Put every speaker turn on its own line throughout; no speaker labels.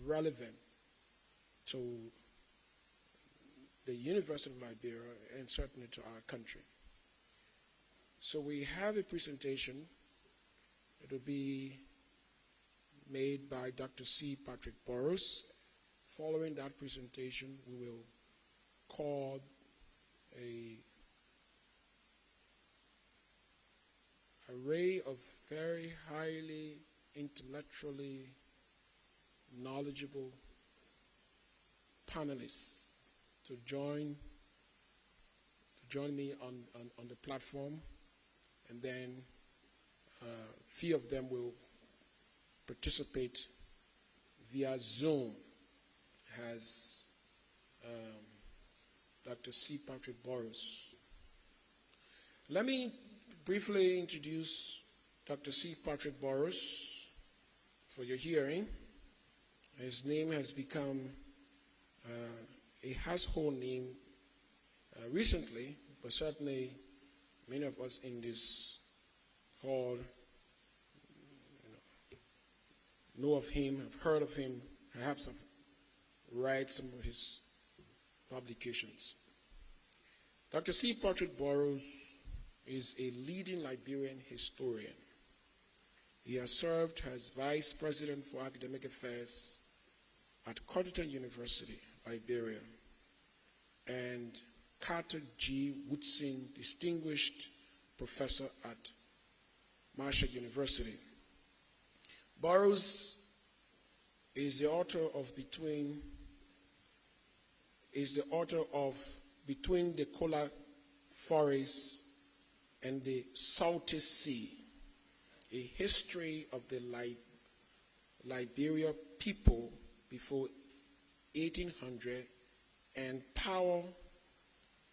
relevant to the University of Liberia and certainly to our country. So we have a presentation. It will be made by Dr. C. Patrick Burrows. Following that presentation, we will call an array of very highly intellectually knowledgeable panelists to join me on the platform, and then a few of them will participate via Zoom. Has Dr. C. Patrick Burrows. Let me briefly introduce Dr. C. Patrick Burrows for your hearing. His name has become a household name recently, but certainly many of us in this hall know of him, have heard of him, perhaps have read some of his publications. Dr. C. Patrick Burrows is a leading Liberian historian. He has served as Vice President for Academic Affairs at Carleton University, Liberia, and Carter G. Woodson Distinguished Professor at Marshall University. Burrows is the author of Between the Kola Forest and the Salty Sea, a history of the Liberia people before 1800 and power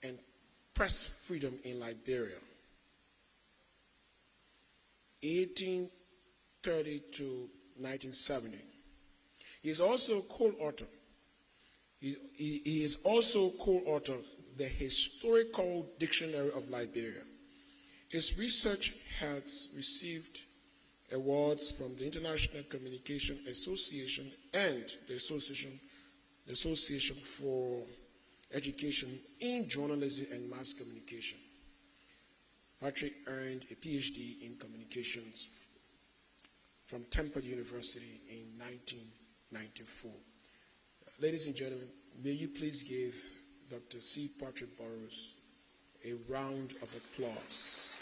and press freedom in Liberia, 1830 to 1970. He is also co-author. He is also co-author the Historical Dictionary of Liberia. His research has received awards from the International Communication Association and the Association for Education in Journalism and Mass Communication. Patrick earned a PhD in communications from Temple University in 1994. Ladies and gentlemen, may you please give Dr. C. Patrick Burrows a round of applause.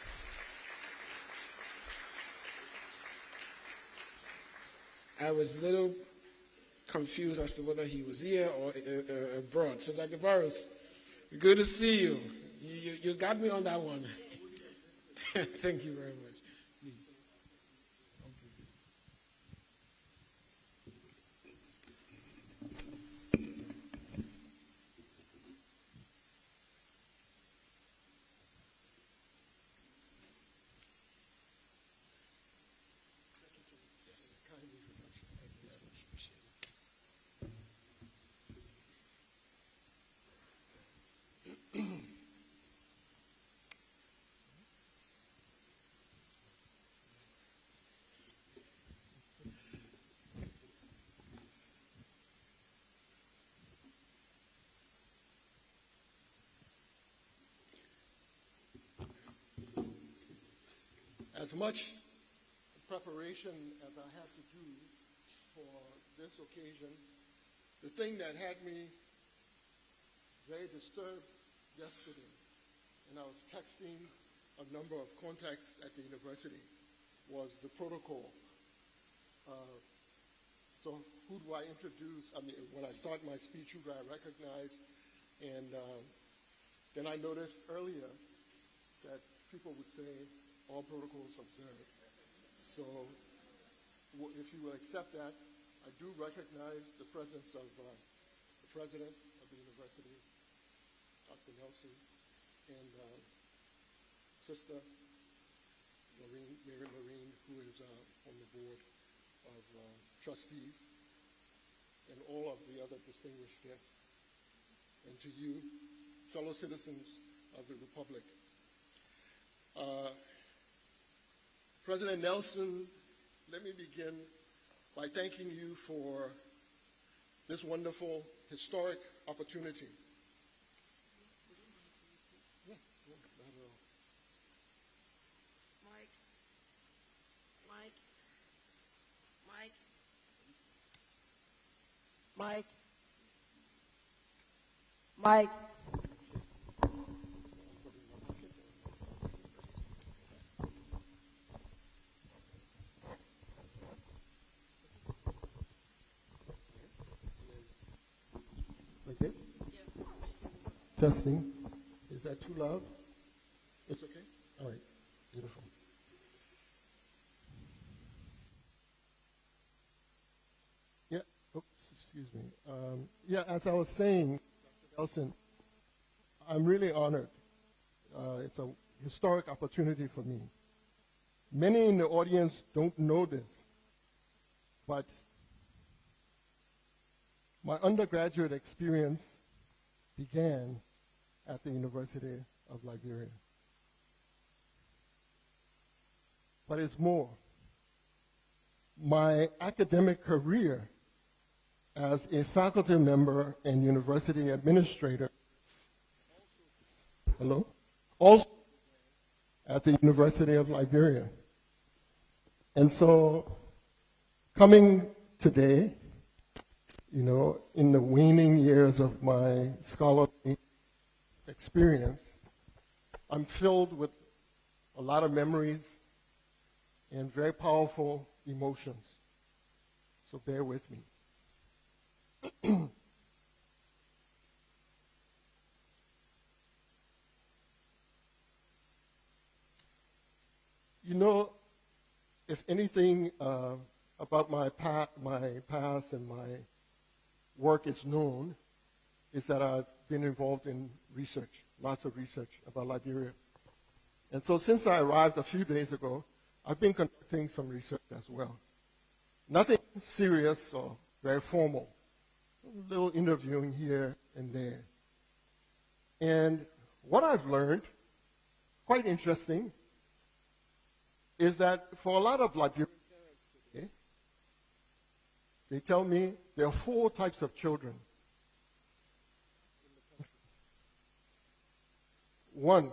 I was a little confused as to whether he was here or abroad. So Dr. Burrows, good to see you. You got me on that one. Thank you very much. Please.
As much preparation as I had to do for this occasion, the thing that had me very disturbed yesterday, and I was texting a number of contacts at the university, was the protocol. So who do I introduce? I mean, when I start my speech, who do I recognize? And then I noticed earlier that people would say, all protocols observed. So if you will accept that, I do recognize the presence of the president of the university, Dr. Nelson, and Sister Mary Marine, who is on the board of trustees, and all of the other distinguished guests. And to you, fellow citizens of the Republic. President Nelson, let me begin by thanking you for this wonderful historic opportunity. Yeah, not at all.
Mike. Mike. Mike. Mike. Mike.
Like this? Testing. Is that too loud? It's okay? All right. Beautiful. Yeah. Oops, excuse me. Yeah, as I was saying, Dr. Nelson, I'm really honored. It's a historic opportunity for me. Many in the audience don't know this, but my undergraduate experience began at the University of Liberia. But it's more. My academic career as a faculty member and university administrator also at the University of Liberia. And so coming today, you know, in the waning years of my scholarly experience, I'm filled with a lot of memories and very powerful emotions. So bear with me. You know, if anything about my past and my work is known, is that I've been involved in research, lots of research about Liberia. And so since I arrived a few days ago, I've been conducting some research as well. Nothing serious or very formal, a little interviewing here and there. And what I've learned, quite interesting, is that for a lot of Liberian parents today, they tell me there are 4 types of children in the country. 1,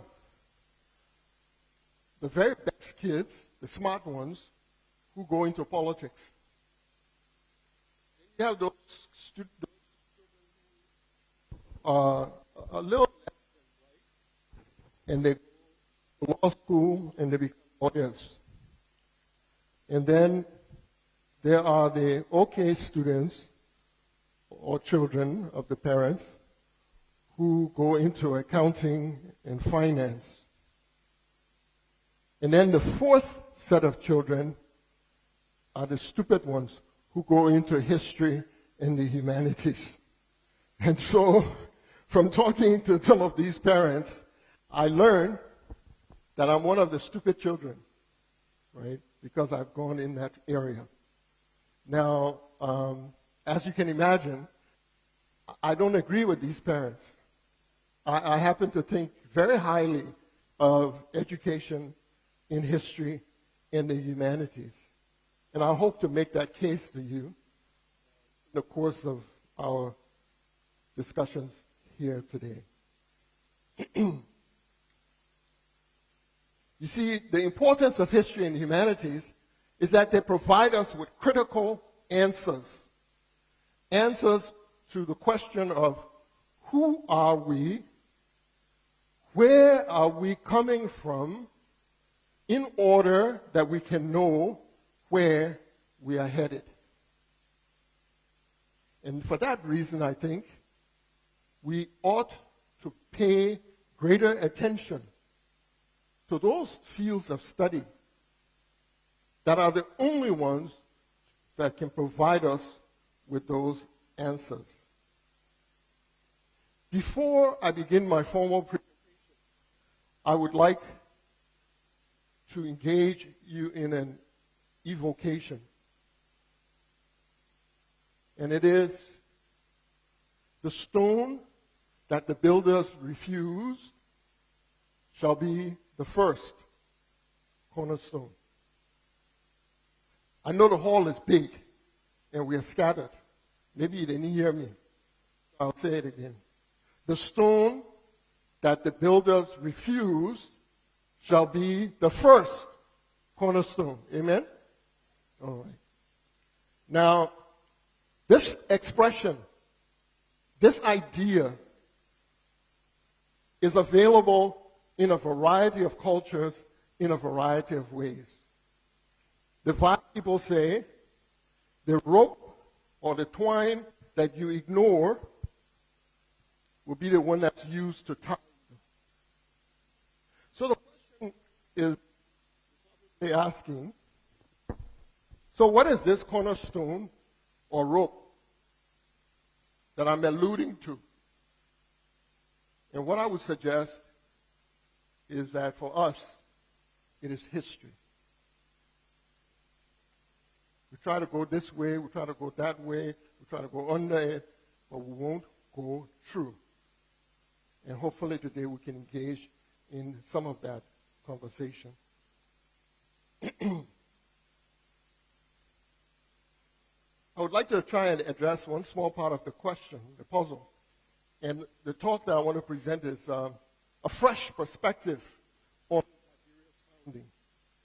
the very best kids, the smart ones, who go into politics. You have those students who are a little less than bright, and they go to law school and they become lawyers. And then there are the okay students or children of the parents who go into accounting and finance. And then the 4th set of children are the stupid ones who go into history and the humanities. And so, from talking to some of these parents, I learned that I'm one of the stupid children, right? Because I've gone in that area. Now, as you can imagine, I don't agree with these parents. I happen to think very highly of education in history and the humanities. And I hope to make that case to you in the course of our discussions here today. You see, the importance of history and humanities is that they provide us with critical answers. Answers to the question of who are we, where are we coming from, in order that we can know where we are headed. And for that reason, I think we ought to pay greater attention to those fields of study that are the only ones that can provide us with those answers. Before I begin my formal presentation, I would like to engage you in an evocation. And it is the stone that the builders refused shall be the first cornerstone. I know the hall is big and we are scattered, Maybe you didn't hear me. I'll say it again. The stone that the builders refused shall be the first cornerstone. Amen? All right. Now, this expression, this idea is available in a variety of cultures, in a variety of ways. The Bible say the rope or the twine that you ignore will be the one that's used to tie you. So the question is they're asking, so what is this cornerstone or rope that I'm alluding to? And what I would suggest is that for us, it is history. We try to go this way, we try to go that way, we try to go under it, but we won't go through. And hopefully today we can engage in some of that conversation. I would like to try and address one small part of the question, the puzzle. And the talk that I want to present is a fresh perspective on Liberia's founding.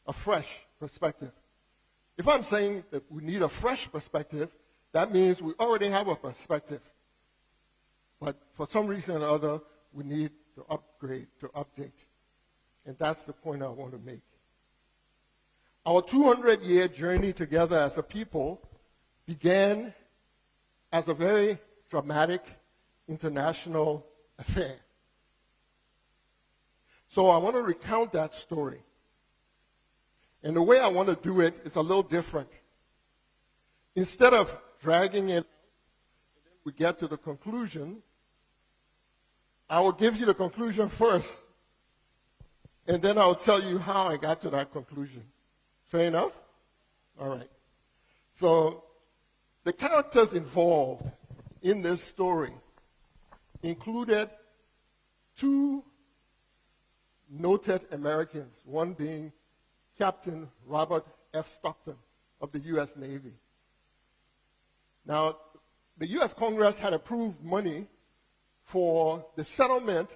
A fresh perspective. If I'm saying that we need a fresh perspective, that means we already have a perspective. But for some reason or other, we need to upgrade, to update. And that's the point I want to make. Our 200-year journey together as a people began as a very dramatic international affair. So I want to recount that story. And the way I want to do it is a little different. Instead of dragging it, we get to the conclusion, I will give you the conclusion first, and then I'll tell you how I got to that conclusion. Fair enough? All right. So the characters involved in this story included two noted Americans, one being Captain Robert F. Stockton of the U.S. Navy. Now, the U.S. Congress had approved money for the settlement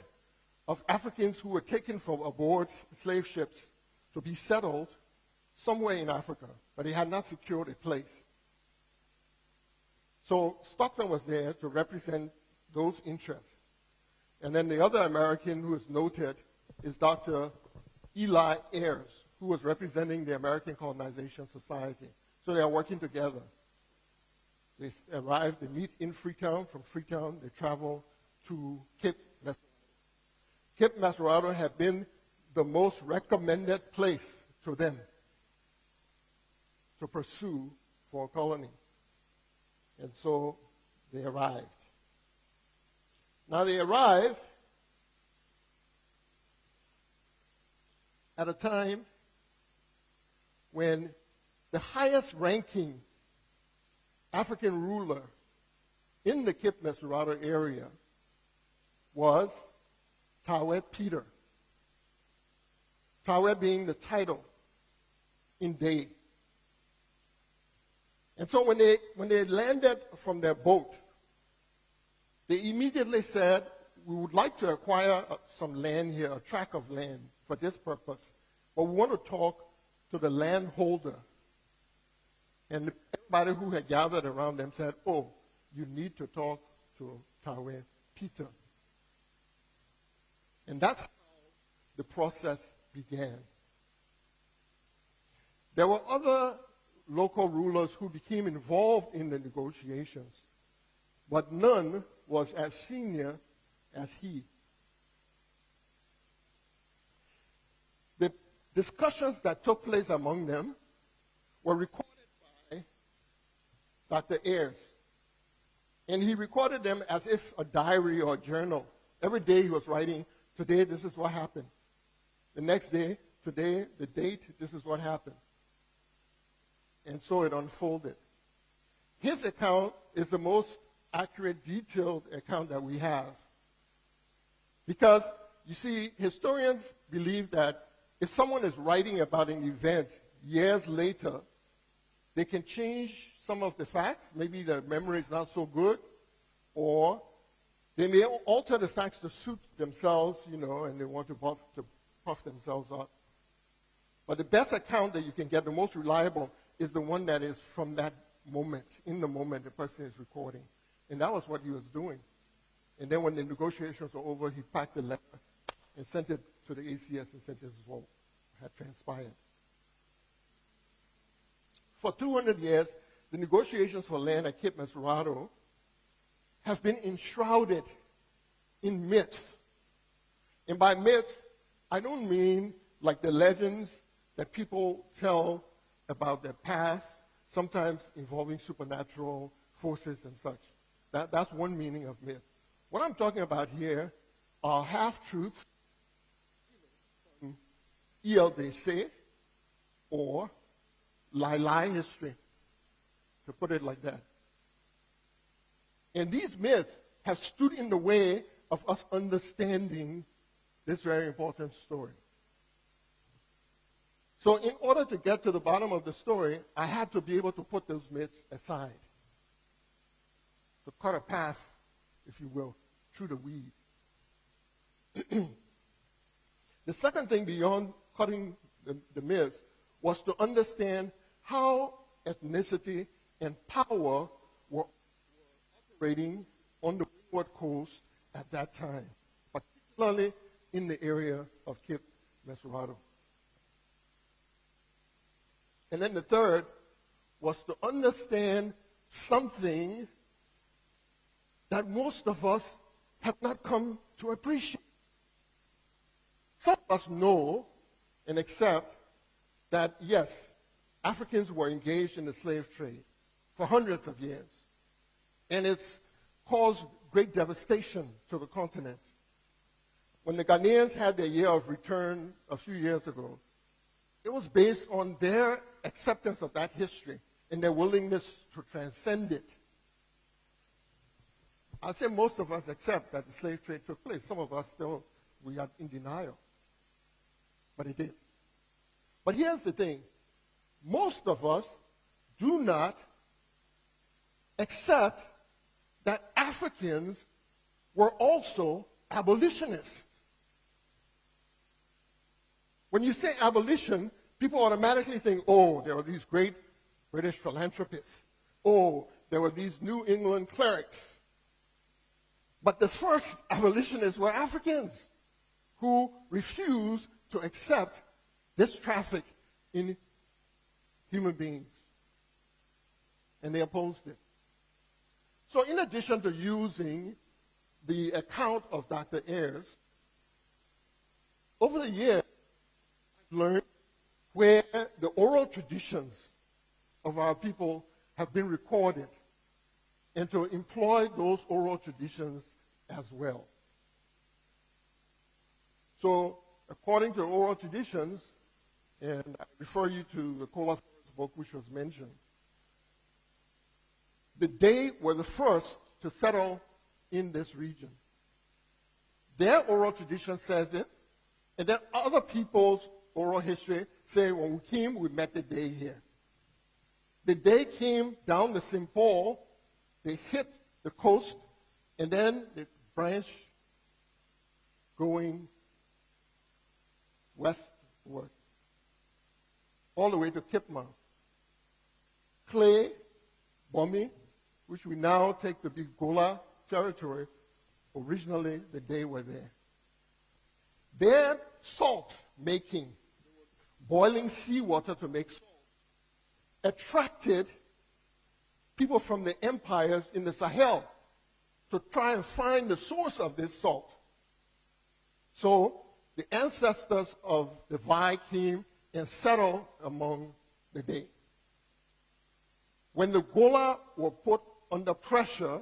of Africans who were taken from aboard slave ships to be settled somewhere in Africa, but they had not secured a place. So Stockton was there to represent those interests. And then the other American who is noted is Dr. Eli Ayres, who was representing the American Colonization Society. So they are working together. They arrived, they meet in Freetown. From Freetown, they travel to Cape Messerado. Cape Messerado had been the most recommended place to them to pursue for a colony. And so they arrived. Now they arrive at a time when the highest ranking African ruler in the Cape Messerado area was Tawe Peter. Tawe being the title in Day. And so when they landed from their boat, they immediately said, we would like to acquire some land here, a tract of land for this purpose, but we want to talk to the landholder. And everybody who had gathered around them said, oh, you need to talk to Tawe Peter. And that's how the process began. There were other local rulers who became involved in the negotiations, but none was as senior as he. The discussions that took place among them were recorded by Dr. Ayres. And he recorded them as if a diary or a journal. Every day he was writing, today this is what happened. The next day, today, the date, this is what happened. And so it unfolded. His account is the most accurate, detailed account that we have. Because, you see, historians believe that if someone is writing about an event years later, they can change some of the facts. Maybe the memory is not so good, or they may alter the facts to suit themselves, and they want to puff themselves up. But the best account that you can get, the most reliable, is the one that is from that moment, in the moment the person is recording. And that was what he was doing. And then when the negotiations were over, he packed the letter and sent it to the ACS and said this is what had transpired. For 200 years, the negotiations for land at Cape Mesurado have been enshrouded in myths. And by myths, I don't mean like the legends that people tell about their past, sometimes involving supernatural forces and such. That's one meaning of myth. What I'm talking about here are half-truths, ELDC, or lie history, to put it like that. And these myths have stood in the way of us understanding this very important story. So in order to get to the bottom of the story, I had to be able to put those myths aside, to cut a path, if you will, through the weed. The second thing beyond cutting the myths was to understand how ethnicity and power were operating on the Windward Coast at that time, particularly in the area of Cape Mesurado. And then the third was to understand something that most of us have not come to appreciate. Some of us know and accept that, yes, Africans were engaged in the slave trade for hundreds of years. And it's caused great devastation to the continent. When the Ghanaians had their year of return a few years ago, it was based on their acceptance of that history and their willingness to transcend it. I'd say most of us accept that the slave trade took place. Some of us still, we are in denial. But it did. But here's the thing. Most of us do not accept that Africans were also abolitionists. When you say abolition, people automatically think, oh, there were these great British philanthropists. Oh, there were these New England clerics. But the first abolitionists were Africans who refused to accept this traffic in human beings. And they opposed it. So in addition to using the account of Dr. Ayers, over the years, I've learned where the oral traditions of our people have been recorded and to employ those oral traditions as well. So, according to oral traditions, and I refer you to the Cola book which was mentioned, the Dey were the first to settle in this region. Their oral tradition says it, and then other people's oral history say when we came, we met the Dey here. The Dey came down the St. Paul, they hit the coast, and then they branched going westward, all the way to Kipmouth. Clay, Bomi, which we now take to be Gola territory, originally the Dey were there. Their salt making, boiling seawater to make salt, attracted people from the empires in the Sahel to try and find the source of this salt. So the ancestors of the Vai came and settled among the Dey. When the Gola were put under pressure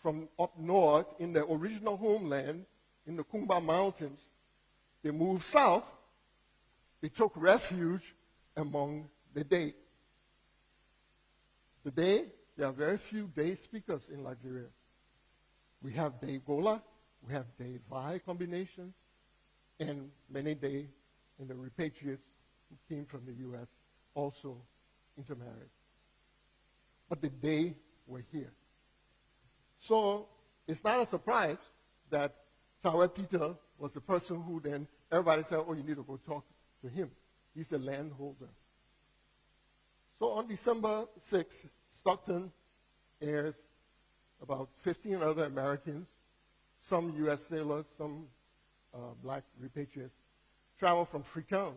from up north in their original homeland in the Kumba Mountains, they moved south. They took refuge among the Dey. Today, there are very few Dey speakers in Liberia. We have Dey Gola, we have Dey Vai combinations, and many Dey and the repatriates who came from the U.S. also intermarried. but they were here. So it's not a surprise that Tawet Peter was the person who then everybody said, oh, you need to go talk to him. He's the landholder. So on December 6th, Stockton airs about 15 other Americans, some U.S. sailors, some black repatriates, travel from Freetown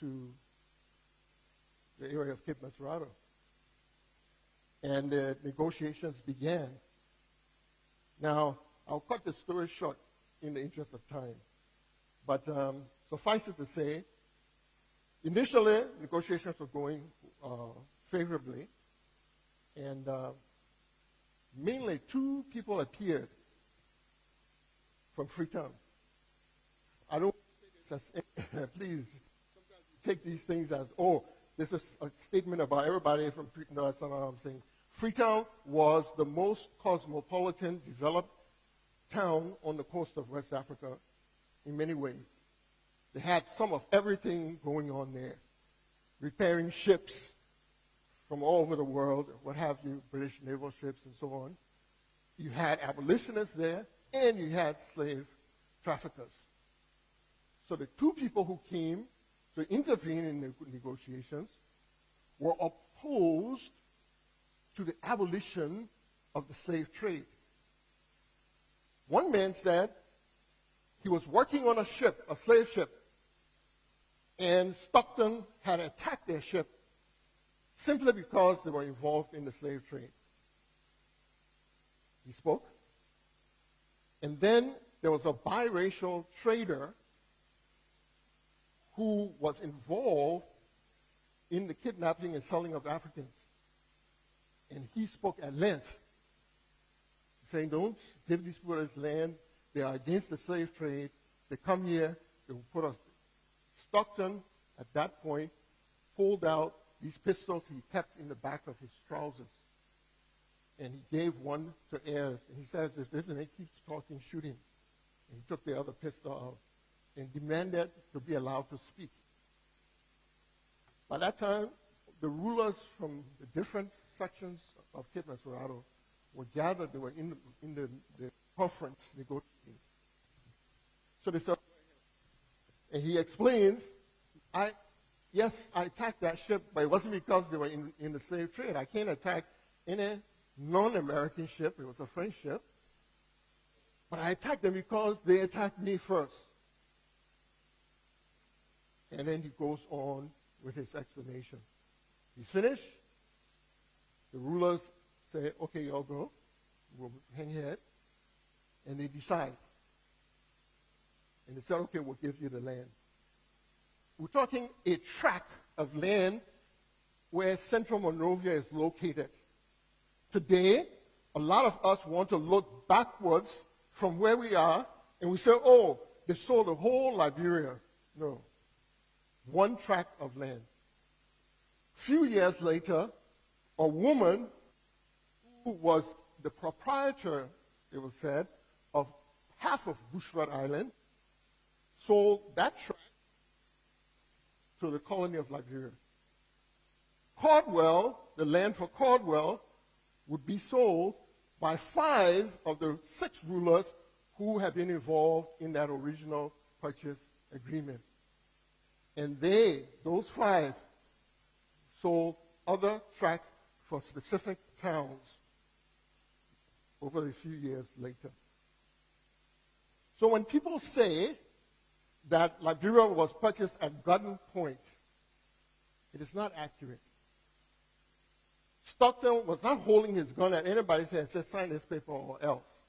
to the area of Cape Mesurado. And the negotiations began. Now, I'll cut the story short in the interest of time. But suffice it to say, initially, negotiations were going favorably. And mainly 2 people appeared from Freetown. I don't say this as, please, sometimes you take these things as, oh, this is a statement about everybody from Freetown. No, that's not what I'm saying. Freetown was the most cosmopolitan, developed town on the coast of West Africa in many ways. They had some of everything going on there. Repairing ships from all over the world, what have you, British naval ships and so on. You had abolitionists there, and you had slave traffickers. So the 2 people who came to intervene in the negotiations were opposed to the abolition of the slave trade. One man said he was working on a ship, a slave ship, and Stockton had attacked their ship simply because they were involved in the slave trade. He spoke. And then there was a biracial trader who was involved in the kidnapping and selling of Africans. And he spoke at length, saying, don't give these people this land. They are against the slave trade. They come here, they will put us. Stockton, at that point, pulled out these pistols he kept in the back of his trousers. And he gave one to Ayers. And he says, if this man keeps talking, shoot him. And he took the other pistol out and demanded to be allowed to speak. By that time, the rulers from the different sections of Cape Mesurado were gathered. They were in the conference negotiating. So they said, and he explains, yes, I attacked that ship, but it wasn't because they were in the slave trade. I can't attack any non-American ship. It was a French ship. But I attacked them because they attacked me first. And then he goes on with his explanation. He finished. The rulers say, okay, y'all go. We'll hang your head. And they decide. And they said, okay, we'll give you the land. We're talking a tract of land where Central Monrovia is located. Today, a lot of us want to look backwards from where we are, and we say, oh, they sold the whole Liberia. No. One tract of land. Few years later, a woman who was the proprietor, it was said, of half of Bushrat Island, sold that tract to the colony of Liberia. Caldwell, the land for Caldwell, would be sold by 5 of the 6 rulers who had been involved in that original purchase agreement. And those 5, sold other tracts for specific towns over a few years later. So when people say that Liberia was purchased at gunpoint, it is not accurate. Stockton was not holding his gun at anybody's head and said, sign this paper or else.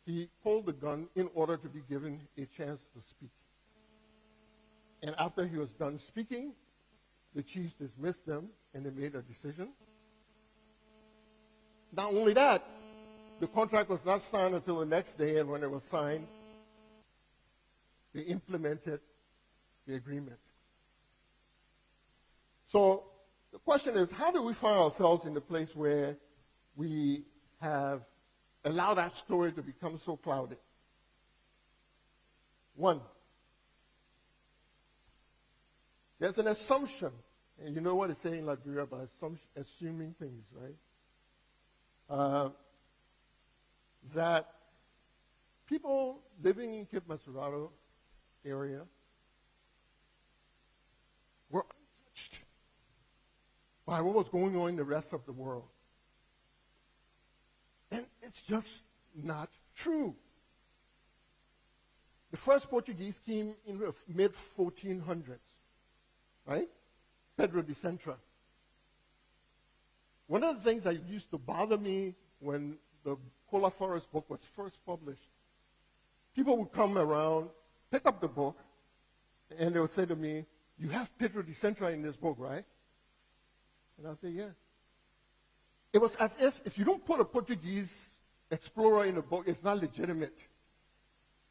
He pulled the gun in order to be given a chance to speak. And after he was done speaking, the chiefs dismissed them and they made a decision. Not only that, the contract was not signed until the next day, and when it was signed, they implemented the agreement. So the question is, how do we find ourselves in the place where we have allowed that story to become so clouded? One, there's an assumption, And you know what it's saying in Liberia by assuming things, right? That people living in Cape Masurado area were untouched by what was going on in the rest of the world. And it's just not true. The first Portuguese came in the mid-1400s, right? Pedro de Centra. One of the things that used to bother me when the Cola Forest book was first published, people would come around, pick up the book, and they would say to me, "You have Pedro de Centra in this book, right?" And I'd say, "Yeah." It was as if you don't put a Portuguese explorer in a book, it's not legitimate.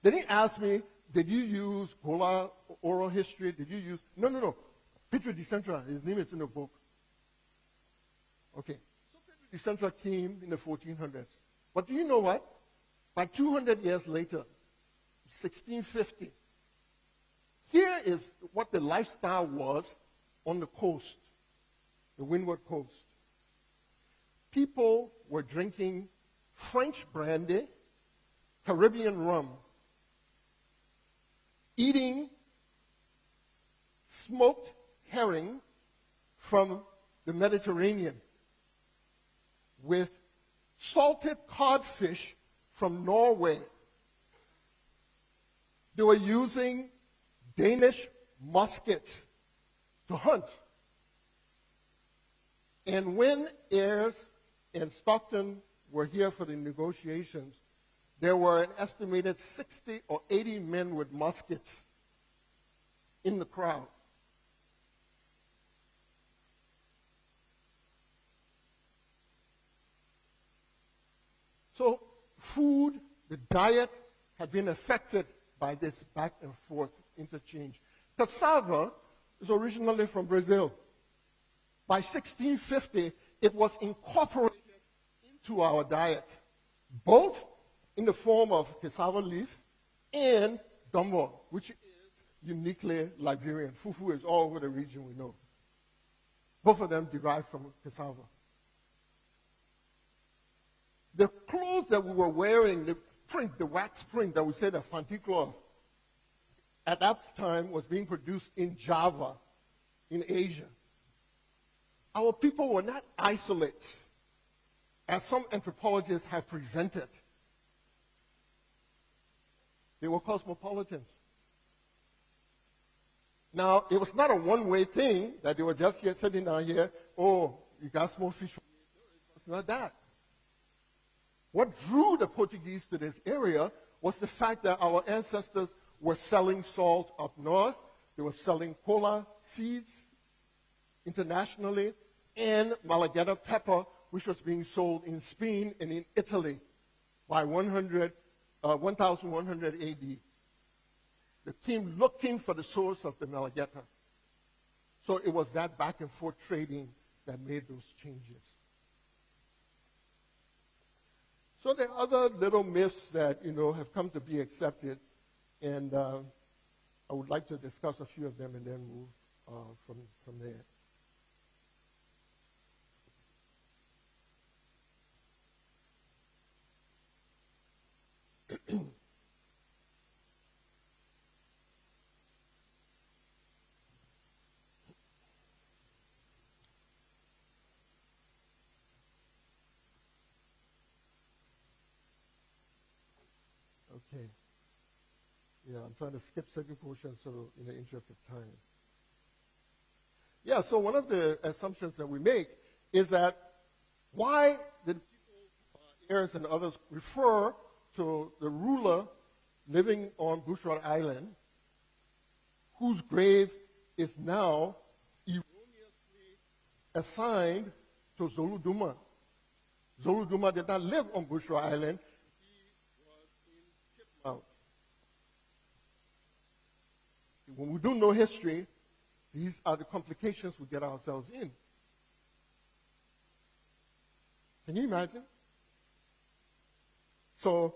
They didn't ask me, "Did you use Cola oral history? Did you use..." No. Pedro de Centra, his name is in the book. Okay. So Pedro de Centra came in the 1400s. But do you know what? By 200 years later, 1650, here is what the lifestyle was on the coast, the Windward Coast. People were drinking French brandy, Caribbean rum, eating smoked herring from the Mediterranean with salted codfish from Norway. They were using Danish muskets to hunt. And when Ayres and Stockton were here for the negotiations, there were an estimated 60 or 80 men with muskets in the crowd. So food, the diet, had been affected by this back and forth interchange. Cassava is originally from Brazil. By 1650, it was incorporated into our diet, both in the form of cassava leaf and gumbo, which is uniquely Liberian. Fufu is all over the region we know. Both of them derived from cassava. The clothes that we were wearing, the print, the wax print that we said a fanti cloth, at that time was being produced in Java, in Asia. Our people were not isolates, as some anthropologists have presented. They were cosmopolitans. Now, it was not a one-way thing that they were just here sitting down here, "Oh, you got small fish." It's not that. What drew the Portuguese to this area was the fact that our ancestors were selling salt up north. They were selling cola seeds internationally, and Malagueta pepper, which was being sold in Spain and in Italy by 1100 AD. They came looking for the source of the Malagueta. So it was that back and forth trading that made those changes. So there are other little myths that, have come to be accepted, and I would like to discuss a few of them and then move from there. Okay. Yeah, I'm trying to skip certain portions so in the interest of time. Yeah, so one of the assumptions that we make is that why did people, Ayres and others, refer to the ruler living on Bushrod Island, whose grave is now erroneously assigned to Zulu Duma. Zulu Duma did not live on Bushrod Island. When we don't know history, these are the complications we get ourselves in. Can you imagine? So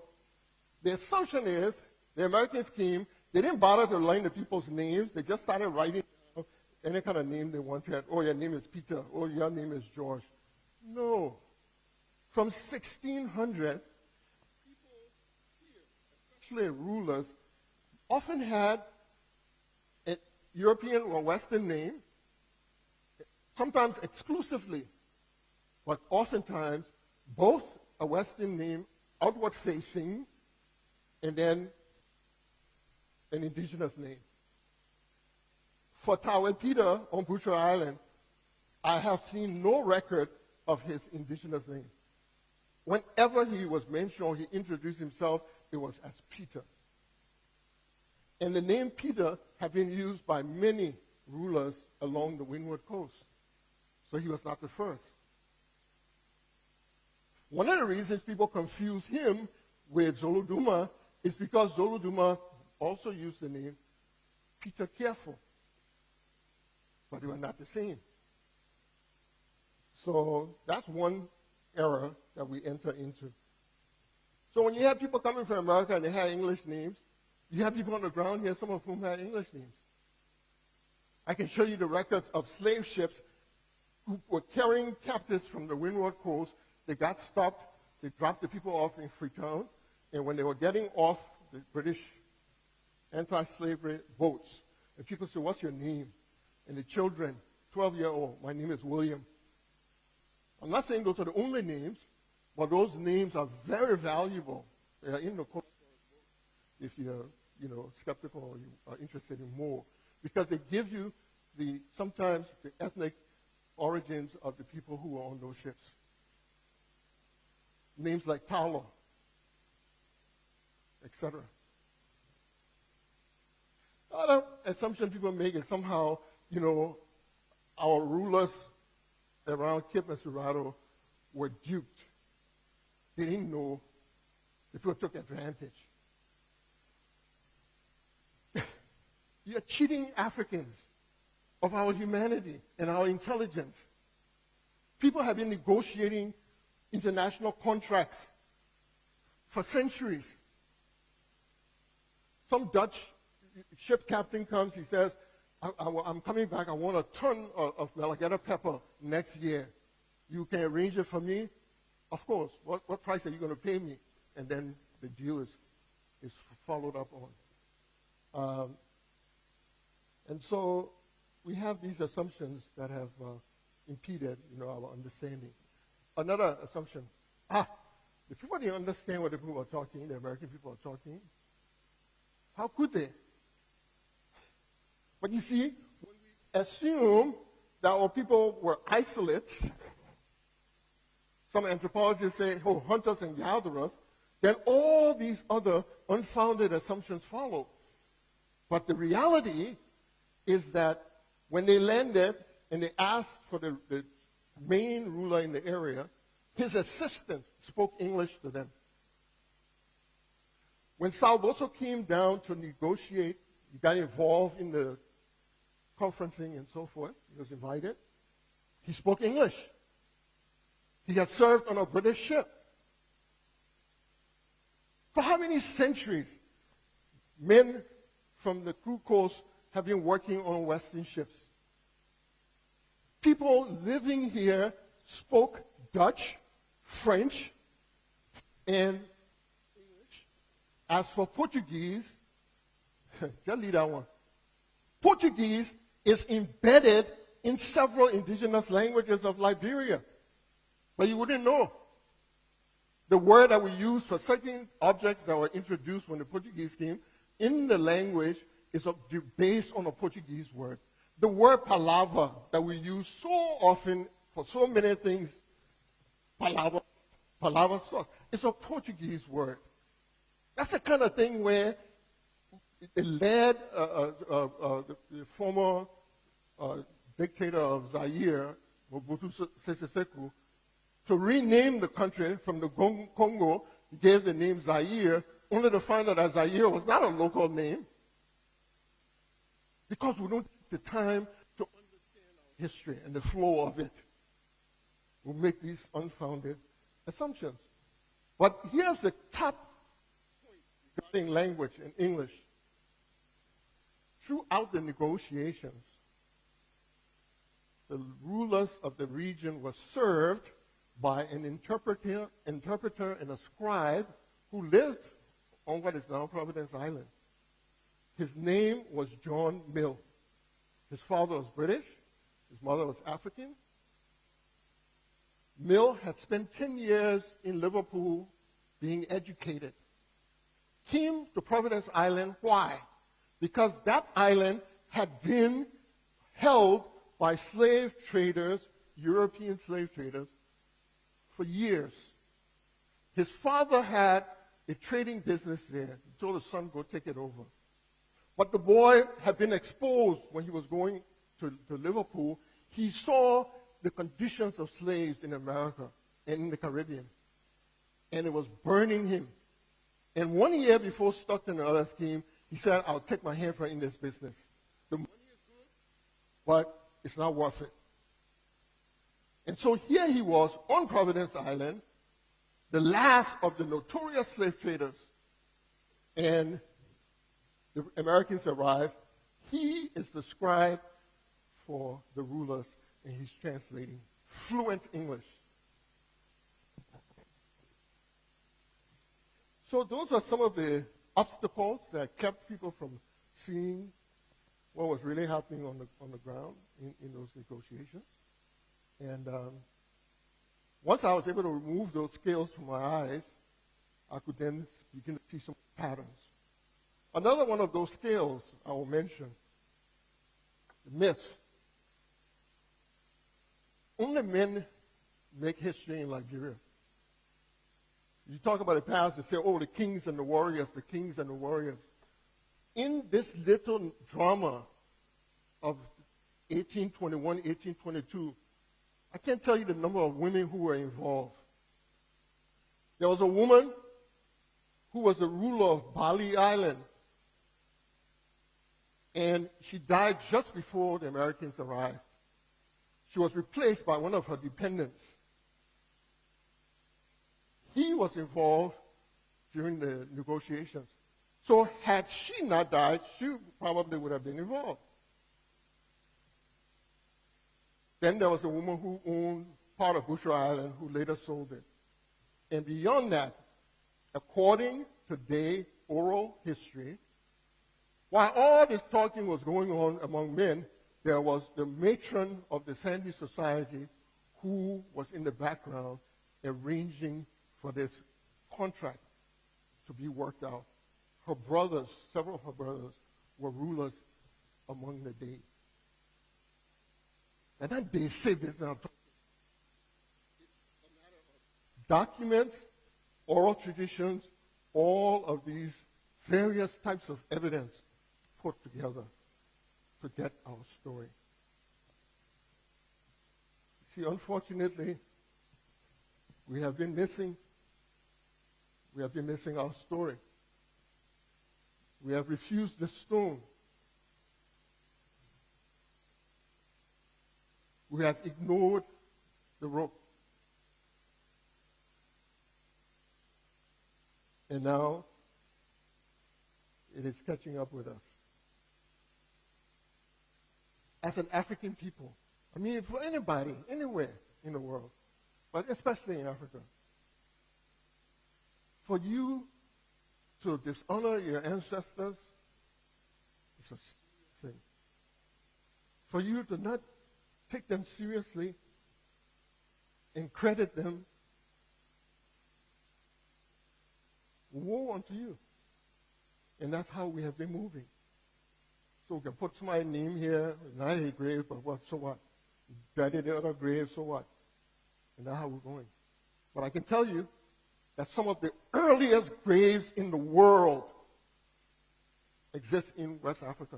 the assumption is the Americans came, they didn't bother to learn the people's names, they just started writing down any kind of name they wanted. Oh, your name is Peter. Oh, your name is George. No. From 1600, people here, especially rulers, often had a European or Western name, sometimes exclusively, but oftentimes both a Western name, outward facing, and then an indigenous name. For Tawel Peter on Butcher Island, I have seen no record of his indigenous name. Whenever he was mentioned or he introduced himself, it was as Peter. And the name Peter had been used by many rulers along the Windward Coast. So he was not the first. One of the reasons people confuse him with Zoloduma is because Zoloduma also used the name Peter Careful. But they were not the same. So that's one error that we enter into. So when you have people coming from America and they have English names, you have people on the ground here, some of whom had English names. I can show you the records of slave ships who were carrying captives from the Windward Coast. They got stopped. They dropped the people off in Freetown. And when they were getting off the British anti-slavery boats, and people said, "What's your name?" And the children, 12-year-old, "My name is William." I'm not saying those are the only names, but those names are very valuable. They are in the course if you're, skeptical or you are interested in more, because they give you sometimes the ethnic origins of the people who were on those ships. Names like Taulo, etc. The other assumption people make is somehow, our rulers around Cape Mesurado were duped. They didn't know. The people took advantage. You're cheating Africans of our humanity and our intelligence. People have been negotiating international contracts for centuries. Some Dutch ship captain comes, he says, I'm coming back, I want a ton of alligator pepper next year. You can arrange it for me? Of course. What price are you going to pay me? And then the deal is followed up on. And so we have these assumptions that have impeded, our understanding. Another assumption, the people didn't understand what the people were talking, the American people were talking. How could they? But you see, when we assume that our people were isolates, some anthropologists say, hunters and gatherers, then all these other unfounded assumptions follow. But the reality is that when they landed and they asked for the main ruler in the area, his assistant spoke English to them. When Salvoso came down to negotiate, he got involved in the conferencing and so forth. He was invited. He spoke English. He had served on a British ship. For how many centuries men from the crew coast have been working on Western ships? People living here spoke Dutch, French, and English. As for Portuguese, just leave that one. Portuguese is embedded in several indigenous languages of Liberia. But you wouldn't know. The word that we use for certain objects that were introduced when the Portuguese came in the language is based on a Portuguese word. The word palavra that we use so often for so many things, palavra sauce, it's a Portuguese word. That's the kind of thing where it led the former dictator of Zaire, Mobutu Sese Seko, to rename the country from the Congo. He gave the name Zaire, only to find out that Zaire was not a local name. Because we don't take the time to understand our history and the flow of it. We make these unfounded assumptions. But here's the top point regarding language and English. Throughout the negotiations, the rulers of the region were served by an interpreter and a scribe who lived on what is now Providence Island. His name was John Mill. His father was British. His mother was African. Mill had spent 10 years in Liverpool being educated. Came to Providence Island. Why? Because that island had been held by slave traders, European slave traders, for years. His father had a trading business there. He told his son, go take it over. But the boy had been exposed when he was going to Liverpool. He saw the conditions of slaves in America and in the Caribbean. And it was burning him. And 1 year before Stockton and others came, he said, I'll take my hand in this business. The money is good, but it's not worth it. And so here he was on Providence Island, the last of the notorious slave traders. And the Americans arrived. He is the scribe for the rulers, and he's translating fluent English. So those are some of the obstacles that kept people from seeing what was really happening on the ground in those negotiations. And once I was able to remove those scales from my eyes, I could then begin to see some patterns. Another one of those scales I will mention, the myths. Only men make history in Liberia. You talk about the past, they say, oh, the kings and the warriors, the kings and the warriors. In this little drama of 1821, 1822, I can't tell you the number of women who were involved. There was a woman who was the ruler of Bali Island. And she died just before the Americans arrived. She was replaced by one of her dependents. He was involved during the negotiations. So had she not died, she probably would have been involved. Then there was a woman who owned part of Bushra Island who later sold it. And beyond that, according to day oral history, while all this talking was going on among men, there was the matron of the Sandy Society who was in the background arranging for this contract to be worked out. Her brothers, several of her brothers, were rulers among the day. And then they say this now. It's a matter of documents, oral traditions, all of these various types of evidence put together to get our story. See, unfortunately, we have been missing our story. We have refused the stone. We have ignored the rope. And now it is catching up with us. As an African people, I mean, for anybody, anywhere in the world, but especially in Africa, for you to dishonor your ancestors is a serious thing. For you to not take them seriously and credit them, woe unto you. And that's how we have been moving. So we can put somebody's name here, not a grave, but what, so what? Daddy the other grave, so what? And that's how we're going. But I can tell you that some of the earliest graves in the world exist in West Africa.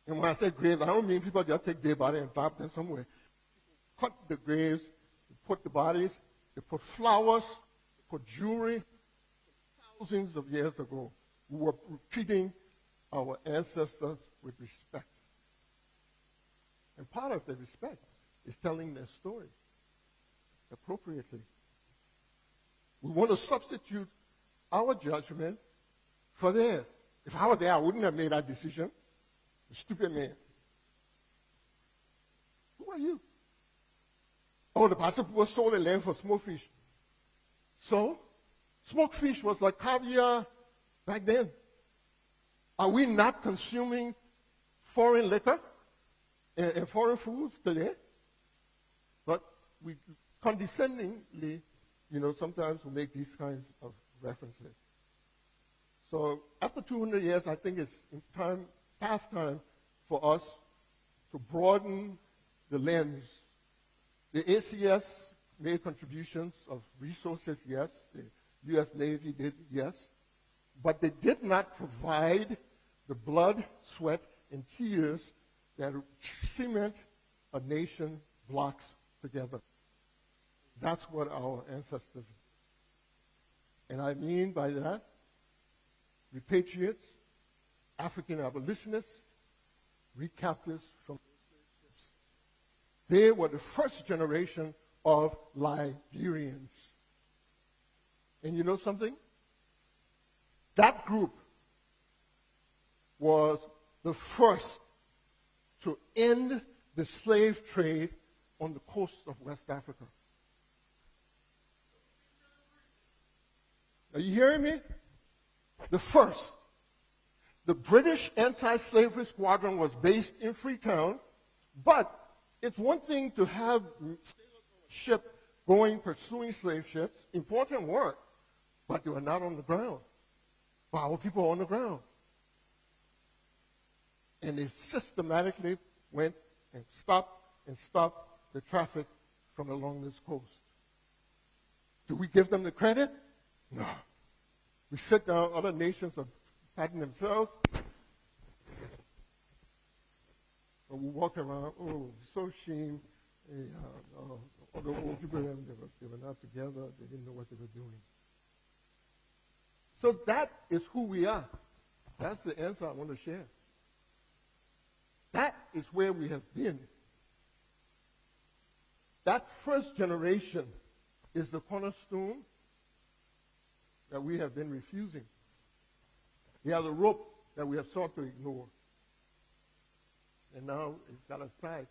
And when I say graves, I don't mean people just take their body and drop them somewhere. Cut the graves, put the bodies, they put flowers, they put jewelry. Thousands of years ago, we were treating our ancestors with respect. And part of the respect is telling their story appropriately. We want to substitute our judgment for theirs. If I were there, I wouldn't have made that decision. A stupid man. are you? Oh, the pastor was sold the land for smoked fish. So, smoked fish was like caviar back then. Are we not consuming foreign liquor and foreign foods today? But we condescendingly, sometimes we make these kinds of references. So after 200 years, I think it's past time for us to broaden the lens. The ACS made contributions of resources, yes. The U.S. Navy did, yes. But they did not provide the blood, sweat, and tears that cement a nation blocks together. That's what our ancestors did. And I mean by that, repatriates, African abolitionists, recaptures from slave ships. They were the first generation of Liberians. And you know something? That group was the first to end the slave trade on the coast of West Africa. Are you hearing me? The first. The British anti-slavery squadron was based in Freetown, but it's one thing to have sailors on a ship going pursuing slave ships, important work, but they were not on the ground. But our people were on the ground. And they systematically went and stopped the traffic from along this coast. Do we give them the credit? No. We sit down, other nations are patting themselves, but we walk around, so shame. All the old people, they were not together, they didn't know what they were doing. So that is who we are. That's the answer I want to share. That is where we have been. That first generation is the cornerstone that we have been refusing. They are the rope that we have sought to ignore. And now it's got us tied.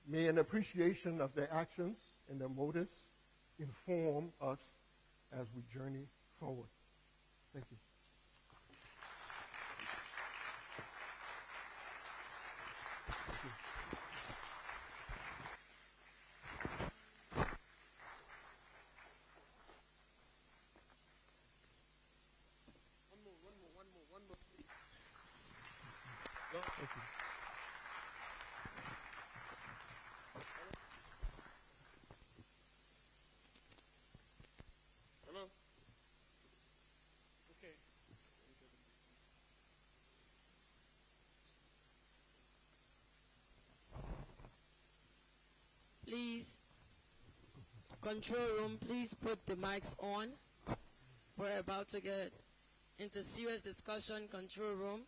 May an appreciation of their actions and their motives inform us as we journey forward. Thank you. One more, please. No, thank you. Hello? Okay.
Please, control room, please put the mics on. We're about to get into serious discussion, control room.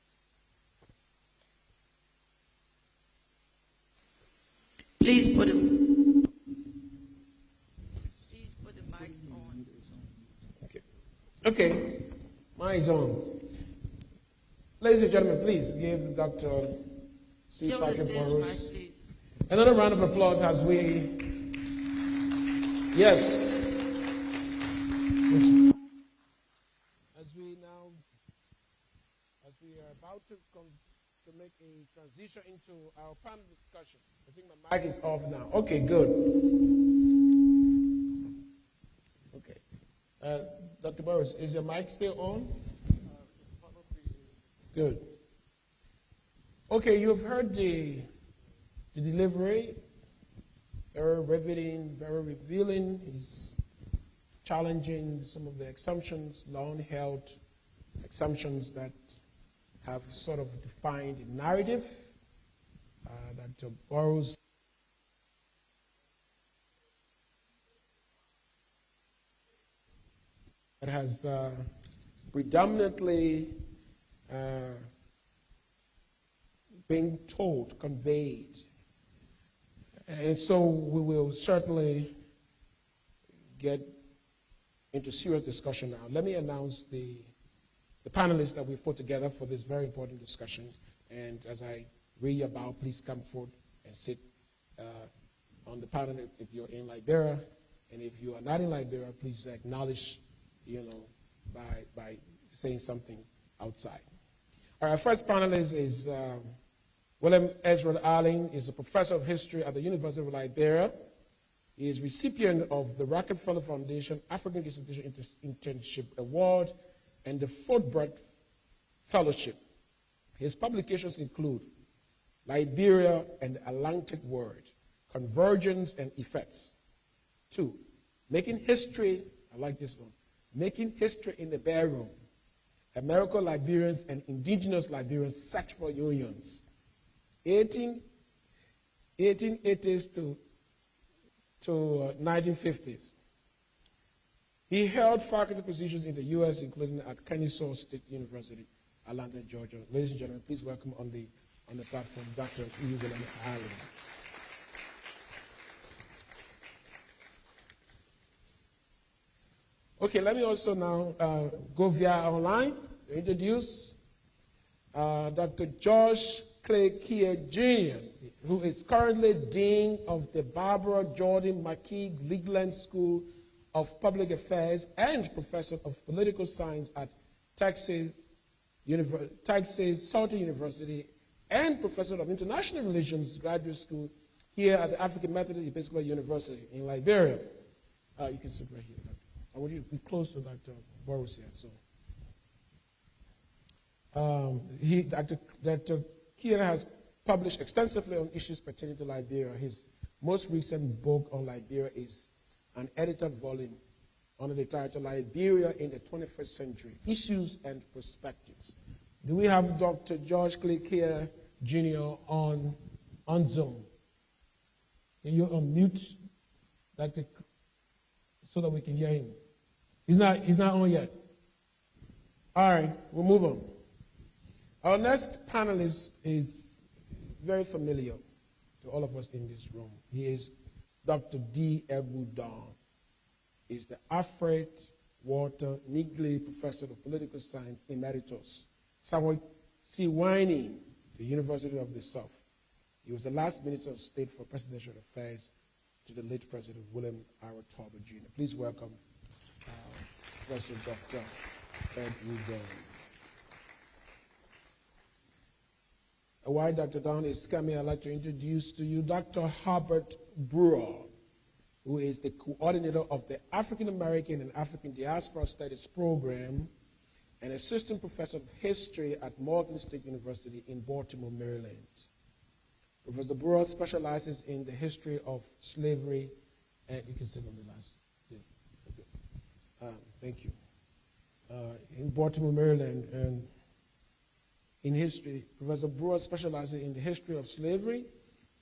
Please put the mics on.
Okay. Mine is on. Ladies and gentlemen, please give Dr. C.
Give the
Patrick
stage
Burroughs
mic, please.
another round of applause as we, yes, as we are about to make a transition into our panel discussion. I think my mic is off now. Okay, good. Okay. Dr. Burroughs, is your mic still on? Good. Okay, you've heard the delivery, very riveting, very revealing. He's challenging some of the assumptions, long-held assumptions that have sort of defined a narrative that Burroughs that has predominantly been told, conveyed. And so we will certainly get into serious discussion now. Let me announce the panelists that we've put together for this very important discussion. And as I read your bow, please come forward and sit on the panel if you're in Liberia. And if you are not in Liberia, please acknowledge, by saying something outside. Our first panelist is William Ezra Allen. Is a professor of history at the University of Liberia. He is recipient of the Rockefeller Foundation African Dissertation Internship Award and the Fulbright Fellowship. His publications include Liberia and the Atlantic World, Convergence and Effects. 2, Making History, I like this one, Making History in the Bedroom, American Liberians and Indigenous Liberians' Sexual Unions, 1880s to 1950s. He held faculty positions in the U.S., including at Kennesaw State University, Atlanta, Georgia. Ladies and gentlemen, please welcome on the platform Dr. William Allen. Okay, let me also now go via online to introduce Dr. George Clay Kier Jr., who is currently Dean of the Barbara Jordan McKee Leland School of Public Affairs and Professor of Political Science at Texas Southern University and Professor of International Relations Graduate School here at the African Methodist Episcopal University in Liberia. You can sit right here, Doctor. I want you to be close to Dr. Boris here. Dr. Kier has published extensively on issues pertaining to Liberia. His most recent book on Liberia is an edited volume under the title Liberia in the 21st Century, Issues and Perspectives. Do we have Dr. George Clay Kier Jr. on Zoom? Can you unmute Dr. so that we can hear him? He's not on yet. All right, we'll move on. Our next panelist is very familiar to all of us in this room. He is Dr. D. Ebu Don. He's the Alfred Walter Nigley Professor of Political Science Emeritus, Samuel C. Winey, the University of the South. He was the last Minister of State for Presidential Affairs to the late President William R. Tolbert Jr. Please welcome Professor Dr. Ebu Don. While Dr. Don is coming, I'd like to introduce to you Dr. Harbert Brewer, who is the coordinator of the African American and African Diaspora Studies Program and assistant professor of history at Morgan State University in Baltimore, Maryland. Professor Brewer specializes in the history of slavery, and you can sit on the last. Yeah. Thank you. In Baltimore, Maryland, and in history, Professor Brewer specializes in the history of slavery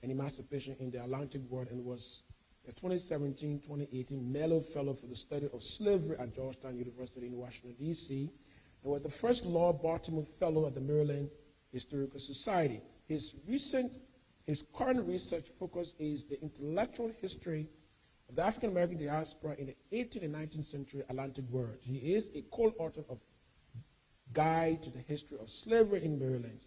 and emancipation in the Atlantic world and was a 2017-2018 Mellon Fellow for the Study of Slavery at Georgetown University in Washington, D.C., and was the first Lord Baltimore Fellow at the Maryland Historical Society. His current research focus is the intellectual history of the African American diaspora in the 18th and 19th century Atlantic world. He is a co-author of Guide to the History of Slavery in Maryland.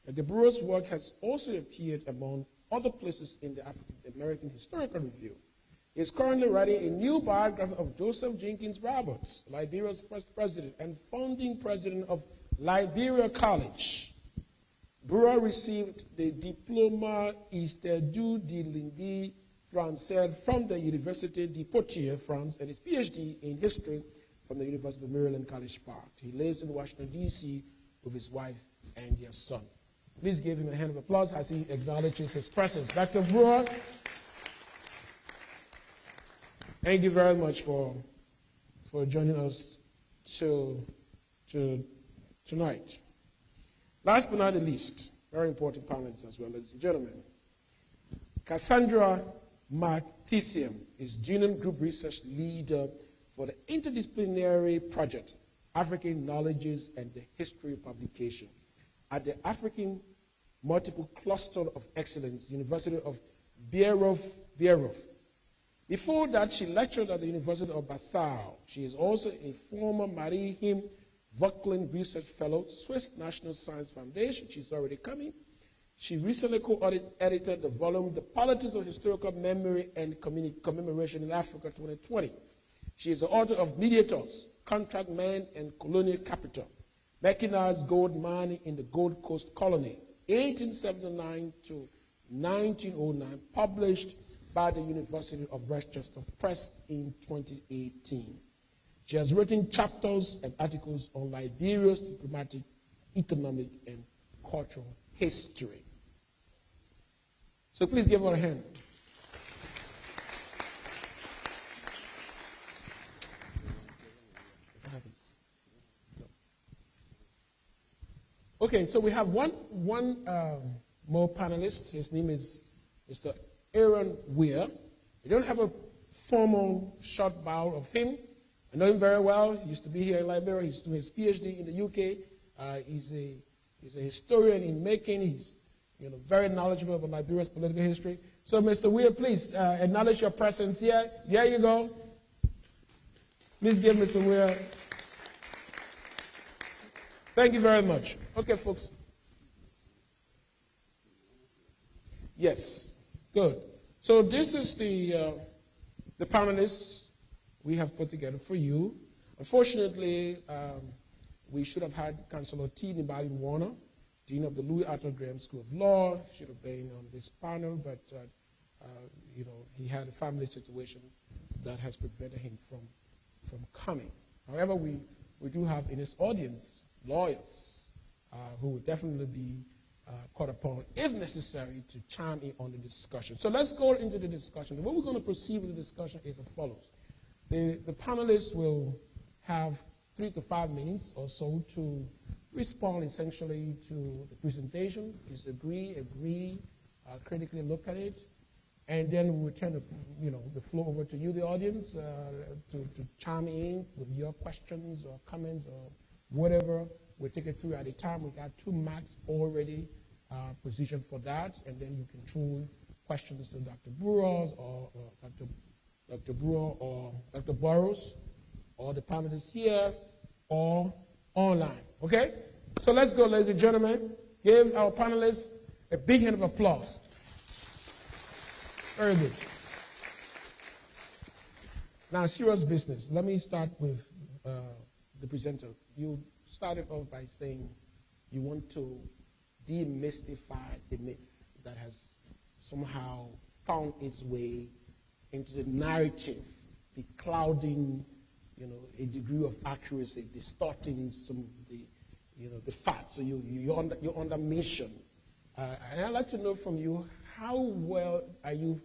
The Brewer's work has also appeared among other places in the African American Historical Review. He is currently writing a new biography of Joseph Jenkins Roberts, Liberia's first president and founding president of Liberia College. Brewer received the Diplôme Institut de Langue Française from the Université de Poitiers, France, and his PhD in history from the University of Maryland College Park. He lives in Washington, D.C. with his wife and their son. Please give him a hand of applause as he acknowledges his presence. Dr. Brewer, thank you very much for joining us tonight. Last but not the least, very important panelists as well, ladies and gentlemen. Cassandra Matisium is Genome Group Research Leader for the interdisciplinary project, African Knowledges and the History of Publication, at the African Multiple Cluster of Excellence, University of Beirut. Before that, she lectured at the University of Passau. She is also a former Marie Him Vauquelin Research Fellow, Swiss National Science Foundation. She's already coming. She recently co-edited the volume, The Politics of Historical Memory and Commemoration in Africa 2020. She is the author of Mediators, Contract Men and Colonial Capital, Mackinac Gold Mining in the Gold Coast Colony, 1879 to 1909, published by the University of Westchester Press in 2018. She has written chapters and articles on Liberia's diplomatic, economic, and cultural history. So please give her a hand. Okay, so we have one more panelist. His name is Mr. Aaron Weir. We don't have a formal short bio of him. I know him very well. He used to be here in Liberia. He's doing his PhD in the UK. He's a historian in making. He's very knowledgeable about Liberia's political history. So, Mr. Weir, please acknowledge your presence here. There you go. Please give Mr. Weir. Thank you very much. Okay, folks. Yes, good. So this is the panelists we have put together for you. Unfortunately, we should have had Councillor T. Nibali Warner, Dean of the Louis Arthur Graham School of Law, should have been on this panel, but he had a family situation that has prevented him from coming. However, we do have in his audience lawyers who will definitely be called upon, if necessary, to chime in on the discussion. So let's go into the discussion. The way we're going to proceed with the discussion is as follows. The panelists will have 3 to 5 minutes or so to respond essentially to the presentation, disagree, agree, critically look at it, and then we'll turn the floor over to you, the audience, to chime in with your questions or comments or whatever. We'll take it through at a time. We got 2 mics already positioned for that, and then you can throw questions to Dr. Brewer or Dr. Brewer or Dr. Burrows or the panelists here or online. Okay? So let's go, ladies and gentlemen. Give our panelists a big hand of applause. Very good. Now, serious business. Let me start with the presenter. You started off by saying you want to demystify the myth that has somehow found its way into the narrative, beclouding, a degree of accuracy, distorting some of the facts. So you're on the mission. And I'd like to know from you, how well are you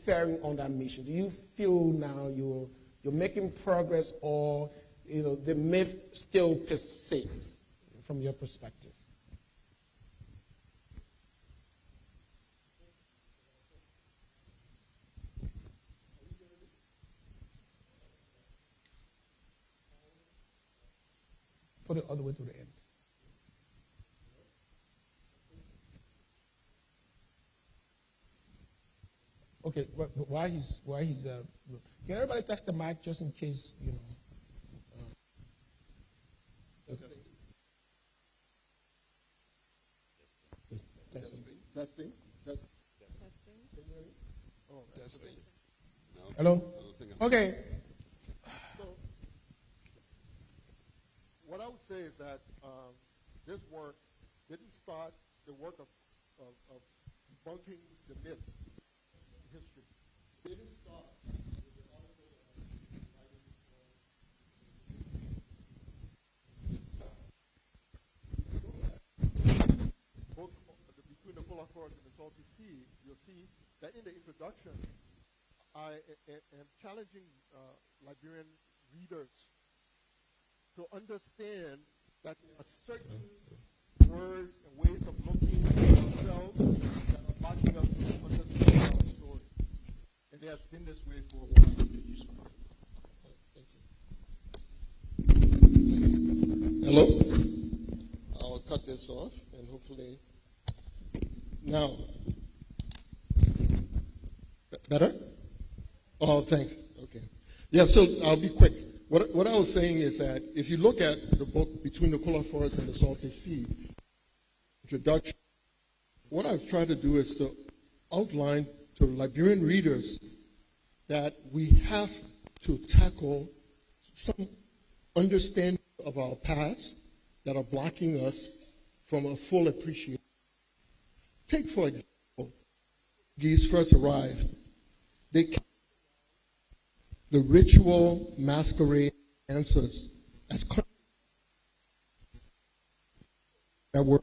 faring on that mission? Do you feel now you're making progress, or the myth still persists from your perspective? Put it all the way to the end. Okay, why he's can everybody touch the mic just in case,
Testing.
Oh, testing. No.
Hello? Okay.
So, what I would say is that this work didn't start the work of debunking the myths in history. It didn't start with the article book Between the Polar Forest and the Salty Sea. You'll see that in the introduction, I am challenging Liberian readers to understand that there are certain words and ways of looking at themselves that are backing up to understand our story. And it has been this way for a while. Hello? I'll cut this off and hopefully now. Better? Oh, thanks. Okay. Yeah, so I'll be quick. What I was saying is that if you look at the book Between the Polar Forest and the Salty Sea, introduction, what I've tried to do is to outline to Liberian readers that we have to tackle some understanding of our past that are blocking us from a full appreciation. Take, for example, Portuguese first arrived. They kept the ritual masquerade dancers as that were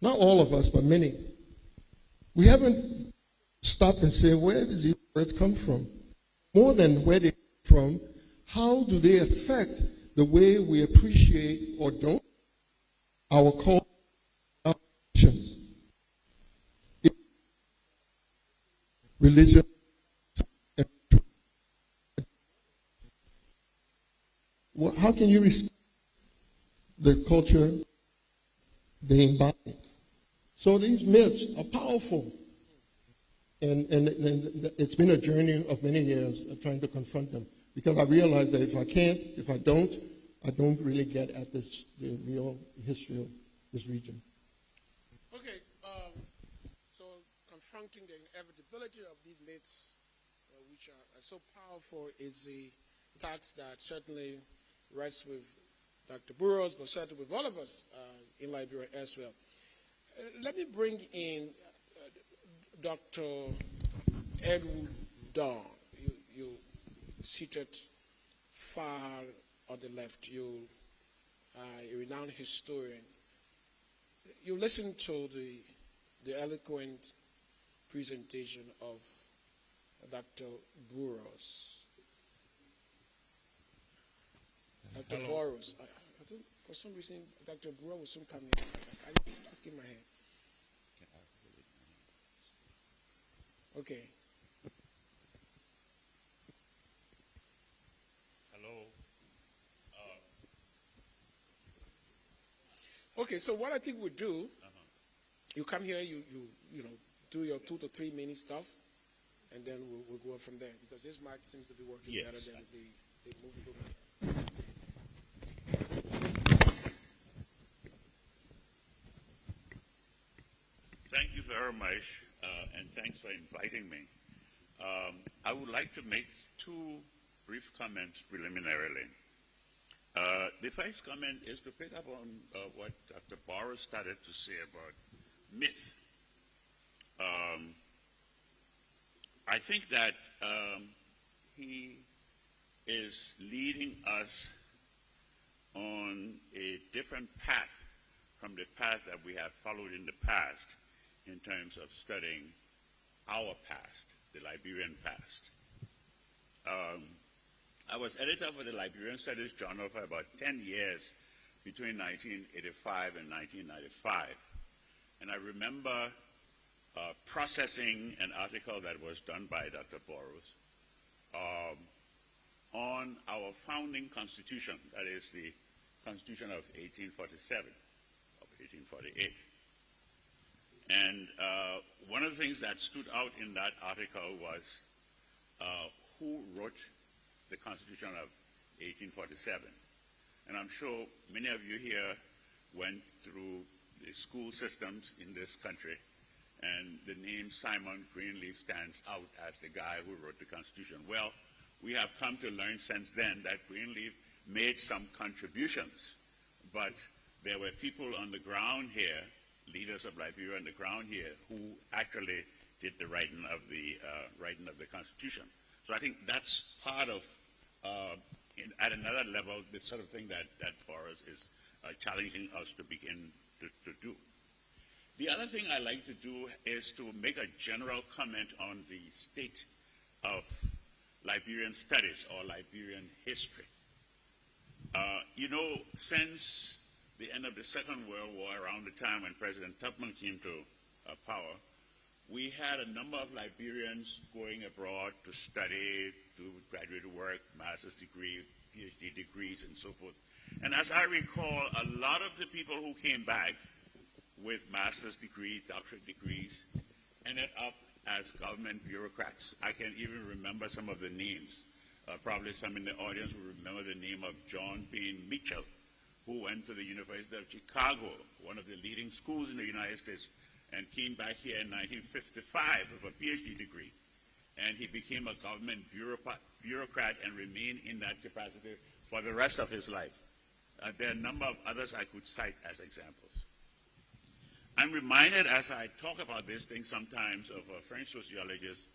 not all of us, but many. We haven't stopped and said, where does these words come from? More than where they come from, how do they affect the way we appreciate or don't our culture, our traditions, religion, and how can you respect the culture they embody? So these myths are powerful. And it's been a journey of many years of trying to confront them. Because I realize that if I don't really get at the real history of this region.
Okay, so confronting the inevitability of these myths, which are so powerful, is a task that certainly rests with Dr. Burroughs, but certainly with all of us in Liberia as well. Let me bring in Dr. Edward Dawn. You seated far on the left. You are a renowned historian. You listened to the eloquent presentation of Dr. Burroughs. Dr. Burroughs. I think for some reason Dr. Brewer will soon come in. It's stuck in my head. Okay.
Hello.
Okay, so what I think we'll do, you come here, you do your 2 to 3 minute stuff, and then we'll go on from there, because this mic seems to be working better than the movie.
Thank you very much, and thanks for inviting me. I would like to make 2 brief comments preliminarily. The first comment is to pick up on what Dr. Burroughs started to say about myth. I think that he is leading us on a different path from the path that we have followed in the past in terms of studying our past, the Liberian past. I was editor for the Liberian Studies Journal for about 10 years between 1985 and 1995. And I remember processing an article that was done by Dr. Burroughs on our founding constitution, that is the Constitution of 1847, of 1848. And one of the things that stood out in that article was who wrote the Constitution of 1847. And I'm sure many of you here went through the school systems in this country, and the name Simon Greenleaf stands out as the guy who wrote the Constitution. Well, we have come to learn since then that Greenleaf made some contributions, but there were people on the ground here, leaders of Liberia on the ground here, who actually did the writing of the Constitution. So I think that's part of, at another level, the sort of thing that Burroughs is challenging us to begin to do. The other thing I like to do is to make a general comment on the state of Liberian studies or Liberian history. Since the end of the Second World War, around the time when President Tubman came to power, we had a number of Liberians going abroad to study, do graduate work, master's degree, PhD degrees, and so forth. And as I recall, a lot of the people who came back with master's degrees, doctorate degrees, ended up as government bureaucrats. I can even remember some of the names. Probably some in the audience will remember the name of John Payne Mitchell, who went to the University of Chicago, one of the leading schools in the United States, and came back here in 1955 with a PhD degree. And he became a government bureaucrat and remained in that capacity for the rest of his life. There are a number of others I could cite as examples. I'm reminded as I talk about this thing sometimes of a French sociologist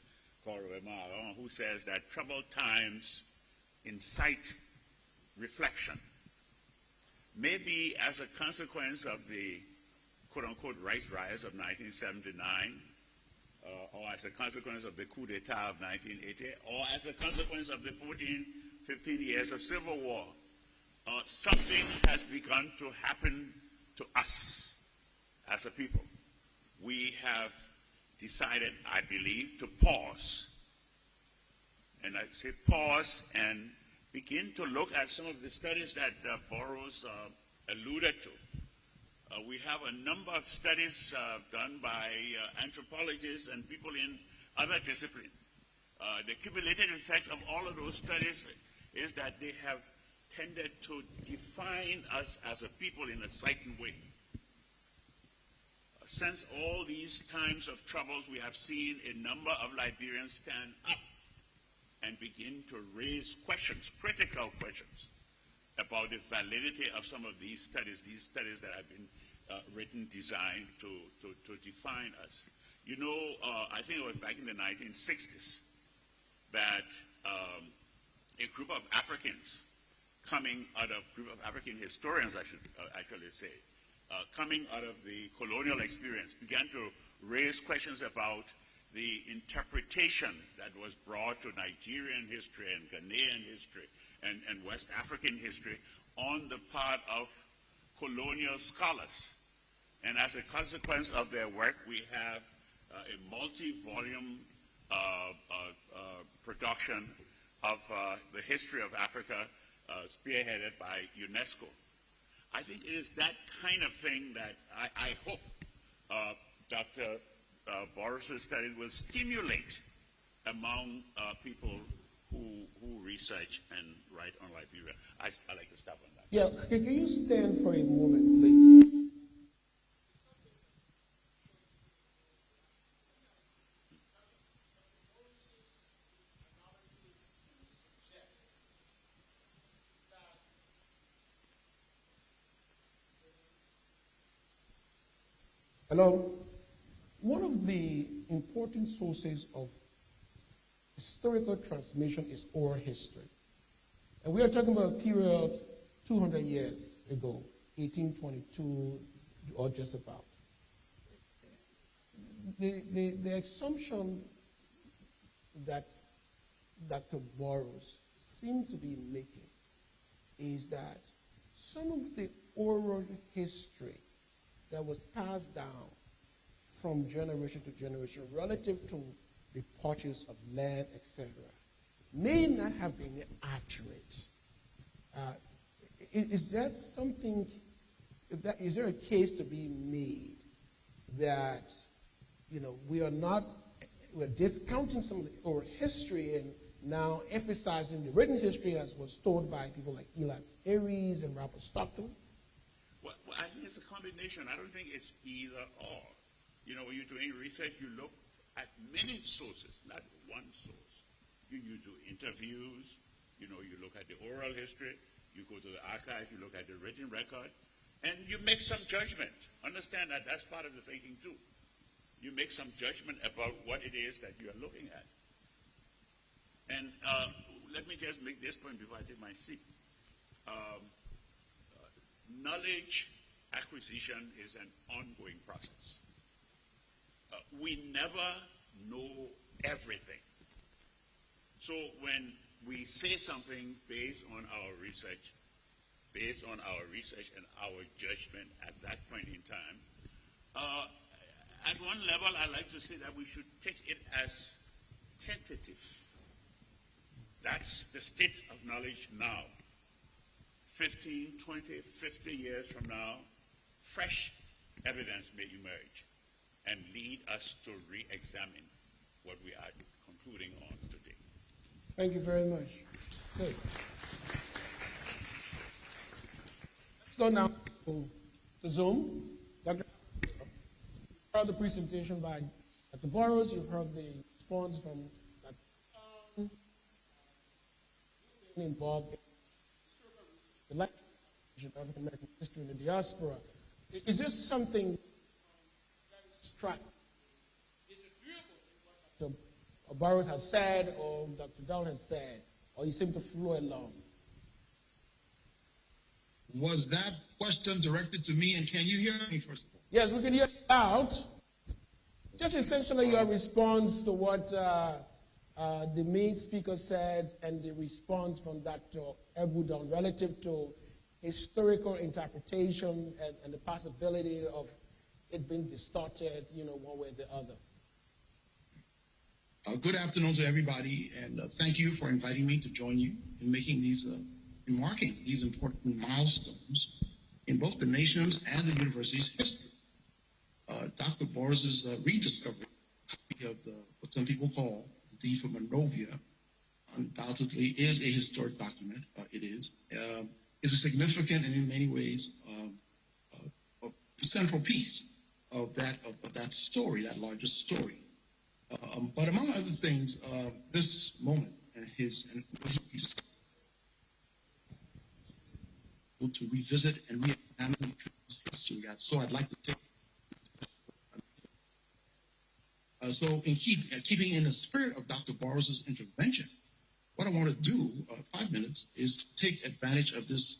called Raymond, who says that troubled times incite reflection. Maybe as a consequence of the quote-unquote rights riots of 1979, or as a consequence of the coup d'etat of 1980, or as a consequence of the 15 years of civil war, something has begun to happen to us as a people. We have decided, I believe, to pause. And I say pause and begin to look at some of the studies that Burroughs alluded to. We have a number of studies done by anthropologists and people in other disciplines. The cumulative effect of all of those studies is that they have tended to define us as a people in a certain way. Since all these times of troubles, we have seen a number of Liberians stand up and begin to raise questions, critical questions, about the validity of some of these studies that have been written, designed to define us. You know, I think it was back in the 1960s that a group of Africans group of African historians, I should actually say, coming out of the colonial experience, began to raise questions about the interpretation that was brought to Nigerian history and Ghanaian history and West African history on the part of colonial scholars. And as a consequence of their work, we have a multi-volume production of the history of Africa spearheaded by UNESCO. I think it is that kind of thing that I hope Dr. Burroughs' studies will stimulate among people who research and write on Liberia. I like to stop on that.
Yeah, can you stand for a moment, please? Hello? One of the important sources of historical transmission is oral history. And we are talking about a period 200 years ago, 1822 or just about. The assumption that Dr. Burroughs seems to be making is that some of the oral history that was passed down from generation to generation relative to the purchase of land, etc., may not have been accurate. Is that something, is there a case to be made that, we're discounting some of the oral history and now emphasizing the written history as was told by people like Eli Aries and Robert Stockton?
Well, I think it's a combination. I don't think it's either or. When you're doing research, you look at many sources, not one source. You do interviews, you look at the oral history, you go to the archives, you look at the written record, and you make some judgment. Understand that that's part of the thinking too. You make some judgment about what it is that you are looking at. And let me just make this point before I take my seat. Knowledge acquisition is an ongoing process. We never know everything. So when we say something based on our research and our judgment at that point in time, at one level I like to say that we should take it as tentative. That's the state of knowledge now. 15, 20, 50 years from now, fresh evidence may emerge and lead us to re-examine what we are concluding on today.
Thank you very much. Good. Let's go now to Zoom. Dr. heard the presentation by Dr. Burrows. You've heard the response from Dr. Involved in the African American history in the diaspora. Is this something that struck? Is it agreeable to what Dr. Burrows has said or Dr. Down has said, or you seem to flow along?
Was that question directed to me, and can you hear me first of all?
Yes, we can hear you out. Just essentially your response to what the main speaker said and the response from Dr. Ebudon relative to historical interpretation and the possibility of it being distorted, one way or the other.
Good afternoon to everybody, and thank you for inviting me to join you in making these, in marking these important milestones in both the nation's and the university's history. Dr. Burrows' rediscovery of what some people call the Thief of Monrovia undoubtedly is a historic document. It is. It's a significant and in many ways a central piece of that story, that larger story. But among other things, this moment and what he discovered to revisit and re-examine his history. So I'd like to take. So in keeping in the spirit of Dr. Burrows' intervention, what I want to do, 5 minutes, is take advantage of this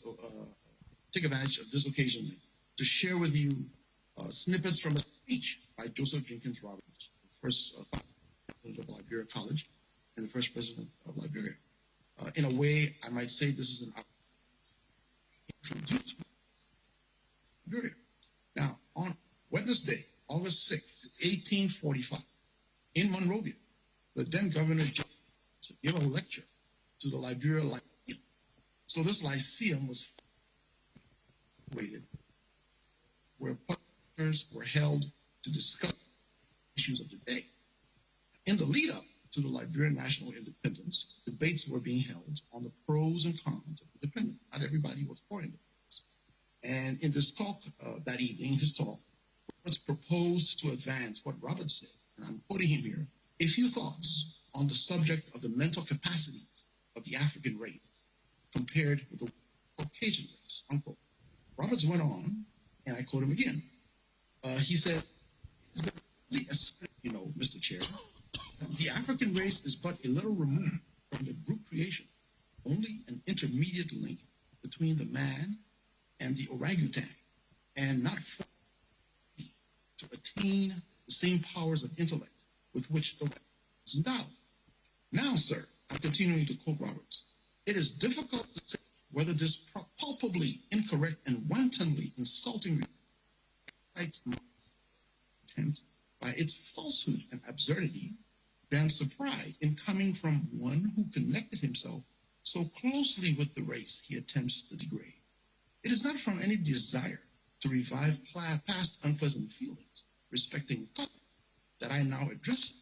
occasion to share with you snippets from a speech by Joseph Jenkins Roberts, the first president of Liberia College and the first president of Liberia. In a way, I might say this is an opportunity to introduce Liberia. Now, on Wednesday, August 6, 1845, in Monrovia, the then governor gave a lecture to the Liberia Lyceum. So this Lyceum was waited, where publishers were held to discuss issues of the day. In the lead up to the Liberian national independence, debates were being held on the pros and cons of independence. Not everybody was for independence. And in this talk that evening, his talk, Roberts proposed to advance what Roberts said, and I'm quoting him here, a few thoughts on the subject of the mental capacities of the African race compared with the Caucasian race, unquote. Roberts went on, and I quote him again. He said, Mr. Chair, the African race is but a little removed from the group creation, only an intermediate link between the man and the orangutan, and not to attain the same powers of intellect with which the West is endowed. Now, sir, I'm continuing to quote Roberts, it is difficult to say whether this palpably incorrect and wantonly insulting excites more contempt by its falsehood and absurdity than surprise in coming from one who connected himself so closely with the race he attempts to degrade. It is not from any desire to revive past unpleasant feelings respecting color that I now address it.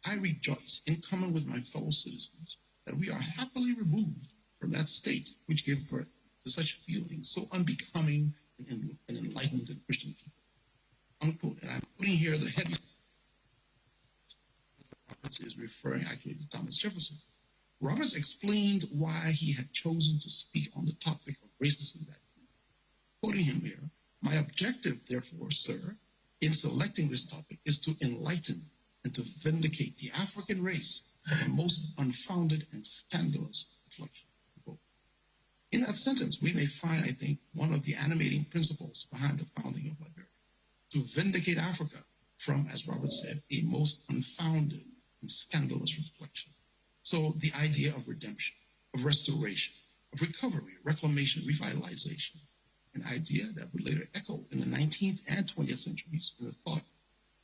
I rejoice in common with my fellow citizens that we are happily removed from that state which gave birth to such feelings so unbecoming and enlightened and Christian people. Unquote. And I'm putting here the heavy. Roberts is referring actually to Thomas Jefferson. Roberts explained why he had chosen to speak on the topic of racism that day. Quoting him here, my objective, therefore, sir, in selecting this topic is to enlighten and to vindicate the African race from the most unfounded and scandalous reflection. In that sentence, we may find, I think, one of the animating principles behind the founding of Liberia, to vindicate Africa from, as Robert said, a most unfounded and scandalous reflection. So the idea of redemption, of restoration, of recovery, reclamation, revitalization, an idea that would later echo in the 19th and 20th centuries in the thought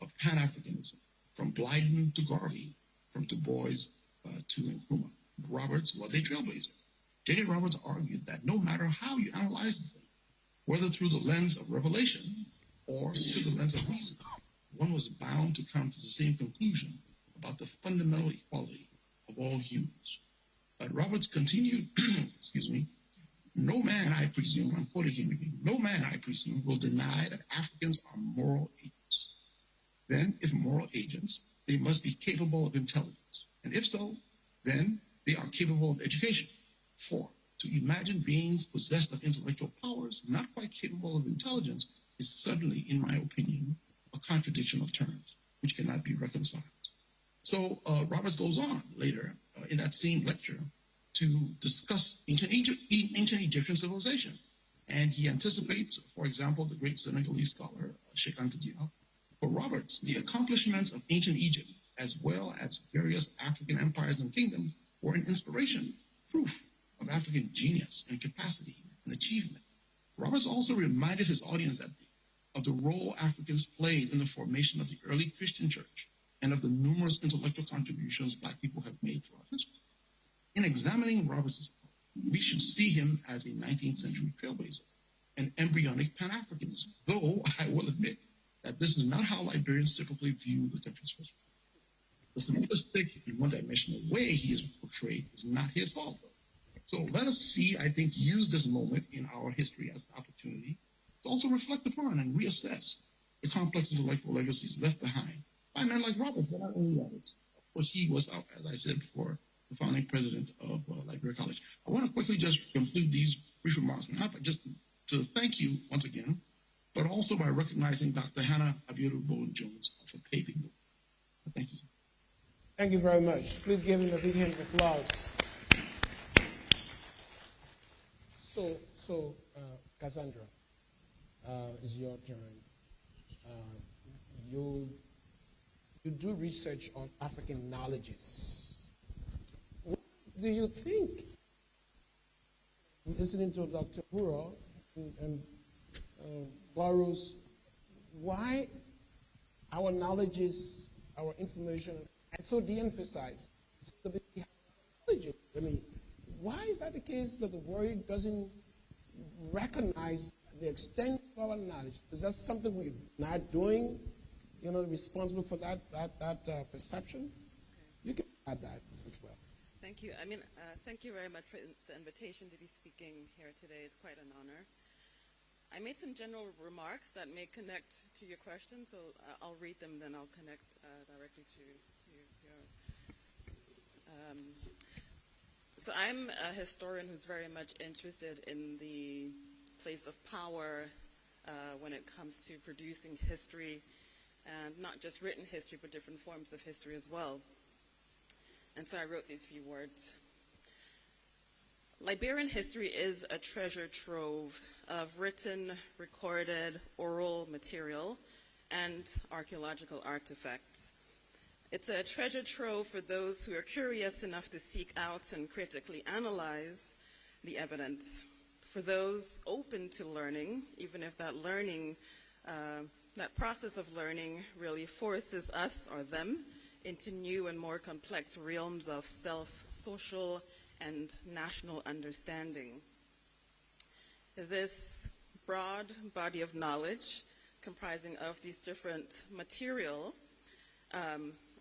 of Pan-Africanism, from Blyden to Garvey, from Du Bois to Nkrumah. Roberts was a trailblazer. J.D. Roberts argued that no matter how you analyze the thing, whether through the lens of revelation or through the lens of reason, one was bound to come to the same conclusion about the fundamental equality of all humans. But Roberts continued, excuse me, no man, I presume, I'm quoting him again, no man, I presume, will deny that Africans are moral agents. then if moral agents, they must be capable of intelligence. And if so, then they are capable of education. 4, to imagine beings possessed of intellectual powers not quite capable of intelligence is certainly, in my opinion, a contradiction of terms, which cannot be reconciled. So Roberts goes on later in that same lecture to discuss ancient Egyptian civilization. And he anticipates, for example, the great Senegalese scholar, Sheikh Anta Diop. For Roberts, the accomplishments of ancient Egypt, as well as various African empires and kingdoms, were an inspiration, proof of African genius and capacity and achievement. Roberts also reminded his audience of the role Africans played in the formation of the early Christian church and of the numerous intellectual contributions Black people have made throughout history. In examining Roberts' thought, we should see him as a 19th century trailblazer, an embryonic Pan-Africanist, though I will admit that this is not how Liberians typically view the country's history. The simplistic and one-dimensional way he is portrayed is not his fault, though. So let us see, I think, use this moment in our history as an opportunity to also reflect upon and reassess the complex intellectual legacies left behind by men like Roberts, but not only Roberts. Of course, he was, as I said before, the founding president of Liberia College. I want to quickly just conclude these brief remarks, not just to thank you once again, but also by recognizing Dr. Hannah Abiru Bowen-Jones for paving the way. Thank you.
Thank you very much. Please give him a big hand of applause. So, Cassandra, it's your turn. You do research on African knowledges. What do you think, listening to Dr. Brewer and Burroughs, why our knowledges, our information, are so de-emphasized? I mean, why is that the case that the world doesn't recognize the extent of our knowledge? Is that something we're not doing, responsible for that perception? Okay. You can add that as well.
Thank you. Thank you very much for the invitation to be speaking here today. It's quite an honor. I made some general remarks that may connect to your question, so I'll read them, then I'll connect directly to your. So I'm a historian who's very much interested in the place of power when it comes to producing history, and not just written history, but different forms of history as well. And so I wrote these few words. Liberian history is a treasure trove of written, recorded, oral material and archaeological artifacts. It's a treasure trove for those who are curious enough to seek out and critically analyze the evidence. For those open to learning, even if that learning, that process of learning really forces us or them into new and more complex realms of social, and national understanding. This broad body of knowledge comprising of these different material,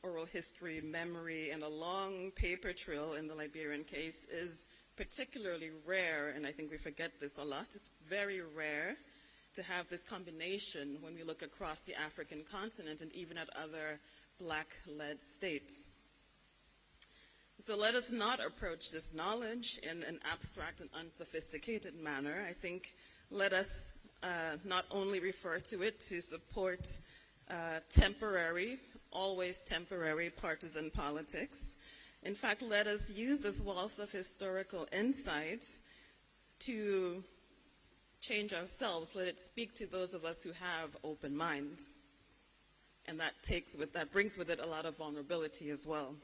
oral history, memory, and a long paper trail in the Liberian case is particularly rare, and I think we forget this a lot. It's very rare to have this combination when we look across the African continent and even at other Black-led states. So let us not approach this knowledge in an abstract and unsophisticated manner. I think let us not only refer to it to support temporary, always temporary partisan politics. In fact, let us use this wealth of historical insight to change ourselves. Let it speak to those of us who have open minds. And that brings with it a lot of vulnerability as well.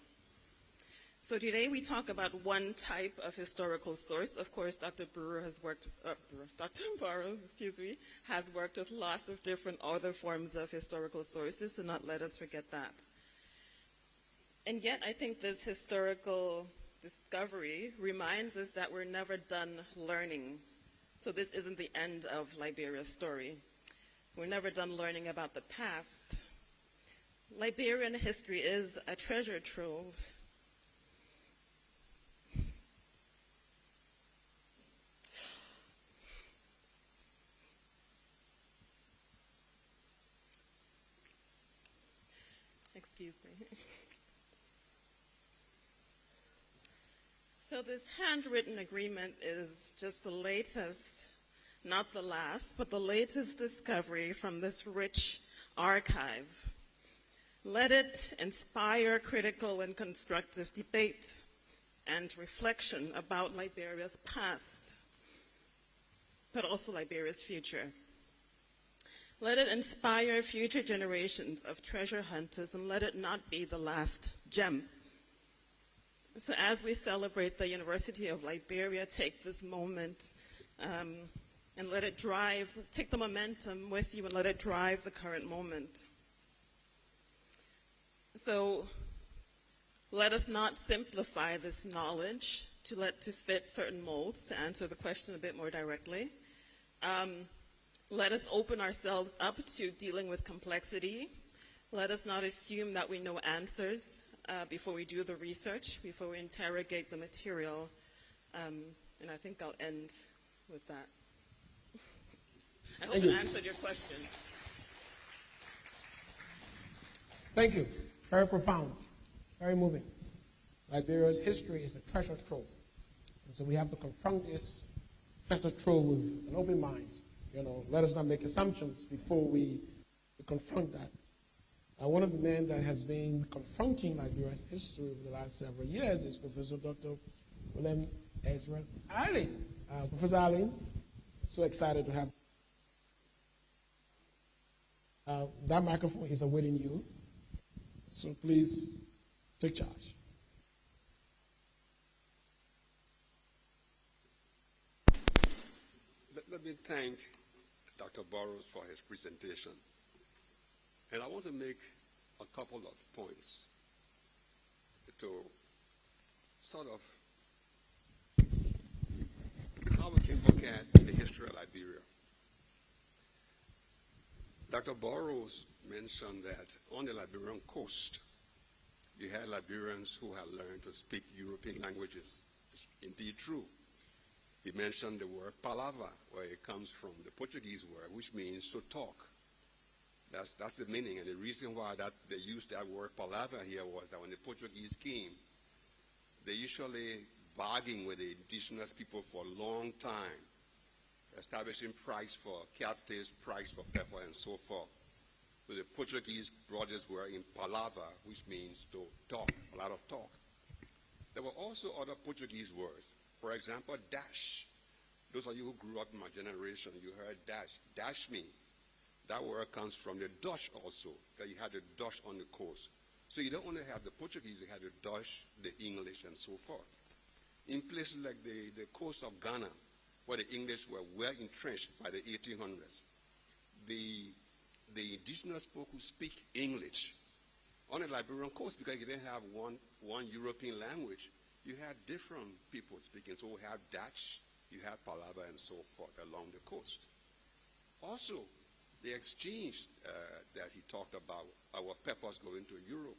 So today we talk about one type of historical source. Of course, Dr. Brewer has worked, Dr. Barrow, has worked with lots of different other forms of historical sources, so not let us forget that. And yet, I think this historical discovery reminds us that we're never done learning. So this isn't the end of Liberia's story. We're never done learning about the past. Liberian history is a treasure trove. Excuse me. So this handwritten agreement is just the latest, not the last, but the latest discovery from this rich archive. Let it inspire critical and constructive debate and reflection about Liberia's past, but also Liberia's future. Let it inspire future generations of treasure hunters, and let it not be the last gem. So as we celebrate the University of Liberia, take this moment and let it drive, take the momentum with you and let it drive the current moment. So let us not simplify this knowledge to fit certain molds, to answer the question a bit more directly. Let us open ourselves up to dealing with complexity. Let us not assume that we know answers before we do the research, before we interrogate the material. And I think I'll end with that. I hope it answered your question.
Thank you. Very profound. Very moving. Liberia's history is a treasure trove. And so we have to confront this treasure trove with an open mind. Let us not make assumptions before we confront that. One of the men that has been confronting Liberia's history over the last several years is Professor Dr. William Ezra Allen. Professor Allen, so excited to have that microphone is awaiting you. So please take charge.
Let me thank Dr. Burrows for his presentation. And I want to make a couple of points to sort of how we can look at the history of Liberia. Dr. Burrows mentioned that on the Liberian coast, you had Liberians who had learned to speak European languages. It's indeed true. He mentioned the word palava, where it comes from the Portuguese word, which means to talk. That's the meaning, and the reason why they used that word palava here was that when the Portuguese came, they usually bargained with the indigenous people for a long time, establishing price for captives, price for pepper, and so forth. So the Portuguese brought this word in palava, which means to talk, a lot of talk. There were also other Portuguese words. For example, dash. Those of you who grew up in my generation, you heard dash. Dash me. That word comes from the Dutch also, that you had the Dutch on the coast. So you don't only have the Portuguese, you had the Dutch, the English, and so forth. In places like the coast of Ghana, where the English were well entrenched by the 1800s, the indigenous people who speak English on the Liberian coast, because you didn't have one European language, you had different people speaking. So we have Dutch, you have Palava, and so forth along the coast. Also, the exchange that he talked about, our peppers going to Europe,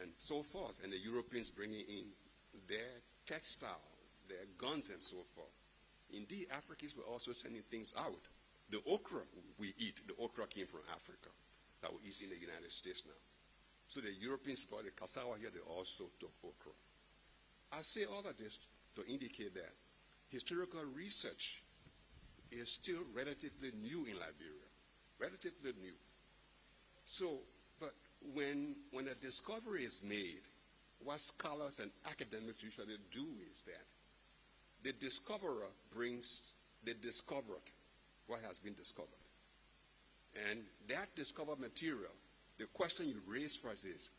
and so forth, and the Europeans bringing in their textile, their guns, and so forth. Indeed, Africans were also sending things out. The okra we eat, the okra came from Africa, that we eat in the United States now. So the Europeans brought the cassava here, they also took okra. I say all of this to indicate that historical research is still relatively new in Liberia, relatively new. So, but when a discovery is made, what scholars and academics usually do is that the discoverer brings the discovered what has been discovered. And that discovered material, the question you raise for us is,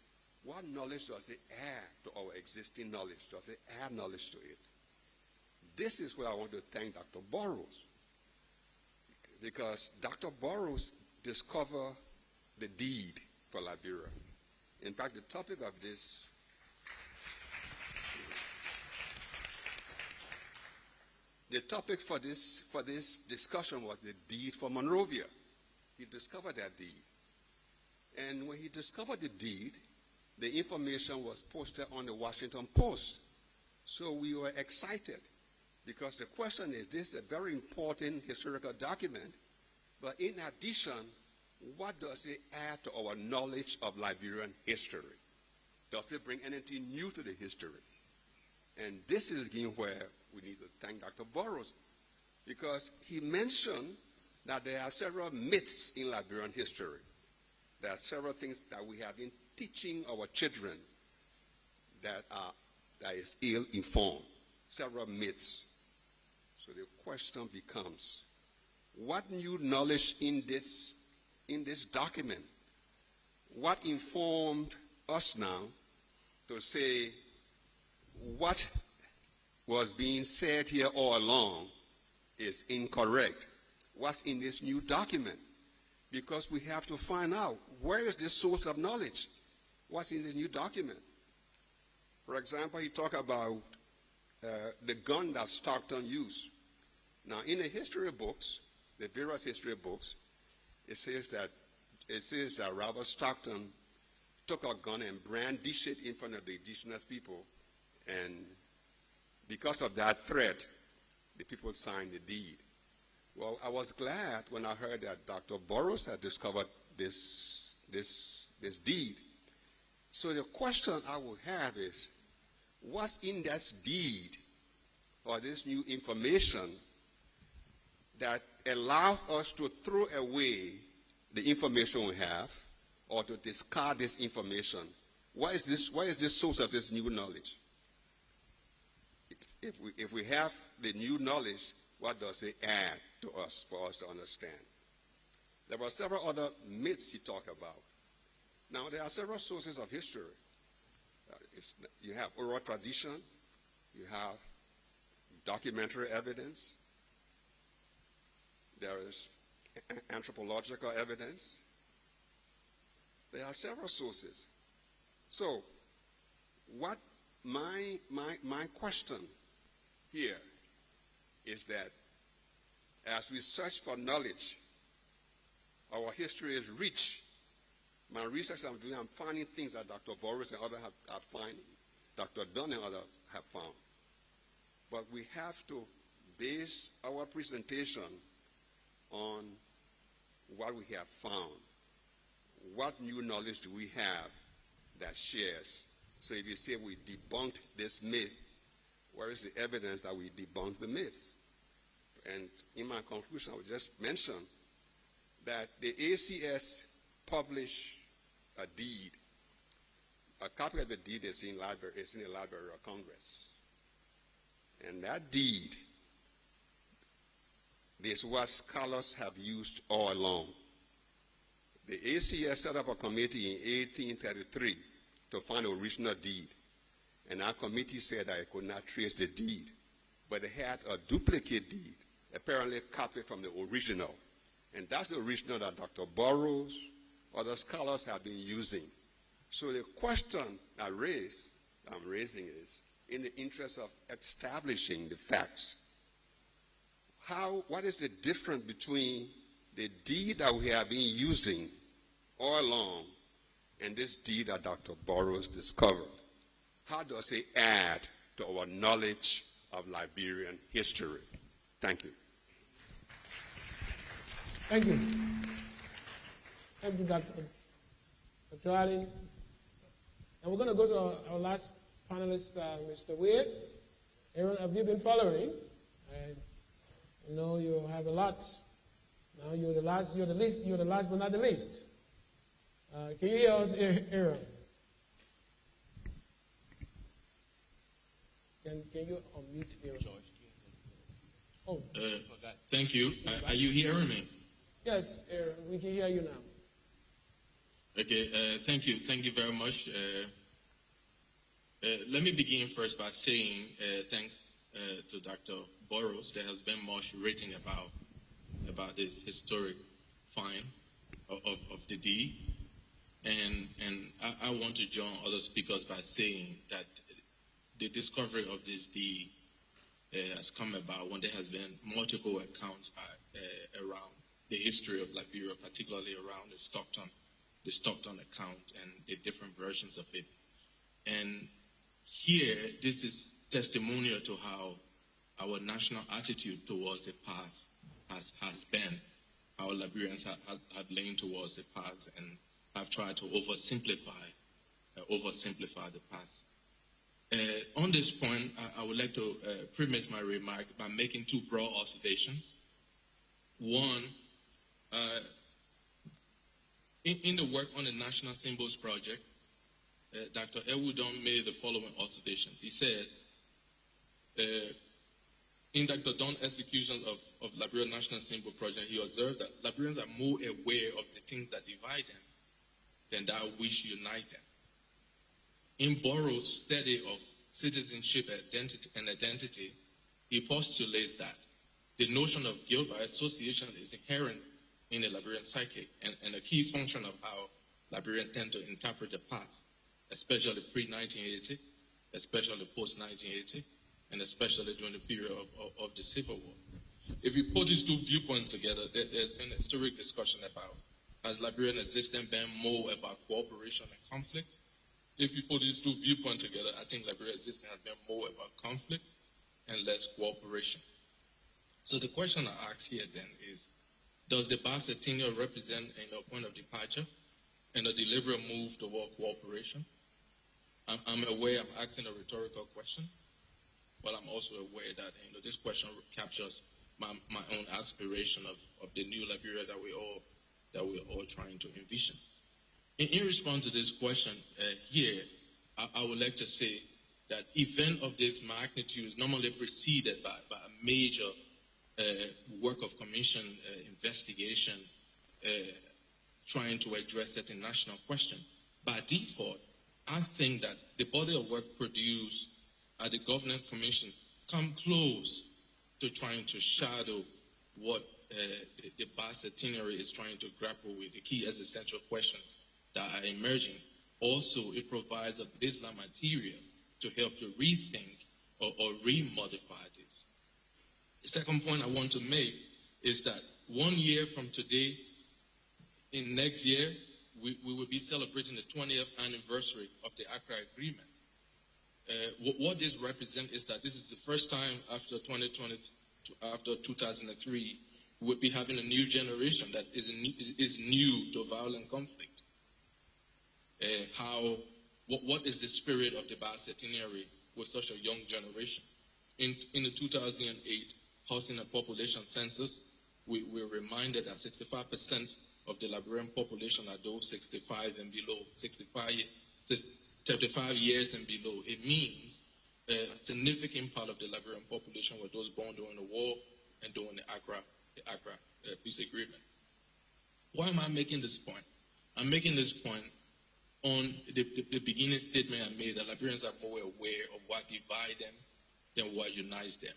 what knowledge does it add to our existing knowledge? Does it add knowledge to it? This is where I want to thank Dr. Burrows, because Dr. Burrows discovered the deed for Liberia. In fact, the topic of this for this discussion was the deed for Monrovia. He discovered that deed. And when he discovered the deed, the information was posted on the Washington Post. So we were excited, because the question is, this is a very important historical document, but in addition, what does it add to our knowledge of Liberian history? Does it bring anything new to the history? And this is again where we need to thank Dr. Burroughs, because he mentioned that there are several myths in Liberian history. There are several things that we have been teaching our children that is ill-informed, several myths. So the question becomes, what new knowledge in this document, what informed us now to say what was being said here all along is incorrect? What's in this new document? Because we have to find out, where is this source of knowledge? What's in this new document? For example, he talked about the gun that Stockton used. Now, in the history books, the various history books, it says that Robert Stockton took a gun and brandished it in front of the indigenous people, and because of that threat, the people signed the deed. Well, I was glad when I heard that Dr. Burroughs had discovered this deed. So the question I will have is, what's in that deed or this new information that allows us to throw away the information we have or to discard this information? Why is this source of this new knowledge? If we have the new knowledge, what does it add to us for us to understand? There were several other myths he talked about. Now, there are several sources of history. You have oral tradition, you have documentary evidence, there is anthropological evidence. There are several sources. So, what my question here is that as we search for knowledge, our history is rich. My research I'm doing, I'm finding things that Dr. Burroughs and others are finding, Dr. Dunn and others have found. But we have to base our presentation on what we have found. What new knowledge do we have that shares? So if you say we debunked this myth, where is the evidence that we debunked the myth? And in my conclusion, I would just mention that the ACS published a deed. A copy of the deed is in the Library of Congress. And that deed is what scholars have used all along. The ACS set up a committee in 1833 to find the original deed. And our committee said that it could not trace the deed, but it had a duplicate deed, apparently copied from the original. And that's the original that Dr. Burroughs, other scholars have been using. So the question I'm raising is, in the interest of establishing the facts, what is the difference between the deed that we have been using all along and this deed that Dr. Burroughs discovered? How does it add to our knowledge of Liberian history? Thank you.
Thank you. Thank you, Dr. Allen. And we're going to go to our last panelist, Mr. Weir. Aaron, have you been following? I know you have a lot. Now you're the last but not the least. Can you hear us, Aaron? Can you unmute Aaron? Oh.
Thank you. Are you hearing me?
Yes, Aaron, we can hear you now.
Okay, thank you. Thank you very much. Let me begin first by saying thanks to Dr. Burroughs. There has been much written about this historic find of the deed. And I want to join other speakers by saying that the discovery of this deed has come about when there has been multiple accounts around the history of Liberia, particularly around the Stockton account and the different versions of it. And here, this is testimonial to how our national attitude towards the past has been. how Liberians have leaned towards the past and have tried to oversimplify the past. On this point, I would like to premise my remark by making two broad observations. One, in the work on the National Symbols Project, Dr. Ewudon made the following observations. He said, in Dr. Don's execution of Liberian National Symbol Project, he observed that Liberians are more aware of the things that divide them than that which unite them. In Burroughs' study of citizenship and identity, he postulates that the notion of guilt by association is inherent in the Liberian psyche and a key function of how Liberians tend to interpret the past, especially pre-1980, especially post-1980, and especially during the period of the Civil War. If you put these two viewpoints together, there's been a historic discussion about, has Liberian existence been more about cooperation and conflict? If you put these two viewpoints together, I think Liberian existence has been more about conflict and less cooperation. So the question I ask here then is, does the bicentennial represent a point of departure and a deliberate move toward cooperation? I'm aware I'm asking a rhetorical question, but I'm also aware that this question captures my own aspiration of the new Liberia that we're all trying to envision. In response to this question here, I would like to say that event of this magnitude is normally preceded by a major work of commission investigation trying to address certain national question. By default, I think that the body of work produced at the Governance Commission come close to trying to shadow what the bicentenary is trying to grapple with, the key existential questions that are emerging. Also, it provides a baseline material to help to rethink or remodify this. The second point I want to make is that 1 year from today, in next year, we will be celebrating the 20th anniversary of the Accra Agreement. What this represents is that this is the first time after 2003, we'll be having a new generation that is new to violent conflict. What is the spirit of the bicentenary with such a young generation? In the 2008 Housing and Population Census, we were reminded that 65% of the Liberian population are those 65 and below, 35 years and below. It means a significant part of the Liberian population were those born during the war and during the Accra peace agreement. Why am I making this point? I'm making this point on the beginning statement I made that Liberians are more aware of what divides them than what unites them.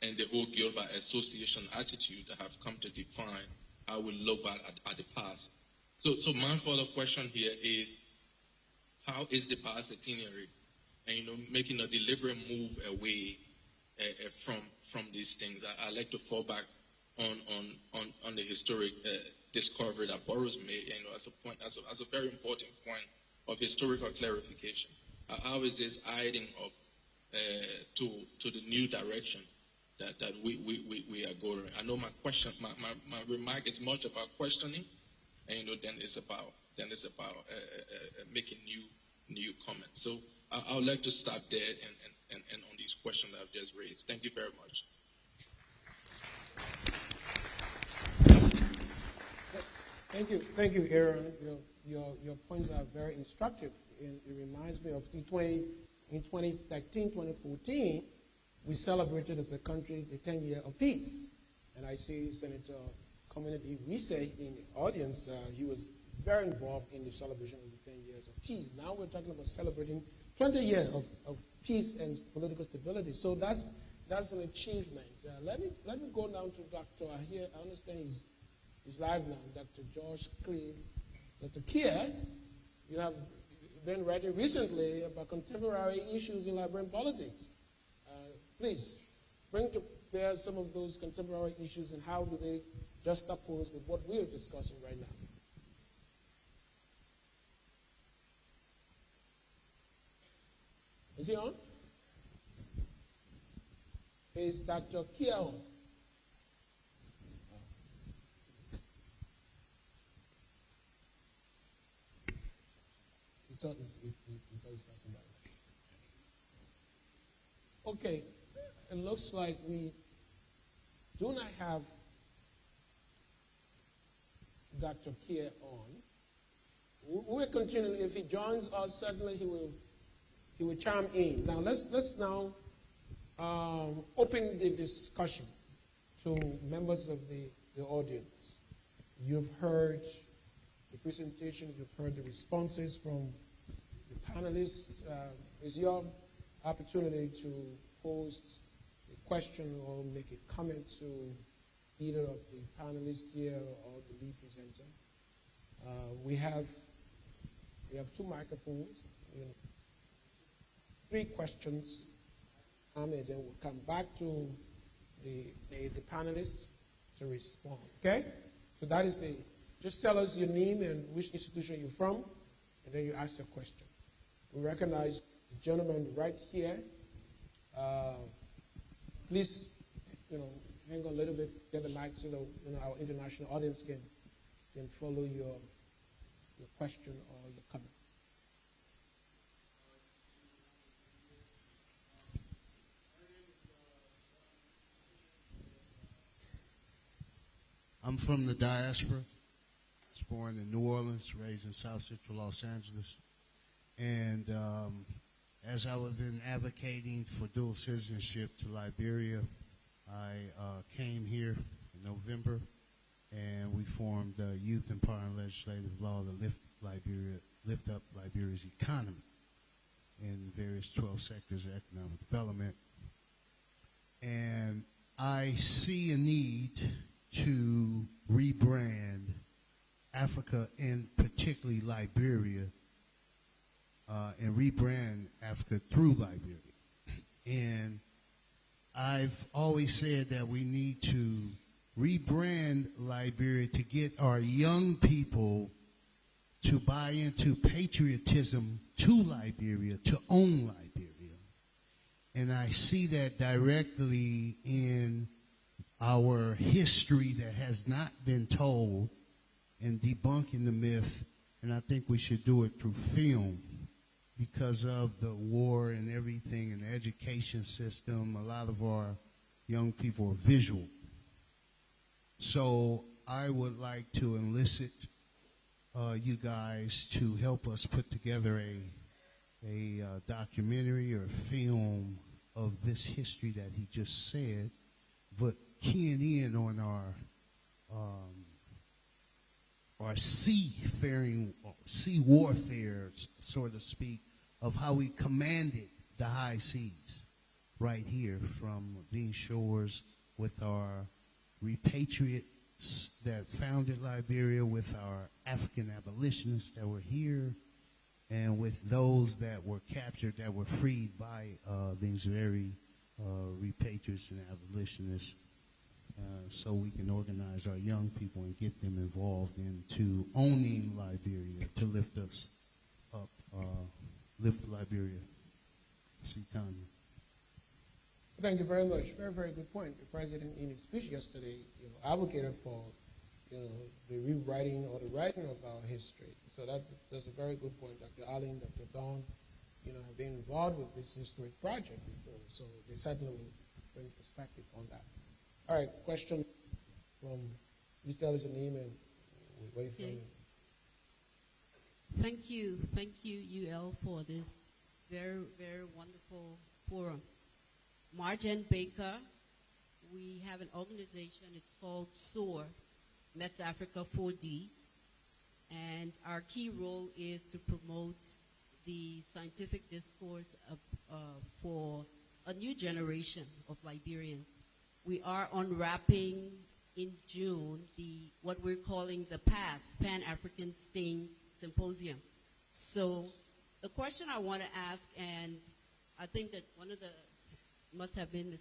And the whole guilt by association attitude that have come to define how we look back at the past. So my further question here is, how is the bicentenary and making a deliberate move away from these things? I like to fall back on the historic discovery that Burroughs made, as a very important point of historical clarification. How is this adding up to the new direction that we are going? I know my remark is much about questioning, and then it's about making new comments. So I would like to stop there and on these questions that I've just raised. Thank you very much.
Thank you, Aaron. Your points are very instructive. It reminds me of in 2013, 2014, we celebrated as a country the 10-year of peace. And I see Senator Community Wisey in the audience. He was very involved in the celebration of the 10 years of peace. Now we're talking about celebrating 20 years of peace and political stability. So that's an achievement. Let me go down to Dr. Here. I understand he's live now. Dr. George Clee. Dr. Kier, you have been writing recently about contemporary issues in Liberian politics. Please bring to bear some of those contemporary issues and how do they juxtapose with what we are discussing right now. Is he on? Is Dr. Kier on? thought he saw somebody. Okay, it looks like we do not have Dr. Kier on. We'll continue. If he joins us, certainly he will chime in. Now let's now open the discussion to members of the audience. You've heard the presentation, you've heard the responses from the panelists. It's your opportunity to pose a question or make a comment to either of the panelists here or the lead presenter. We have 2 microphones, 3 questions, and then we'll come back to the panelists to respond. Okay? So that is just tell us your name and which institution you're from, and then you ask your question. We recognize the gentleman right here. Please, hang on a little bit, get the mic so that our international audience can follow your question or your comment.
I'm from the diaspora. I was born in New Orleans, raised in South Central Los Angeles. And as I have been advocating for dual citizenship to Liberia, I came here in November, and we formed Youth Empowering Legislative Law to lift up Liberia's economy in various 12 sectors of economic development. And I see a need to rebrand Africa, and particularly Liberia, and rebrand Africa through Liberia. And I've always said that we need to rebrand Liberia to get our young people to buy into patriotism to Liberia, to own Liberia. And I see that directly in our history that has not been told, and debunking the myth, and I think we should do it through film because of the war and everything in the education system. A lot of our young people are visual. So I would like to enlist you guys to help us put together a documentary or film of this history that he just said, but keying in on our sea warfare, so to speak, of how we commanded the high seas right here from these shores with our repatriates that founded Liberia, with our African abolitionists that were here, and with those that were captured, that were freed by these very repatriates and abolitionists, so we can organize our young people and get them involved into owning Liberia to lift us up, lift Liberia. economy.
Thank you very much. Very, very good point. The president, in his speech yesterday, advocated for, the rewriting or the writing of our history. So that's a very good point. Dr. Allen, Dr. Dawn, have been involved with this historic project before, so they certainly will bring perspective on that. All right, question from, please tell us your name and where you're from.
Thank you, UL, for this very, very wonderful forum. Marjan Baker, we have an organization, it's called SOAR, Metz Africa 4D, and our key role is to promote the scientific discourse for a new generation of Liberians. We are unwrapping in June what we're calling the PASS, Pan-African STEAM Symposium. So the question I want to ask, and I think that one of the, must have been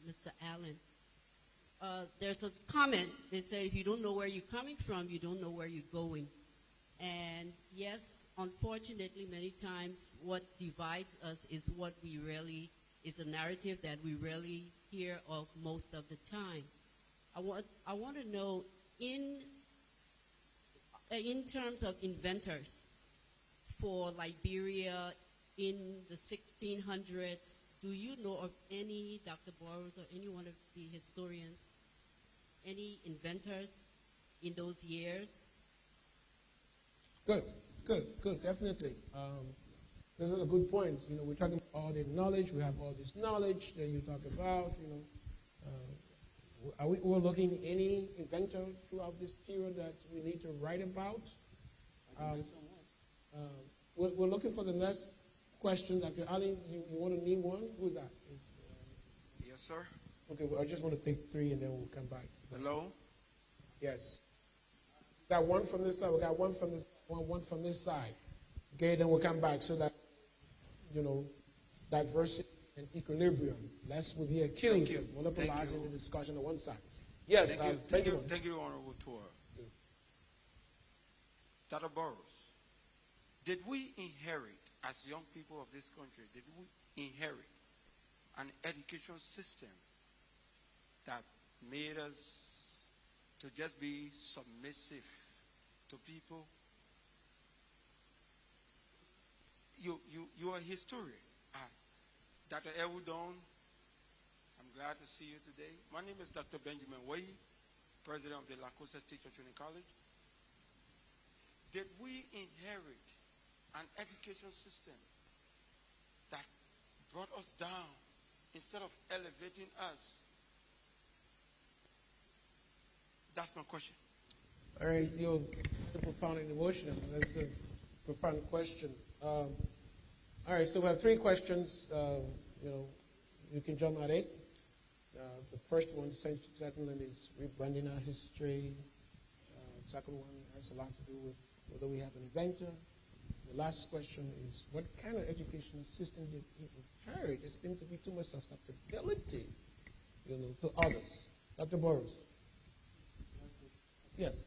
Mr. Allen, there's a comment that said if you don't know where you're coming from, you don't know where you're going. And yes, unfortunately, many times what divides us is what we really, is a narrative that we really hear of most of the time. I want to know, in terms of inventors, for Liberia in the 1600s. Do you know of any, Dr. Burroughs or any one of the historians, any inventors in those years?
Good, definitely. This is a good point. You know, we're talking about all the knowledge. We have all this knowledge that you talk about. You know, we're looking at any inventor throughout this period that we need to write about. We're looking for the next question. Dr. Ali, you want to name one? Who's that?
Yes, sir.
Okay, well, I just want to pick three and then we'll come back.
Hello?
Yes. We got one from this side. We got one from this. One from this side. Okay, then we'll come back so that, you know, diversity and equilibrium. Less will be a killing field, monopolizing the discussion on one side. Yes,
thank you, Honorable Tour. Dr. Burroughs, did we inherit, as young people of this country, did we inherit an education system that made us to just be submissive to people? You are a historian. Dr. Ewudon, I'm glad to see you today. My name is Dr. Benjamin Way, president of the La Costa State Training College. Did we inherit an education system that brought us down instead of elevating us? That's my question.
All right, you're profound and emotional. That's a profound question. All right, so we have three questions. You know, you can jump at it. The first one, certainly, is rebranding our history. Second one has a lot to do with whether we have an inventor. The last question is, what kind of educational system did we inherit? There seems to be too much susceptibility, you know, to others. Dr. Burroughs. Yes.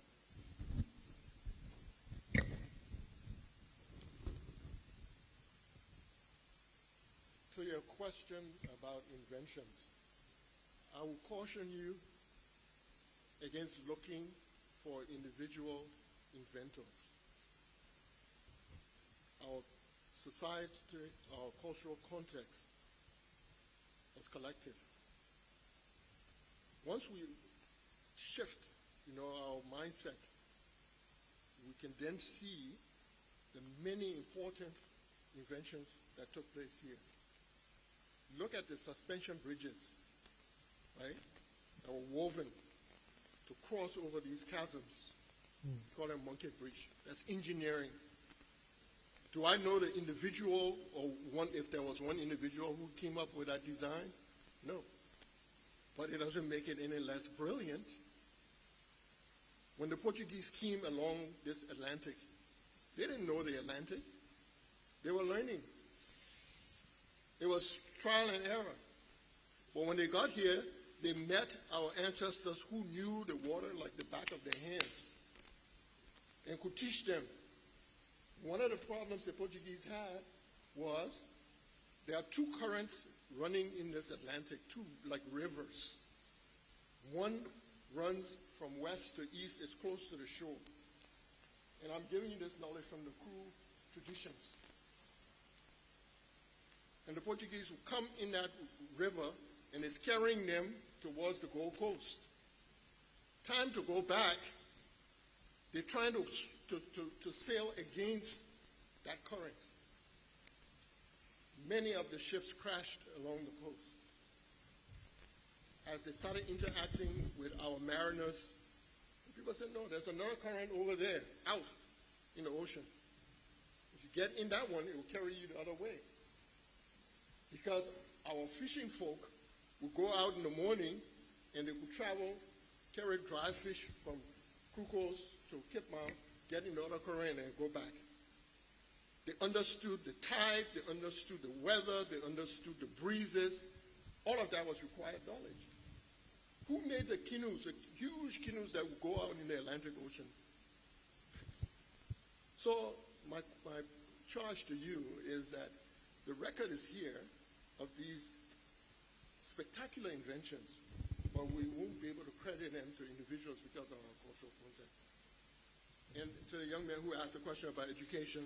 To your question about inventions, I will caution you against looking for individual inventors. Our society, our cultural context is collective. Once we shift, you know, our mindset, we can then see the many important inventions that took place here. Look at the suspension bridges, right, that were woven to cross over these chasms. We call them monkey bridge. That's engineering. Do I know the individual or one, if there was one individual who came up with that design? No. But it doesn't make it any less brilliant. When the Portuguese came along this Atlantic, they didn't know the Atlantic. They were learning. It was trial and error. But when they got here, they met our ancestors who knew the water like the back of their hands and could teach them. One of the problems the Portuguese had was there are two currents running in this Atlantic, two like rivers. One runs from west to east, it's close to the shore. And I'm giving you this knowledge from the Kru traditions. And the Portuguese will come in that river and it's carrying them towards the Gold Coast. Time to go back, they're trying to sail against that current. Many of the ships crashed along the coast. As they started interacting with our mariners, people said, no, there's another current over there, out in the ocean. If you get in that one, it will carry you the other way. Because our fishing folk would go out in the morning and they would travel, carry dry fish from Krukos to Kipmount, get in the other current and go back. They understood the tide, they understood the weather, they understood the breezes. All of that was required knowledge. Who made the canoes, the huge canoes that would go out in the Atlantic Ocean? So my charge to you is that the record is here of these spectacular inventions, but we won't be able to credit them to individuals because of our cultural context. And to the young man who asked a question about education,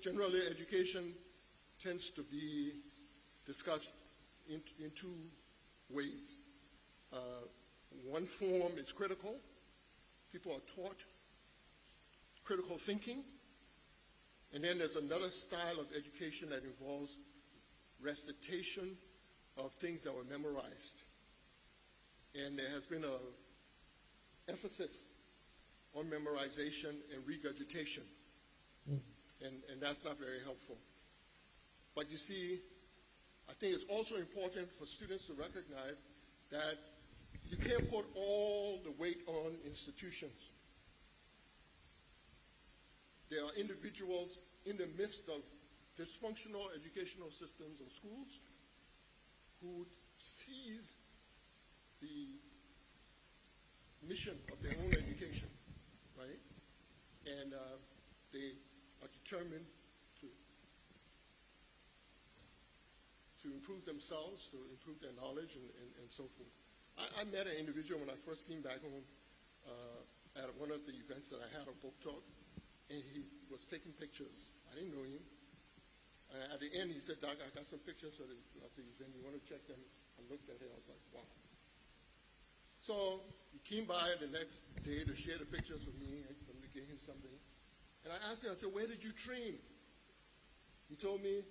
Generally, education tends to be discussed in two ways. One form is critical. People are taught critical thinking. And then there's another style of education that involves recitation of things that were memorized. And there has been an emphasis on memorization and regurgitation. And that's not very helpful. But you see, I think it's also important for students to recognize that you can't put all the weight on institutions. There are individuals in the midst of dysfunctional educational systems or schools who seize the mission of their own education, right? And they are determined to improve themselves, to improve their knowledge, and so forth. I met an individual when I first came back home at one of the events that I had, a book talk, and he was taking pictures. I didn't know him. At the end, he said, "Doc, I got some pictures of the event. You want to check them?" I looked at it. I was like, wow. So he came by the next day to share the pictures with me and to give him something. And I asked him, I said, "Where did you train?" He told me,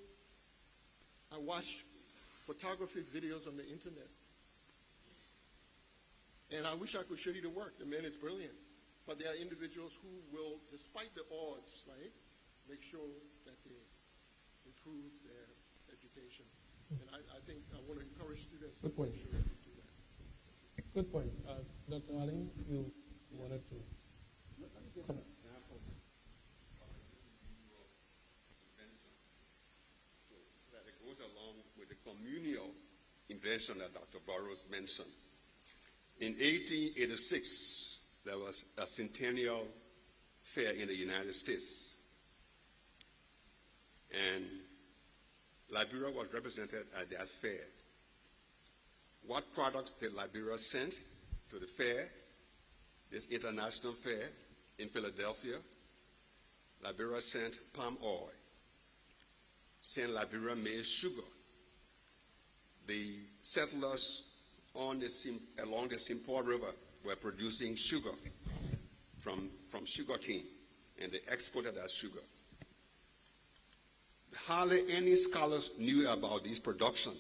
"I watched photography videos on the internet. And I wish I could show you the work. The man is brilliant. But there are individuals who will, despite the odds, right, make sure that they improve their education." And I think I want to encourage students to make sure that they do that.
Good point. Dr. Allen, you wanted to come.
That it goes along with the communal invention that Dr. Burroughs mentioned. In 1886, there was a centennial fair in the United States. And Liberia was represented at that fair. What products did Liberia send to the fair, this international fair in Philadelphia? Liberia sent palm oil. Sent Liberia made sugar. The settlers along the Simpoa River were producing sugar from sugar cane, and they exported that sugar. Hardly any scholars knew about this production.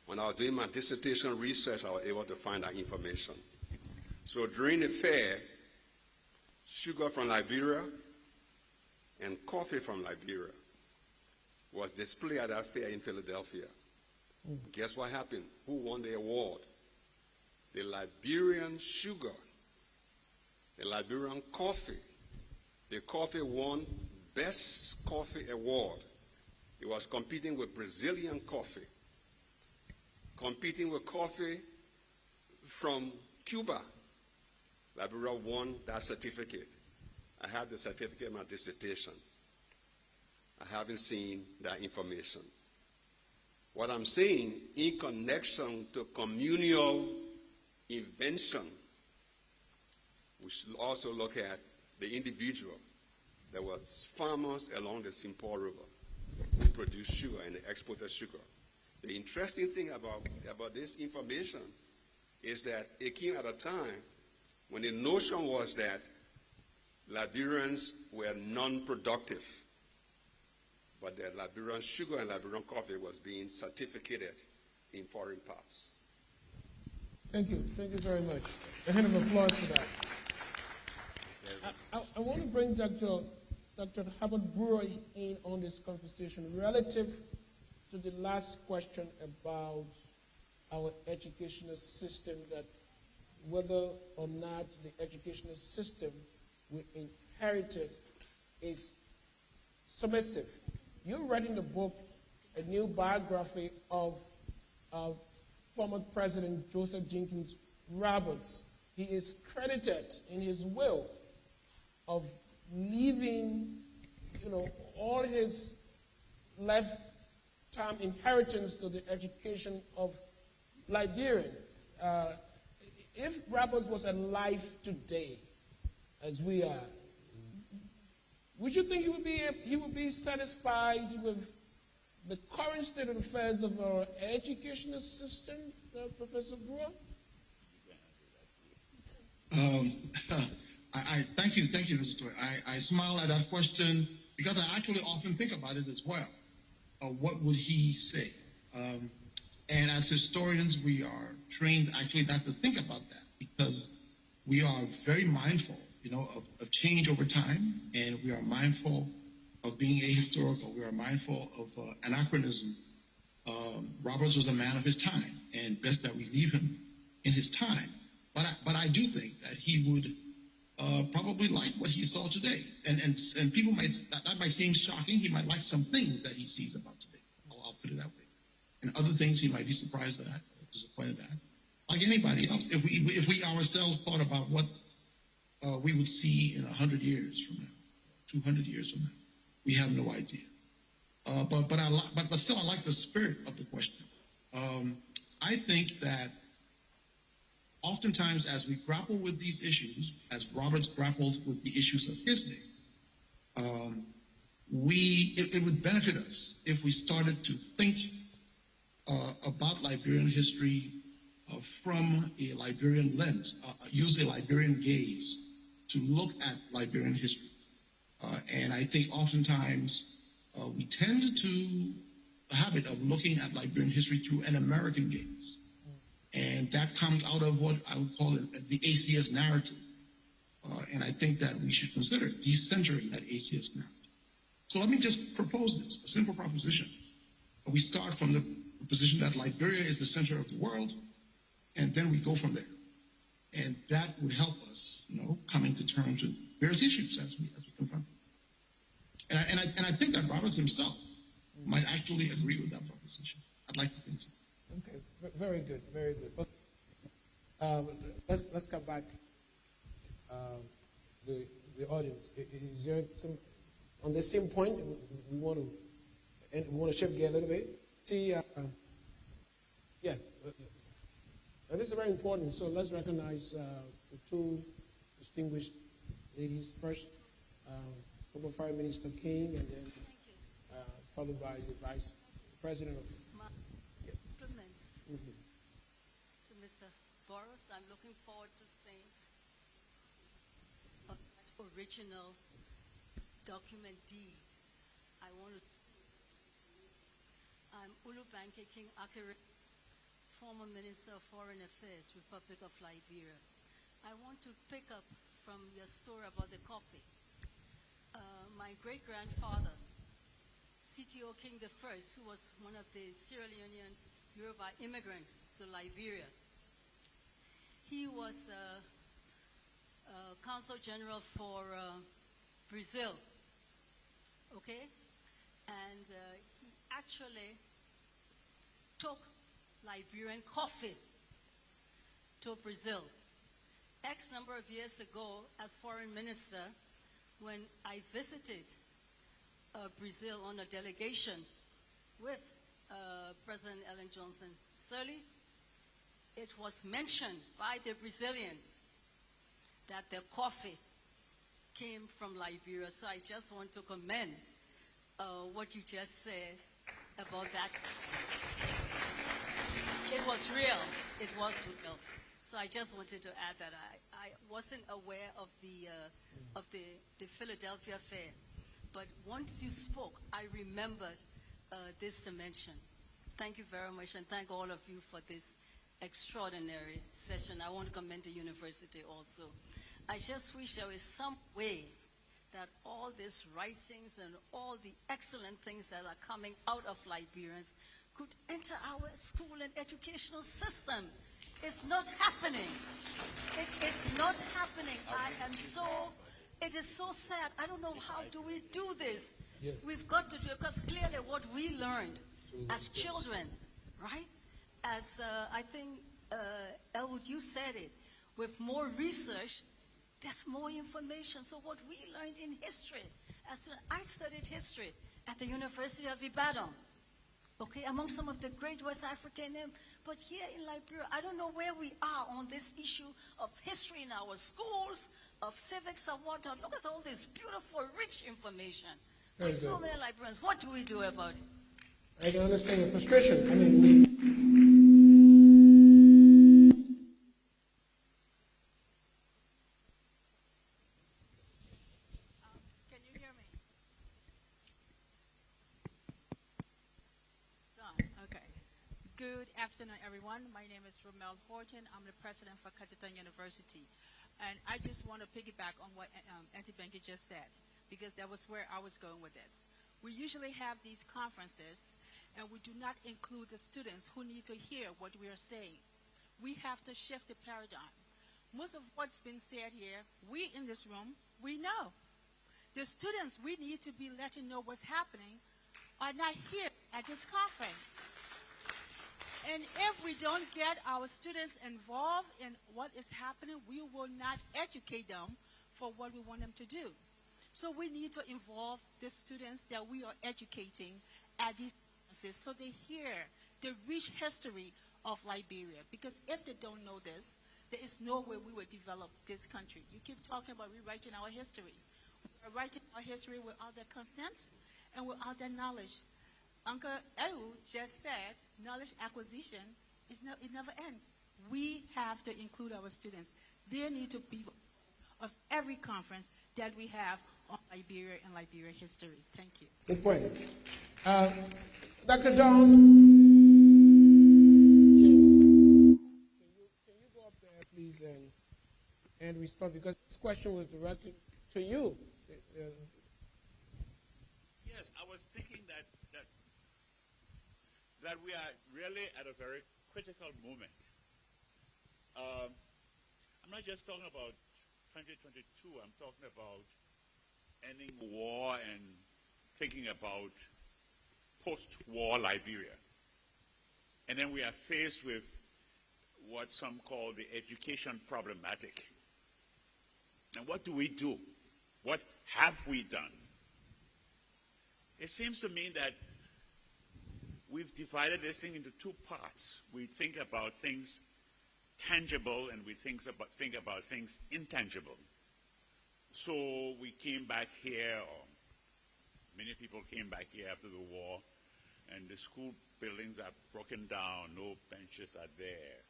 When I was doing my dissertation research, I was able to find that information. So during the fair, sugar from Liberia and coffee from Liberia was displayed at that fair in Philadelphia. Guess what happened? Who won the award? The Liberian sugar, the Liberian coffee. The coffee won Best Coffee Award. It was competing with Brazilian coffee, competing with coffee from Cuba. Liberia won that certificate. I have the certificate in my dissertation. I haven't seen that information. What I'm saying, in connection to communal invention, we should also look at the individual. There were farmers along the Simpoa River who produced sugar and they exported sugar. The interesting thing about this information is that it came at a time when the notion was that Liberians were non-productive, but that Liberian sugar and Liberian coffee was being certificated in foreign parts.
Thank you. Thank you very much. A hand of applause for that. I want to bring Dr. Harbert Brewer in on this conversation relative to the last question about our educational system, that whether or not the educational system we inherited is submissive. You're writing the book, a new biography of former President Joseph Jenkins Roberts. He is credited in his will of leaving, all his lifetime inheritance to the education of Liberians. If Roberts was alive today, as we are, would you think he would be satisfied with the current state of affairs of our educational system, Professor Brewer?
I thank you, Mr. Toy. I smile at that question because I actually often think about it as well. What would he say? And as historians, we are trained actually not to think about that because we are very mindful, of change over time, and we are mindful of being ahistorical. We are mindful of anachronism. Roberts was a man of his time, and best that we leave him in his time. But I do think that he would probably like what he saw today. And people that might seem shocking. He might like some things that he sees about today. I'll put it that way. And other things he might be surprised at, or disappointed at. Like anybody else, if we ourselves thought about what we would see in 100 years from now, 200 years from now, we have no idea. But still, I like the spirit of the question. I think that oftentimes, as we grapple with these issues, as Roberts grappled with the issues of his day, it would benefit us if we started to think about Liberian history from a Liberian lens, use a Liberian gaze to look at Liberian history. And I think oftentimes we tend to the habit of looking at Liberian history through an American gaze. And that comes out of what I would call the ACS narrative. And I think that we should consider decentering that ACS narrative. So let me just propose this, a simple proposition. We start from the position that Liberia is the center of the world, and then we go from there. And that would help us, coming to terms with various issues as we confront them. And I think that Roberts himself might actually agree with that proposition. I'd like to think so.
Okay, very good, very good. Let's come back. The audience, is there some on the same point? We want to shift gear a little bit. See, yeah, and this is very important. So let's recognize the two distinguished ladies first. Former Foreign Minister King, and then followed by the Vice President of.
To Mr. Boros, I'm looking forward to seeing that original document deed. I'm Ulubanke King Accra, former Minister of Foreign Affairs, Republic of Liberia. I want to pick up from your story about the coffee. My great-grandfather, CTO King I, who was one of the Sierra Leonean Yoruba immigrants to Liberia. He was Consul General for Brazil, okay? And he actually took Liberian coffee to Brazil. X number of years ago, as foreign minister, when I visited Brazil on a delegation with President Ellen Johnson Sirleaf, it was mentioned by the Brazilians that their coffee came from Liberia. So I just want to commend what you just said about that. It was real. It was real. So I just wanted to add that I wasn't aware of the Philadelphia Fair, but once you spoke, I remembered this dimension. Thank you very much, and thank all of you for this extraordinary session. I want to commend the university also. I just wish there was some way that all these writings and all the excellent things that are coming out of Liberians could enter our school and educational system. It's not happening. It is not happening. It is so sad. I don't know how do we do this.
Yes.
We've got to do it, because clearly what we learned as children, right? As I think, Elwood, you said it, with more research, there's more information. So what we learned in history, I studied history at the University of Ibadan, okay, among some of the great West African names. But here in Liberia, I don't know where we are on this issue of history in our schools, of civics or whatnot. Look at all this beautiful, rich information.
Very
There's so
good.
many librarians. What do we do about it?
I can understand your frustration. I mean,
Can you hear me? Okay. Good afternoon, everyone. My name is Romel Horton. I'm the president for Kajitan University. And I just want to piggyback on what Auntie Benke just said, because that was where I was going with this. We usually have these conferences, and we do not include the students who need to hear what we are saying. We have to shift the paradigm. Most of what's been said here, we in this room, we know. The students we need to be letting know what's happening are not here at this conference. And if we don't get our students involved in what is happening, we will not educate them for what we want them to do. So we need to involve the students that we are educating at these conferences so they hear the rich history of Liberia. Because if they don't know this, there is no way we will develop this country. You keep talking about rewriting our history. We're writing our history without their consent and without their knowledge. Uncle Ewu just said knowledge acquisition, it never ends. We have to include our students. They need to be of every conference that we have on Liberia and Liberian history. Thank you.
good point. Dr. Dawn, can you go up there, please, and respond? Because this question was directed to you.
Yes, I was thinking that we are really at a very critical moment. I'm not just talking about 2022. I'm talking about ending war and thinking about post-war Liberia. And then we are faced with what some call the education problematic. And what do we do? What have we done? It seems to me that we've divided this thing into two parts. We think about things tangible and we think about things intangible. So we came back here, or many people came back here after the war, and the school buildings are broken down, no benches are there.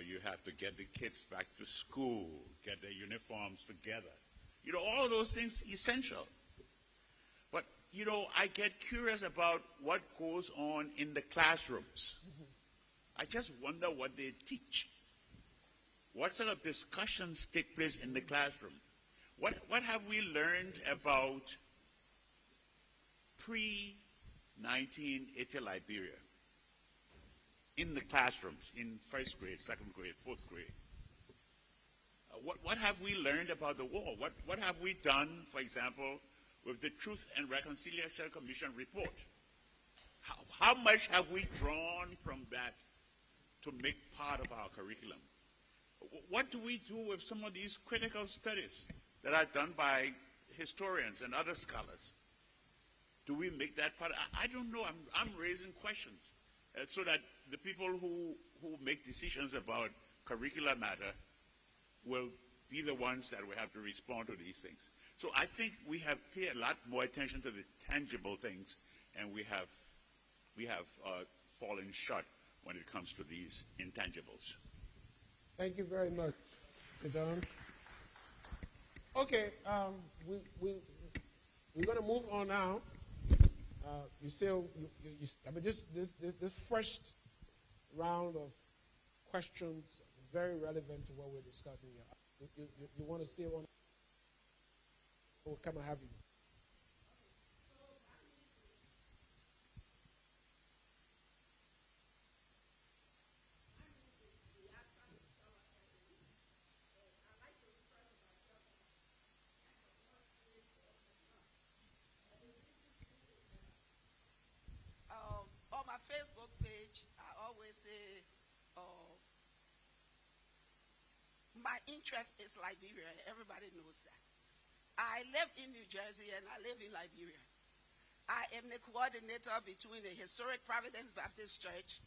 You have to get the kids back to school, get their uniforms together. You know, all of those things essential. But, you know, I get curious about what goes on in the classrooms. I just wonder what they teach. What sort of discussions take place in the classroom? What have we learned about pre-1980 Liberia in the classrooms, in first grade, second grade, fourth grade? What have we learned about the war? What have we done, for example, with the Truth and Reconciliation Commission report? How much have we drawn from that to make part of our curriculum? What do we do with some of these critical studies that are done by historians and other scholars? Do we make that part? I don't know. I'm raising questions so that the people who make decisions about curricular matter will be the ones that will have to respond to these things. So I think we have paid a lot more attention to the tangible things, and we have fallen short when it comes to these intangibles.
Thank you very much, Don. Okay, we're going to move on now. I mean, this first round of questions is very relevant to what we're discussing here. You want to stay on? We'll come and have you.
On my Facebook page, I always say my interest is Liberia. Everybody knows that. I live in New Jersey and I live in Liberia. I am the coordinator between the historic Providence Baptist Church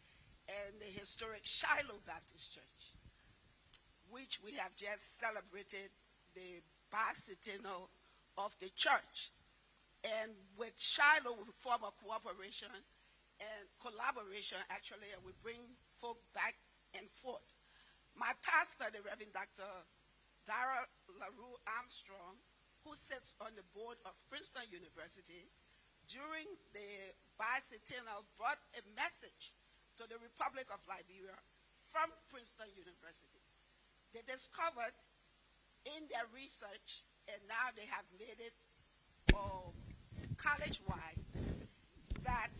and the historic Shiloh Baptist Church, which we have just celebrated the bicentennial of the church. And with Shiloh, we form a cooperation and collaboration, actually, and we bring folk back and forth. My pastor, the Reverend Dr. Dara LaRue Armstrong, who sits on the board of Princeton University, during the bicentennial brought a message to the Republic of Liberia from Princeton University. They discovered in their research, and now they have made it college-wide, that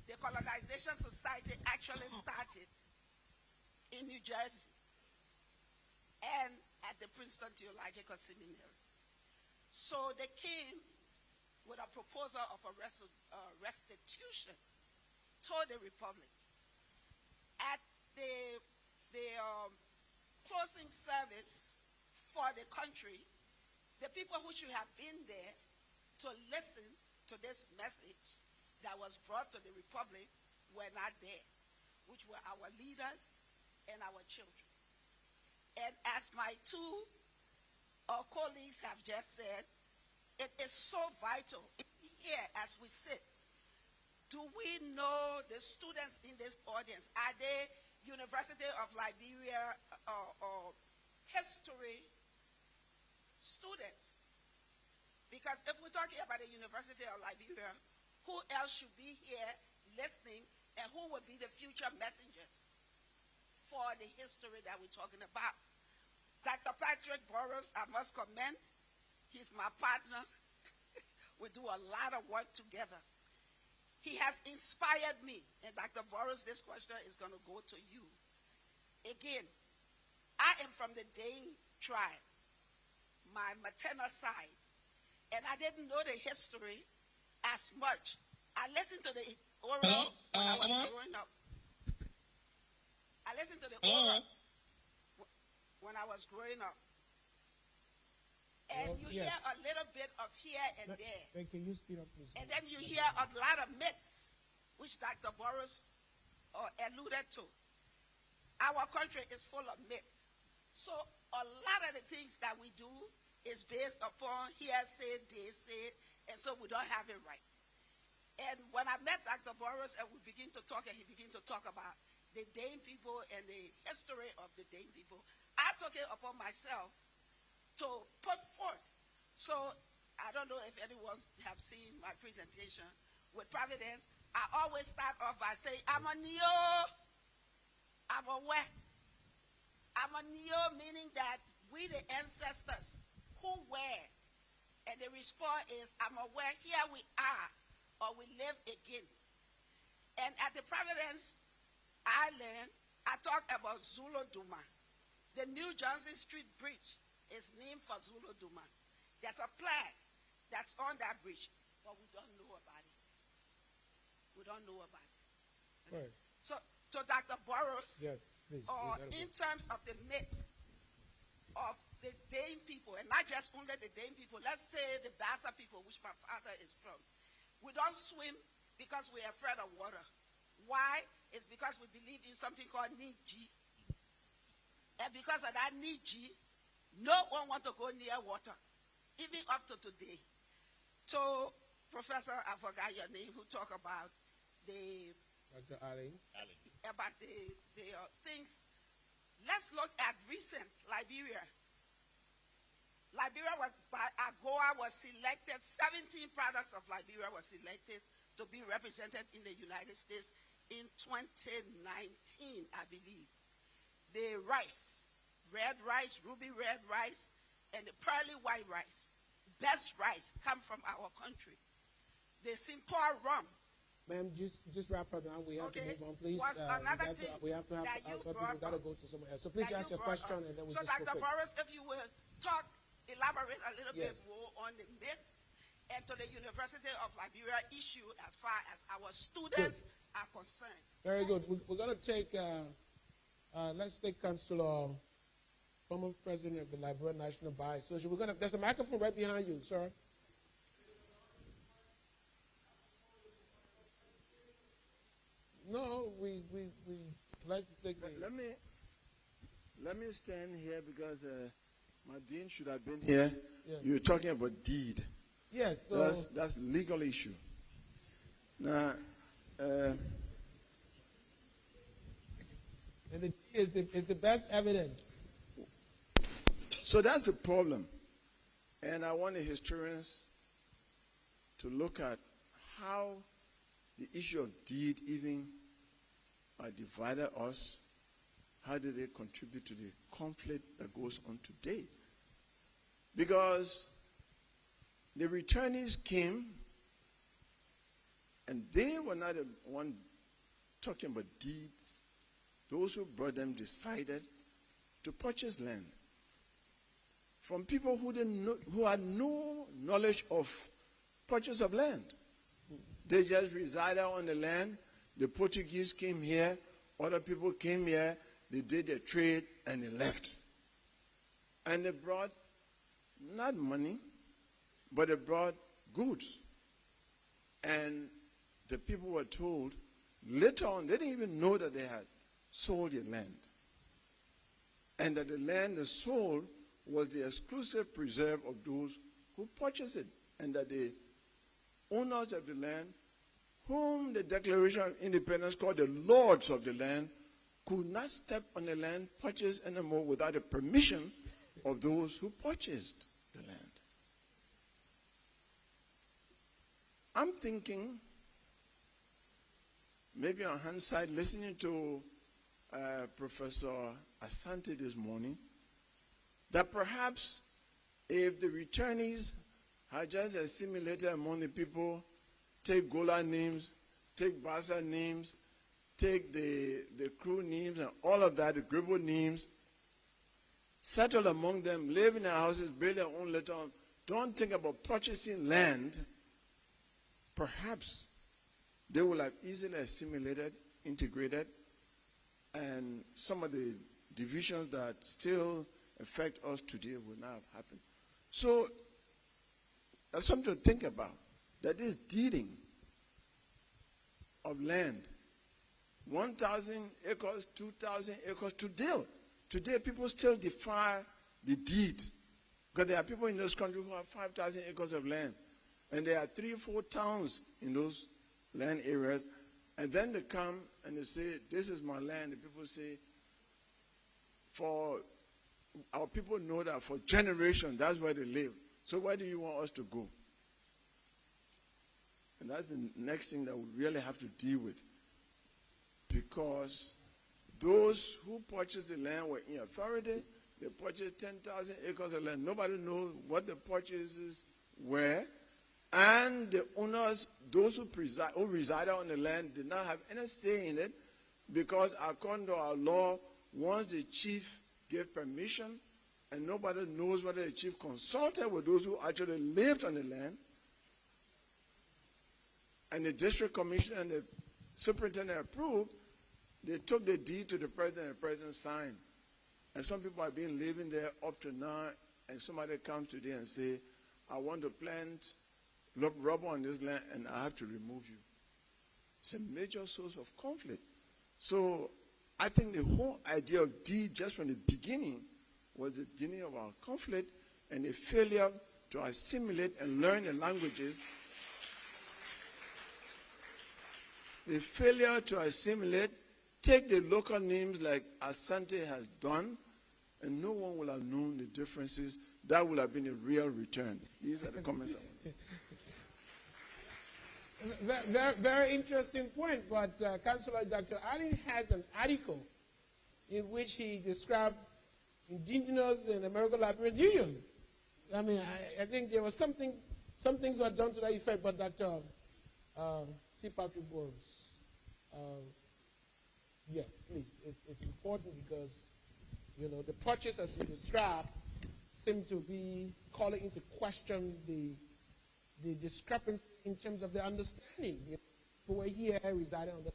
the Colonization Society actually started in New Jersey and at the Princeton Theological Seminary. So they came with a proposal of a restitution to the Republic. At the closing service for the country, the people who should have been there to listen to this message that was brought to the Republic were not there, which were our leaders and our children. And as my two colleagues have just said, it is so vital here as we sit. Do we know the students in this audience? Are they University of Liberia or history students? Because if we're talking about the University of Liberia, who else should be here listening, and who would be the future messengers for the history that we're talking about? Dr. Patrick Burroughs, I must commend. He's my partner. We do a lot of work together. He has inspired me. And Dr. Burroughs, this question is going to go to you. Again, I am from the Dane tribe, my maternal side. And I didn't know the history as much. I listened to the oral when I was growing up. I listened to the oral when I was growing up. And you hear a little bit of here and there.
Then can you speed up, please?
And then you hear a lot of myths, which Dr. Burroughs alluded to. Our country is full of myth. So a lot of the things that we do is based upon hearsay, they say, and so we don't have it right. And when I met Dr. Burroughs and we begin to talk, and he began to talk about the Dane people and the history of the Dane people, I took it upon myself to put forth. So I don't know if anyone have seen my presentation with Providence. I always start off by saying, I'm a neo, I'm a wet. I'm a neo, meaning that we the ancestors who were, and the response is, I'm aware, here we are, or we live again. And at the Providence Island, I talk about Zulu Duma. The New Johnson Street Bridge is named for Zulu Duma. There's a flag that's on that bridge, but we don't know about it. We don't know about it.
Right.
So Dr. Burroughs,
yes, please,
in terms of the myth of the Dane people, and not just only the Dane people, let's say the Bassa people, which my father is from. We don't swim because we're afraid of water. Why? It's because we believe in something called Niji. And because of that Niji, no one wants to go near water, even up to today. So, Professor, I forgot your name, who talked about the
Dr. Ali.
About the things. Let's look at recent Liberia. Liberia was, by AGOA was selected, 17 products of Liberia were selected to be represented in the United States in 2019, I believe. The rice, red rice, ruby red rice, and the pearly white rice, best rice, come from our country. The Simpor rum.
Ma'am, just wrap up now. We have to move on, please.
Another thing
we have to have
that you
people got to go to somewhere else. So please ask your question, and then we
so
just go
Dr.
quick.
Burroughs, if you will elaborate a little bit more on the myth and to the University of Liberia issue as far as our students are concerned.
Very good. We're going to take, let's take Councilor, former president of the Liberian National Bar Association. There's a microphone right behind you, sir. No, let's take
Let me stand here because My dean should have been here.
Yes.
You're talking about deed.
Yes. So
That's legal issue. Now,
and the deed is the best evidence.
so that's the problem. And I want the historians to look at how the issue of deed even divided us. How did they contribute to the conflict that goes on today? Because the returnees came, and they were not the one talking about deeds. Those who brought them decided to purchase land from people who had no knowledge of purchase of land. They just resided on the land. The Portuguese came here. Other people came here. They did their trade and they left. And they brought not money, but they brought goods. And the people were told later on, they didn't even know that they had sold their land. And that the land they sold was the exclusive preserve of those who purchased it. And that the owners of the land, whom the Declaration of Independence called the lords of the land, could not step on the land purchased anymore without the permission of those who purchased the land. I'm thinking, maybe on hindsight, listening to Professor Asante this morning, that perhaps if the returnees had just assimilated among the people, take Gola names, take Bassa names, take the crew names and all of that, the Gribble names, settle among them, live in their houses, build their own later on, don't think about purchasing land, perhaps they will have easily assimilated, integrated, and some of the divisions that still affect us today will not have happened. So that's something to think about, that this deeding of land, 1,000 acres, 2,000 acres, today people still defy the deed, because there are people in this country who have 5,000 acres of land, and there are 3 or 4 towns in those land areas, and then they come and they say, this is my land. The people say, for our people know that for generations, that's where they live. So where do you want us to go? And that's the next thing that we really have to deal with. Because those who purchased the land were in authority. They purchased 10,000 acres of land. Nobody knows what the purchases were. And the owners, those who resided on the land, did not have any say in it, because according to our law, once the chief gave permission, and nobody knows whether the chief consulted with those who actually lived on the land, and the district commissioner and the superintendent approved, they took the deed to the president, and the president signed. And some people have been living there up to now, and somebody comes today and say, I want to plant rubber on this land, and I have to remove you. It's a major source of conflict. So I think the whole idea of deed just from the beginning was the beginning of our conflict, and the failure to assimilate and learn the languages. The failure to assimilate, take the local names like Asante has done, and no one will have known the differences. That would have been a real return. These are the comments.
Very interesting point, but Councillor Dr. Ali has an article in which he described indigenous and American Liberian Union. I mean, I think there was some things were done to that effect, but Dr. C. Patrick Burrows, yes, please, it's important because, you know, the purchase as you described seem to be calling into question the discrepancy in terms of the understanding. You know, people were here, residing on the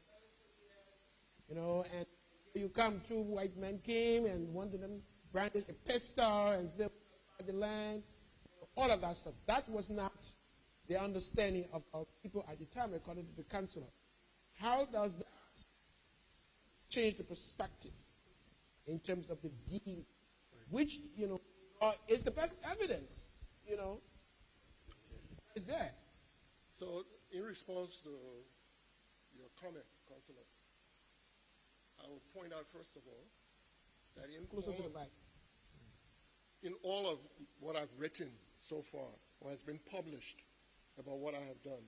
you know, and you come, 2 white men came, and one of them brandished a pistol and said, the land, you know, all of that stuff. That was not the understanding of our people at the time, according to the councillor. How does that change the perspective in terms of the deed, which, you know, It's the best evidence, you know. It's there.
So, in response to your comment, Councillor, I will point out first of all that in all of what I've written so far, or has been published about what I have done,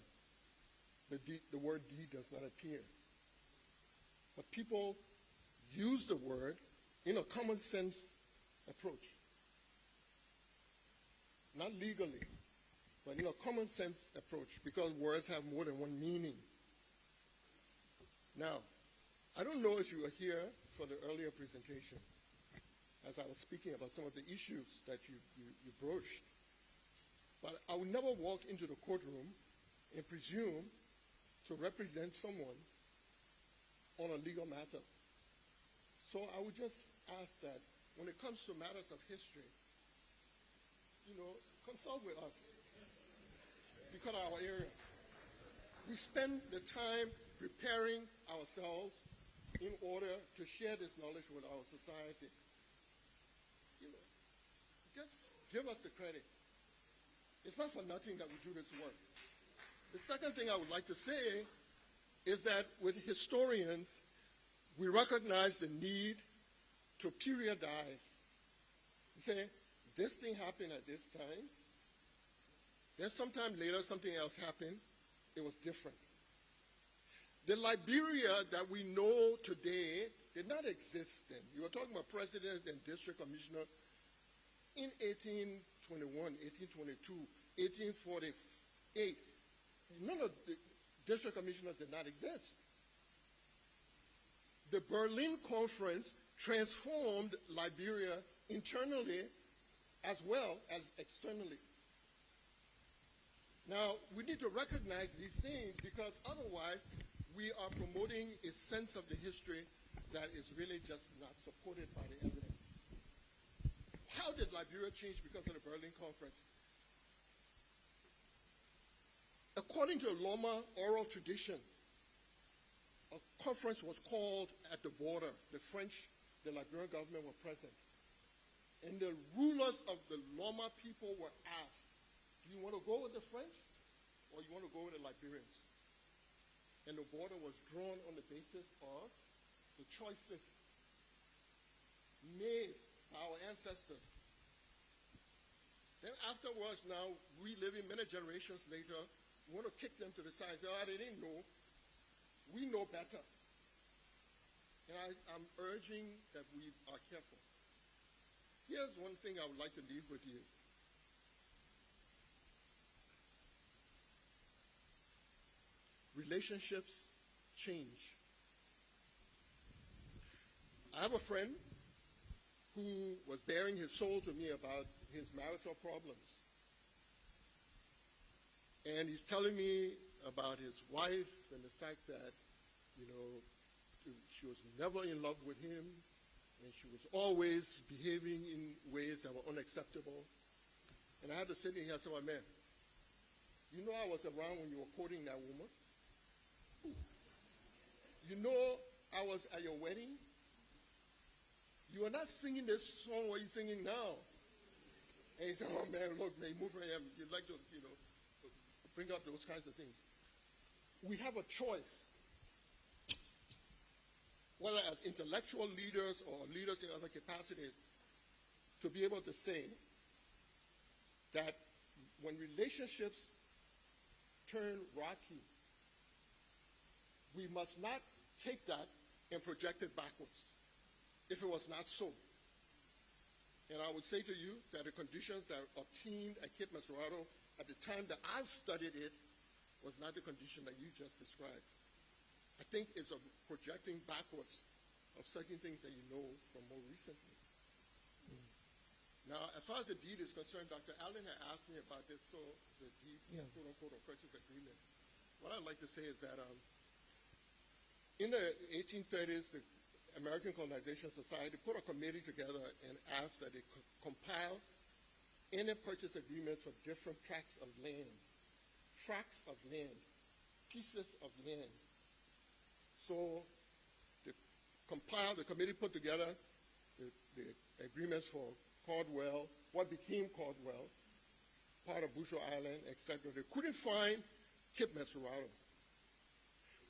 the word deed does not appear. But people use the word in a common sense approach. Not legally, but in a common sense approach, because words have more than one meaning. Now, I don't know if you were here for the earlier presentation, as I was speaking about some of the issues that you broached. But I would never walk into the courtroom and presume to represent someone on a legal matter. So I would just ask that when it comes to matters of history, consult with us because of our area. We spend the time preparing ourselves in order to share this knowledge with our society. Just give us the credit. It's not for nothing that we do this work. The second thing I would like to say is that with historians, we recognize the need to periodize. You say, this thing happened at this time. Then sometime later, something else happened. It was different. The Liberia that we know today did not exist then. You were talking about presidents and district commissioners in 1821, 1822, 1848. None of the district commissioners did not exist. The Berlin Conference transformed Liberia internally as well as externally. Now, we need to recognize these things because otherwise we are promoting a sense of the history that is really just not supported by the evidence. How did Liberia change because of the Berlin Conference? According to the Loma oral tradition, a conference was called at the border. The French, the Liberian government were present. And the rulers of the Loma people were asked, do you want to go with the French or you want to go with the Liberians? And the border was drawn on the basis of the choices made by our ancestors. Then afterwards, now, we living many generations later, we want to kick them to the side and say, oh, they didn't know. We know better. And I'm urging that we are careful. Here's one thing I would like to leave with you. Relationships change. I have a friend who was bearing his soul to me about his marital problems. And he's telling me about his wife and the fact that, she was never in love with him and she was always behaving in ways that were unacceptable. And I had to sit here and say, my man, you know I was around when you were courting that woman? You know I was at your wedding? You are not singing this song what you're singing now. And he said, oh man, look, man, move right here. You'd like to, bring up those kinds of things. We have a choice, whether as intellectual leaders or leaders in other capacities, to be able to say that when relationships turn rocky, we must not take that and project it backwards if it was not so. And I would say to you that the conditions that obtained at Cape Mesurado at the time that I've studied it was not the condition that you just described. I think it's a projecting backwards of certain things that you know from more recently. Now, as far as the deed is concerned, Dr. Allen had asked me about this, so the deed, quote-unquote, or purchase agreement. What I'd like to say is that in the 1830s, the American Colonization Society put a committee together and asked that they compile any purchase agreement for different tracts of land, pieces of land. So the committee put together the agreements for Caldwell, what became Caldwell, part of Busho Island, etc. They couldn't find Cape Mesurado.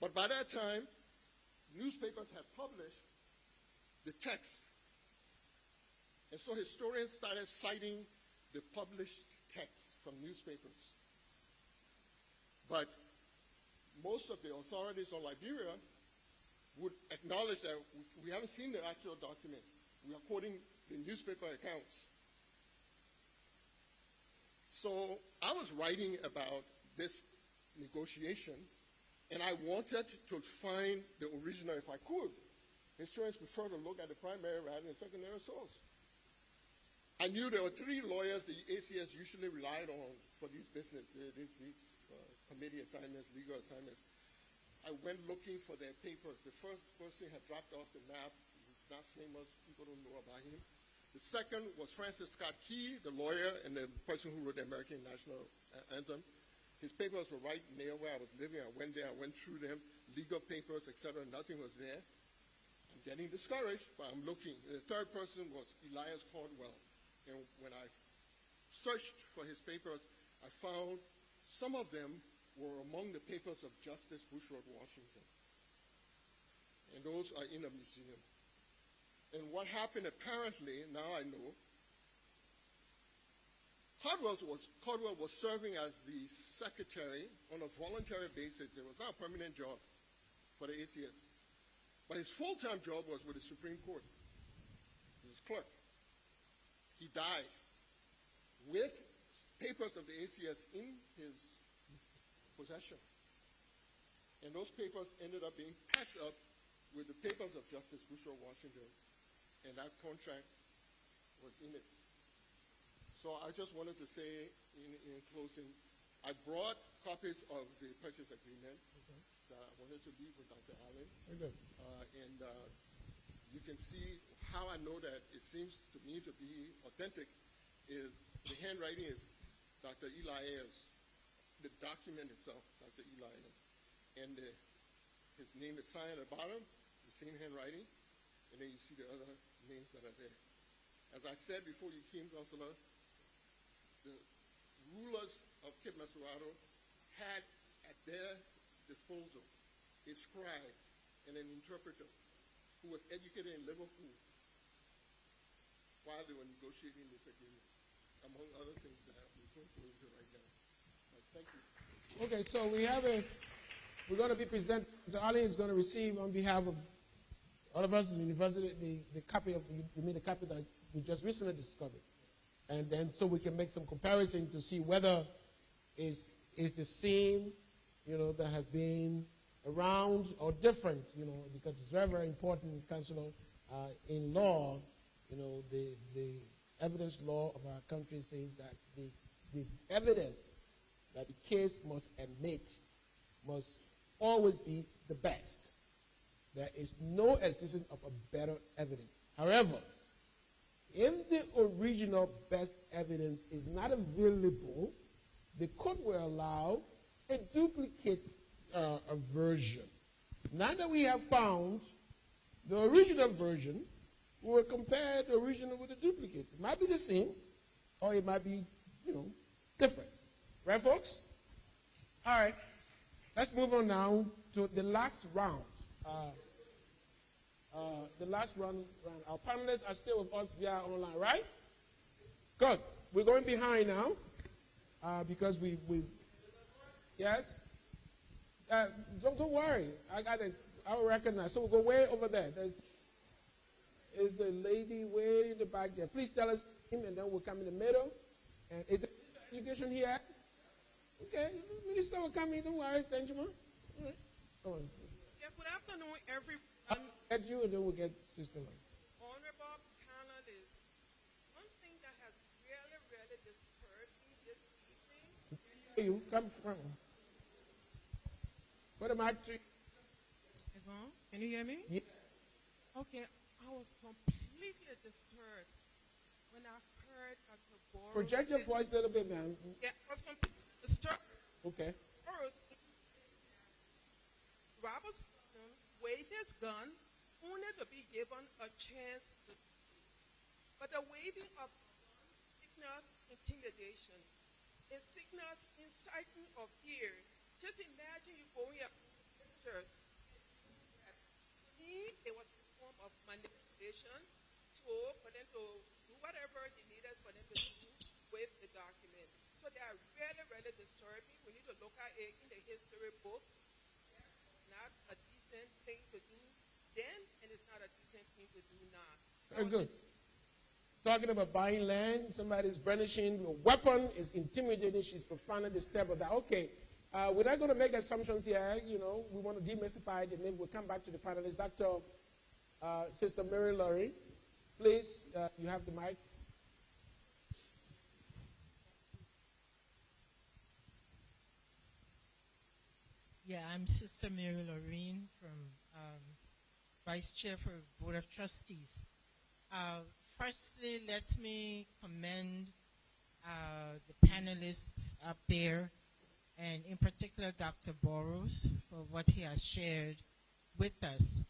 But by that time, newspapers had published the text. And so historians started citing the published text from newspapers. But most of the authorities on Liberia would acknowledge that we haven't seen the actual document. We are quoting the newspaper accounts. So I was writing about this negotiation, and I wanted to find the original if I could. Historians prefer to look at the primary rather than secondary source. I knew there were three lawyers the ACS usually relied on for these business, these committee assignments, legal assignments. I went looking for their papers. The first person had dropped off the map. He's not famous. People don't know about him. The second was Francis Scott Key, the lawyer and the person who wrote the American National Anthem. His papers were right near where I was living. I went there. I went through them, legal papers, etc. Nothing was there. I'm getting discouraged, but I'm looking. And the third person was Elias Caldwell. And when I searched for his papers, I found some of them were among the papers of Justice Bushrod Washington. And those are in a museum. And what happened apparently, now I know, Caldwell was serving as the secretary on a voluntary basis. It was not a permanent job for the ACS. But his full-time job was with the Supreme Court. He was clerk. He died with papers of the ACS in his possession. And those papers ended up being packed up with the papers of Justice Bushrod Washington, and that contract was in it. So I just wanted to say in closing, I brought copies of the purchase agreement that I wanted to leave with Dr. Allen. And you can see how I know that it seems to me to be authentic is the handwriting is Dr. Eli Ayers. The document itself, Dr. Eli Ayers. And his name is signed at the bottom, the same handwriting, and then you see the other names that are there. As I said before you came, Counselor, the rulers of Cape Mesurado had at their disposal a scribe and an interpreter who was educated in Liverpool while they were negotiating this agreement, among other things that we won't go into right now. But thank you.
Okay, so we're going to be present. The Ali is going to receive on behalf of all of us in the university the copy of you made a copy that we just recently discovered, and then so we can make some comparison to see whether is the same, that has been around or different, because it's very, very important, Counselor, in law. The evidence law of our country says that the evidence that the case must admit must always be the best. There is no existence of a better evidence. However, if the original best evidence is not available, the court will allow a duplicate version. Now that we have found the original version, we will compare the original with the duplicate. It might be the same, or it might be, different. Right, folks? All right. Let's move on now to the last round. The last round. Our panelists are still with us via online, right? Good. We're going behind now because we yes. Don't worry. I will recognize. So we'll go way over there. There's a lady way in the back there. Please tell us him, and then we'll come in the middle. And is the education here? Okay, Minister will come in. Don't worry, Benjamin. All right. Come on.
Yeah, good afternoon, everyone.
I'll get you, and then we'll get Sister Line.
Honorable panelists, one thing that has really, really disturbed me this evening.
You come from. What am I to?
Is on? Can you hear me?
Yes.
Okay, I was completely disturbed when I heard Dr. Boros.
Project your voice a little bit, man.
Yeah, I was completely disturbed.
Okay.
First, Robert Stone waved his gun only to be given a chance to speak. But the waving of signals intimidation. It signals inciting of fear. Just imagine you going up pictures. To me, it was a form of manipulation for them to do whatever they needed for them to do with the document. So they are really, really disturbing. We need to look at it in the history book. It's not a decent thing to do then, and it's not a decent thing to do now.
Very good. Talking about buying land, somebody's brandishing a weapon, is intimidating, she's profoundly disturbed with that. Okay, we're not going to make assumptions here. We want to demystify it, and then we'll come back to the panelists. Sister Mary Laurie, please, you have the mic.
Yeah, I'm Sister Mary Lorraine from Vice Chair for Board of Trustees. Firstly, let me commend the panelists up there, and in particular Dr. Burrows, for what he has shared with us.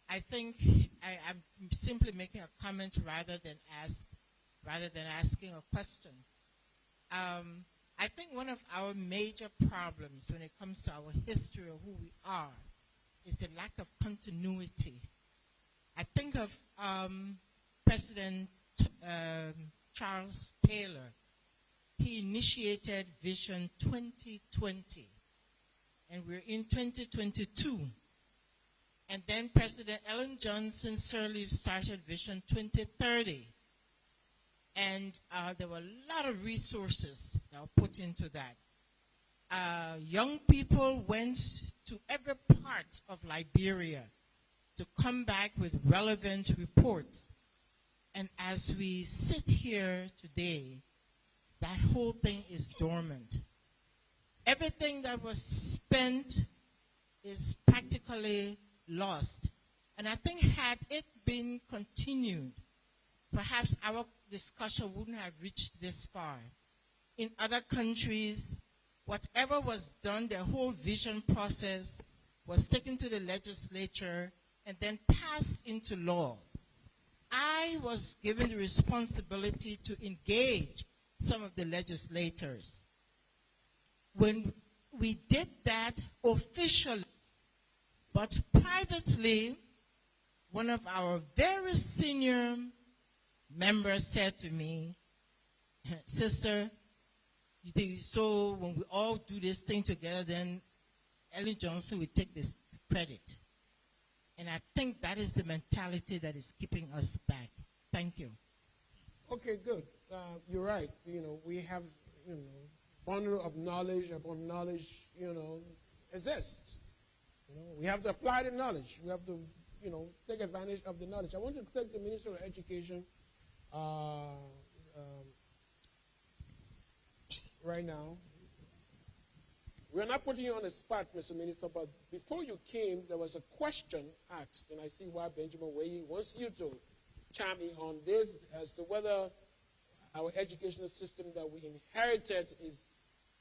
I think I'm simply making a comment rather than asking a question. I think one of our major problems when it comes to our history of who we are is the lack of continuity. I think of President Charles Taylor. He initiated Vision 2020, and we're in 2022. And then President Ellen Johnson Sirleaf started Vision 2030. And there were a lot of resources that were put into that. Young people went to every part of Liberia to come back with relevant reports. And as we sit here today, that whole thing is dormant. Everything that was spent is practically lost. And I think had it been continued, perhaps our discussion wouldn't have reached this far. In other countries, whatever was done, the whole vision process was taken to the legislature and then passed into law. I was given the responsibility to engage some of the legislators. When we did that officially, but privately, one of our very senior members said to me, "Sister, you think so when we all do this thing together, then Ellen Johnson will take this credit." And I think that is the mentality that is keeping us back. Thank you.
Okay, good. You're right. We have, bundle of knowledge upon knowledge, exists. We have to apply the knowledge. We have to, take advantage of the knowledge. I want to thank the Minister of Education right now. We're not putting you on the spot, Mr. Minister, but before you came, there was a question asked, and I see why Benjamin Way wants you to chime in on this as to whether our educational system that we inherited is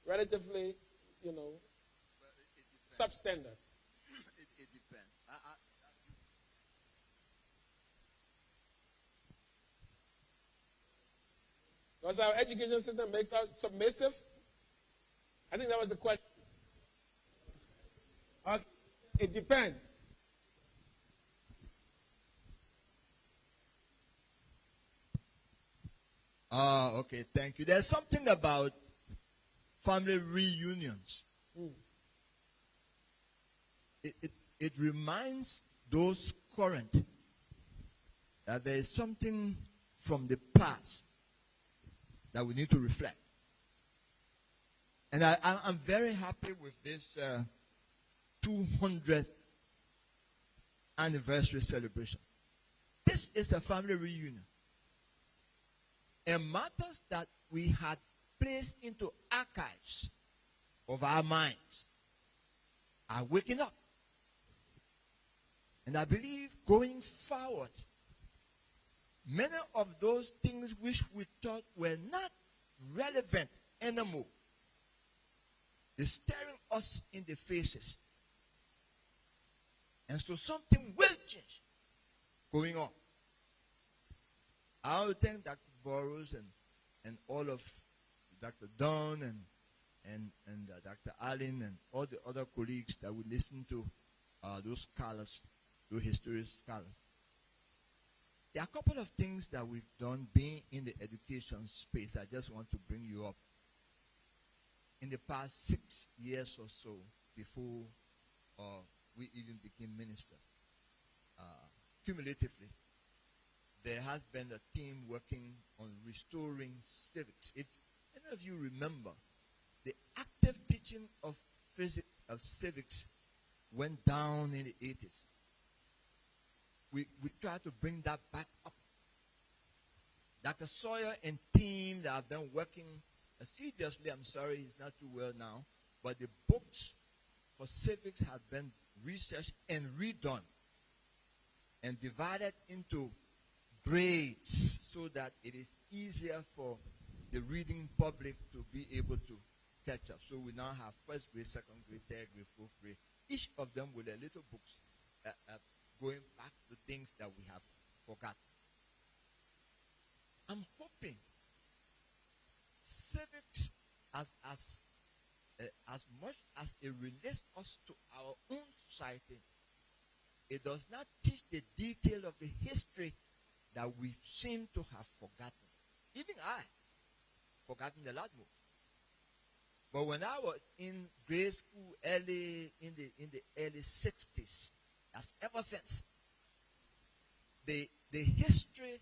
relatively, substandard.
It depends.
Does our education system make us submissive? I think that was the question. It depends.
Okay, thank you. There's something about family reunions. It reminds those current that there is something from the past that we need to reflect. And I'm very happy with this 200th anniversary celebration. This is a family reunion. And matters that we had placed into archives of our minds are waking up. And I believe going forward, many of those things which we thought were not relevant anymore is staring us in the faces. And so something will change going on. I want to thank Dr. Burrows and all of Dr. Dunn and Dr. Allen and all the other colleagues that we listen to, those scholars, those historical scholars. There are a couple of things that we've done being in the education space. I just want to bring you up. In the past 6 years or so, before we even became minister, cumulatively, there has been a team working on restoring civics. If any of you remember, the active teaching of physics, of civics, went down in the 80s. We tried to bring that back up. Dr. Sawyer and team that have been working assiduously, I'm sorry he's not too well now, but the books for civics have been researched and redone and divided into grades so that it is easier for the reading public to be able to catch up. So we now have first grade, second grade, third grade, fourth grade, each of them with their little books going back to things that we have forgotten. I'm hoping civics, as much as it relates us to our own society, it does not teach the detail of the history that we seem to have forgotten. Even I, forgotten a lot more. But when I was in grade school in the early 60s, that's ever since, the history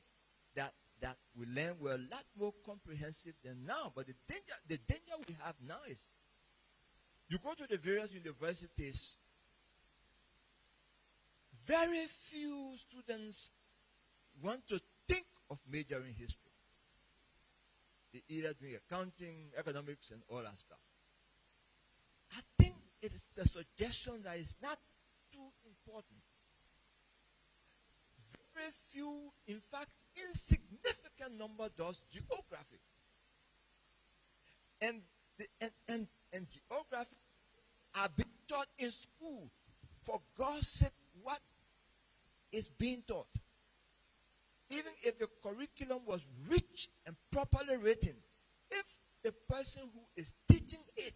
that we learned were a lot more comprehensive than now. But the danger we have now is, you go to the various universities, very few students want to think of majoring in history. They either doing accounting, economics, and all that stuff. I think it is a suggestion that is not too important. Very few, in fact, insignificant number does geography. And geography are being taught in school. For God's sake, what is being taught? Even if the curriculum was rich and properly written, if the person who is teaching it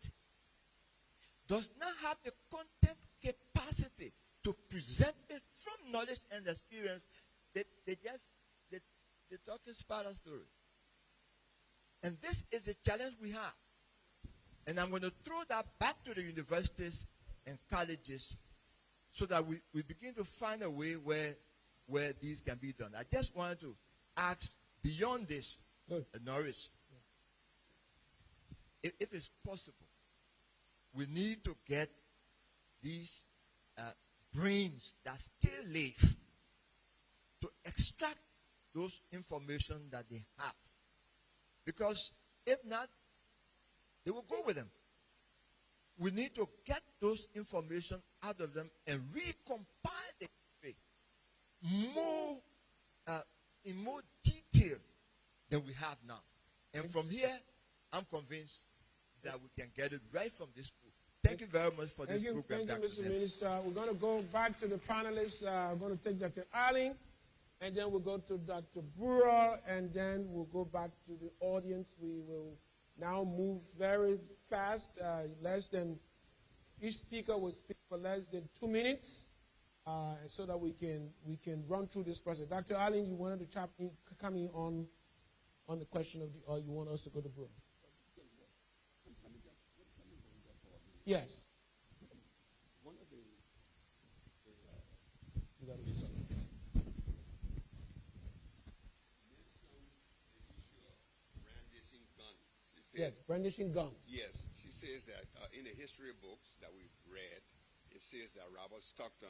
does not have the content capacity to present it from knowledge and experience, they're talking spider story. And this is a challenge we have. And I'm going to throw that back to the universities and colleges so that we begin to find a way where these can be done. I just wanted to ask beyond this, Norris, if it's possible, we need to get these brains that still live to extract those information that they have. Because if not, they will go with them. We need to get those information out of them and recompile the history in more detail than we have now. And from here, I'm convinced that we can get it right from this book. Thank you very much for this program.
Thank you, Mr. Minister. We're going to go back to the panelists. I'm going to take Dr. Allen, and then we'll go to Dr. Brewer, and then we'll go back to the audience. We will now move very fast. Each speaker will speak for less than 2 minutes, so that we can run through this process. Dr. Allen, you wanted to come in on the question of or you want us to go to Brewer? Yes.
One of the
you got to do something.
brandishing guns.
Yes, brandishing guns.
Yes, she says that in the history books that we've read, it says that Robert Stockton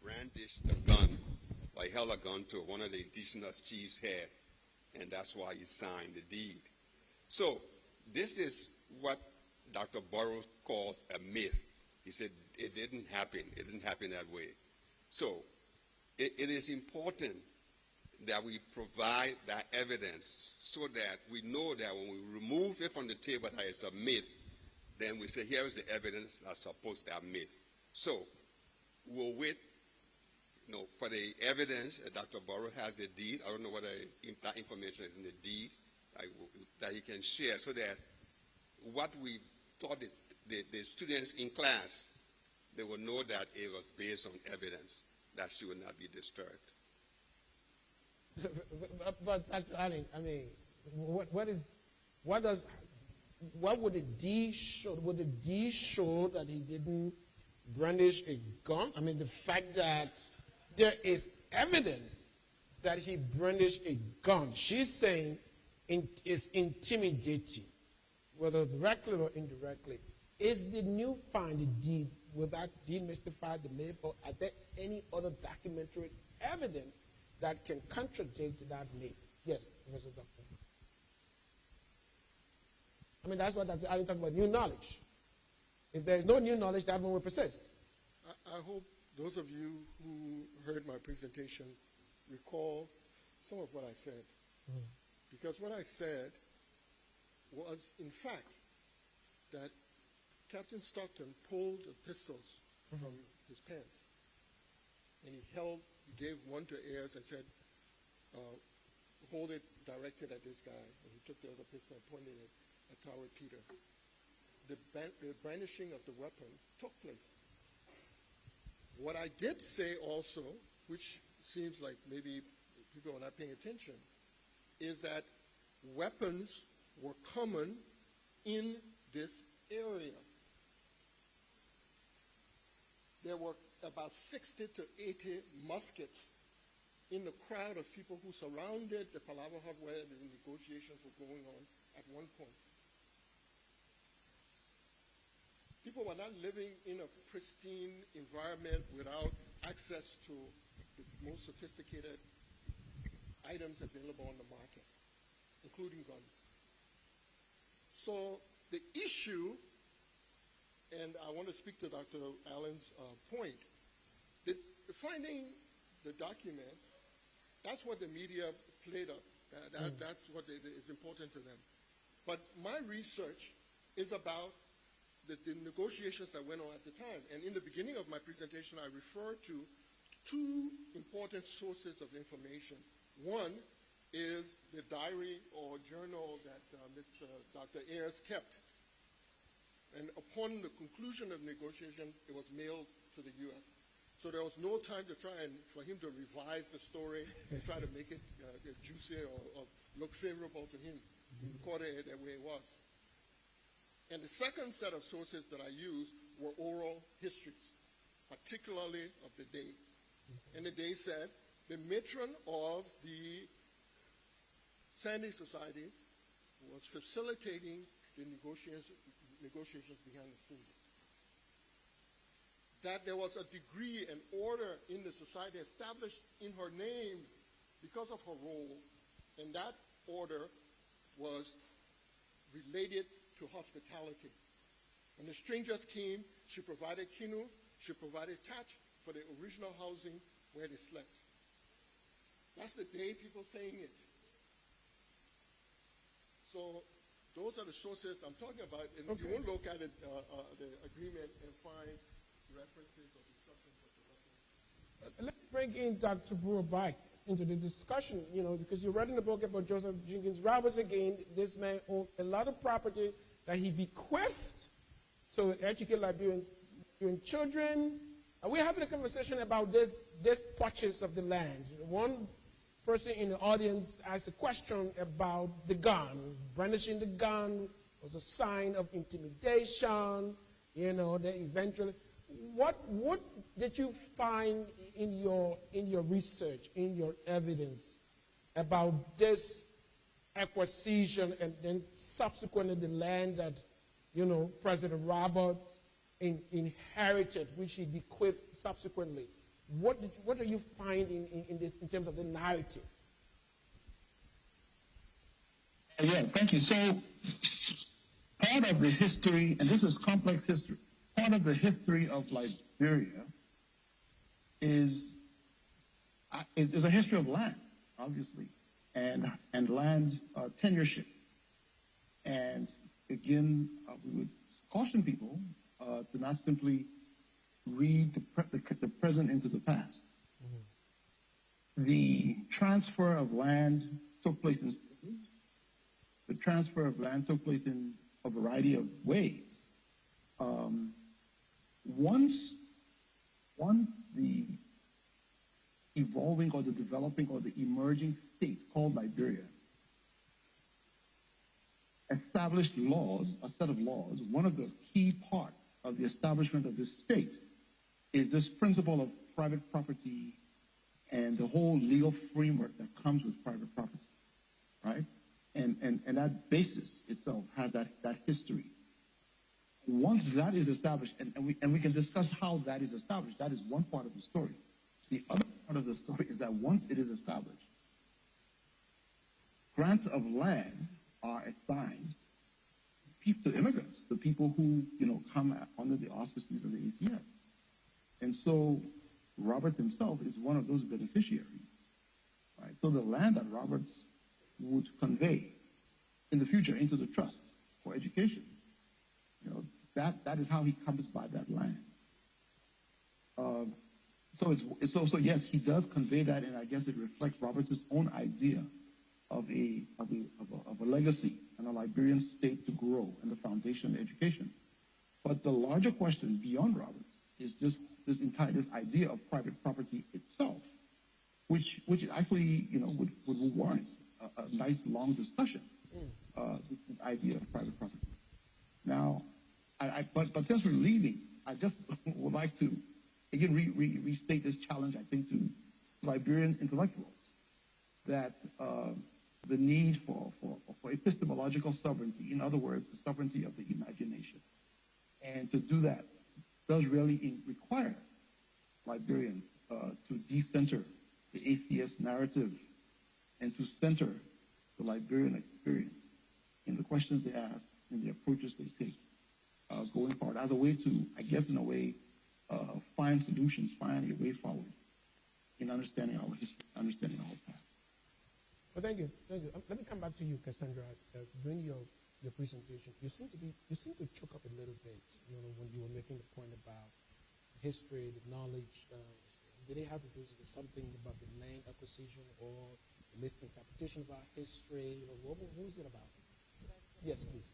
brandished a gun, or he held a gun to one of the indigenous chiefs' head, and that's why he signed the deed. So this is what Dr. Burrows calls a myth. He said it didn't happen. It didn't happen that way. So it is important that we provide that evidence so that we know that when we remove it from the table that it's a myth, then we say, here is the evidence that supports that myth. So we'll wait No, for the evidence, Dr. Burrow has the deed. I don't know whether that information is in the deed that he can share, so that what we taught the students in class, they will know that it was based on evidence, that she will not be disturbed.
But Dr. Allen, I mean, what would the deed show? Would the deed show that he didn't brandish a gun? I mean, the fact that there is evidence that he brandished a gun. She's saying it's intimidating, whether directly or indirectly. Is the new find the deed, will that demystify the myth, or are there any other documentary evidence that can contradict that myth? Yes, Professor Doctor. I mean, that's what Dr. Ali talked about, new knowledge. If there is no new knowledge, that one will persist.
I hope those of you who heard my presentation recall some of what I said. Because what I said was, in fact, that Captain Stockton pulled the pistols from his pants, and he gave one to Ayers and said, hold it directed at this guy. And he took the other pistol and pointed it at Tower Peter. The brandishing of the weapon took place. What I did say also, which seems like maybe people are not paying attention, is that weapons were common in this area. There were about 60 to 80 muskets in the crowd of people who surrounded the Palaver Hut where the negotiations were going on at one point. People were not living in a pristine environment without access to the most sophisticated items available on the market, including guns. So the issue, and I want to speak to Dr. Allen's point, finding the document, that's what the media played up. That's what is important to them. But my research is about the negotiations that went on at the time. And in the beginning of my presentation, I referred to two important sources of information. One is the diary or journal that Dr. Ayers kept. And upon the conclusion of negotiation, it was mailed to the U.S. So there was no time to for him to revise the story and try to make it juicy or look favorable to him. He recorded it the way it was. And the second set of sources that I used were oral histories, particularly of the day. And the day said the matron of the Sandy Society was facilitating the negotiations behind the scenes. That there was a degree and order in the society established in her name because of her role, and that order was related to hospitality. When the strangers came, she provided kinu, she provided thatch for the original housing where they slept. That's the day people saying it. So those are the sources I'm talking about, and you won't look at it, the agreement and find references or discussions of the reference.
Let's bring in Dr. Brewer back into the discussion, because you're writing a book about Joseph Jenkins Roberts again. This man owned a lot of property that he bequeathed to educate Liberian children. And we're having a conversation about this purchase of the land. One person in the audience asked a question about the gun. Brandishing the gun was a sign of intimidation, that eventually. What did you find in your research, in your evidence about this acquisition and then subsequently the land that, President Roberts inherited, which he bequeathed subsequently? What are you finding in this in terms of the narrative?
Yeah, thank you. So part of the history, and this is complex history, part of the history of Liberia is a history of land, obviously, and land tenureship. And again, we would caution people to not simply read the present into the past. the transfer of land took place in stages. The transfer of land took place in a variety of ways. Once the evolving or the developing or the emerging state called Liberia established laws, a set of laws, one of the key parts of the establishment of this state is this principle of private property and the whole legal framework that comes with private property, right? And that basis itself has that history. Once that is established, and we can discuss how that is established, that is one part of the story. The other part of the story is that once it is established, grants of land are assigned to immigrants, the people who come under the auspices of the ACS. And so Roberts himself is one of those beneficiaries. Right? So the land that Roberts would convey in the future into the trust for education, that is how he comes by that land. So yes, he does convey that, and I guess it reflects Roberts' own idea of a legacy and a Liberian state to grow and the foundation of education. But the larger question beyond Roberts is just this idea of private property itself, which actually would warrant a nice long discussion. This idea of private property. Now, but just relieving, I just would like to again restate this challenge, I think, to Liberian intellectuals, that the need for epistemological sovereignty, in other words, the sovereignty of the imagination, and to do that does really require Liberians to decenter the ACS narrative and to center the Liberian experience in the questions they ask and the approaches they take going forward as a way to, I guess in a way, find solutions, find a way forward in understanding our history, understanding our past.
Well, thank you. Let me come back to you, Cassandra. During your presentation, you seem to choke up a little bit, when you were making the point about history, the knowledge. Did it have to do with something about the land acquisition or the misinterpretation of our history? What was it about? Yes, please.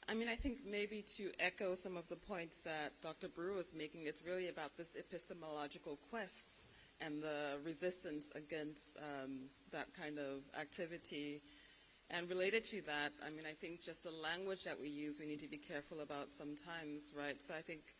I think maybe to echo some of the points that Dr. Brewer was making, it's really about this epistemological quest and the resistance against that kind of activity. And related to that, I think just the language that we use, we need to be careful about sometimes, right? So I think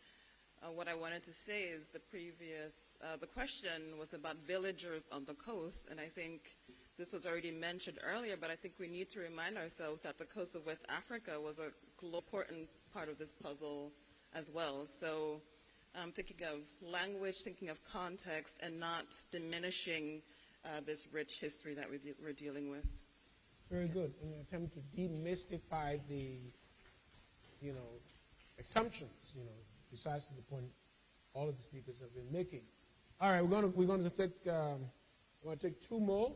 what I wanted to say is the question was about villagers on the coast, and I think this was already mentioned earlier, but I think we need to remind ourselves that the coast of West Africa was a important part of this puzzle as well. So thinking of language, thinking of context, and not diminishing this rich history that we're dealing with.
Very good. In an attempt to demystify the, assumptions, besides the point all of the speakers have been making. All right, we're going to take two more.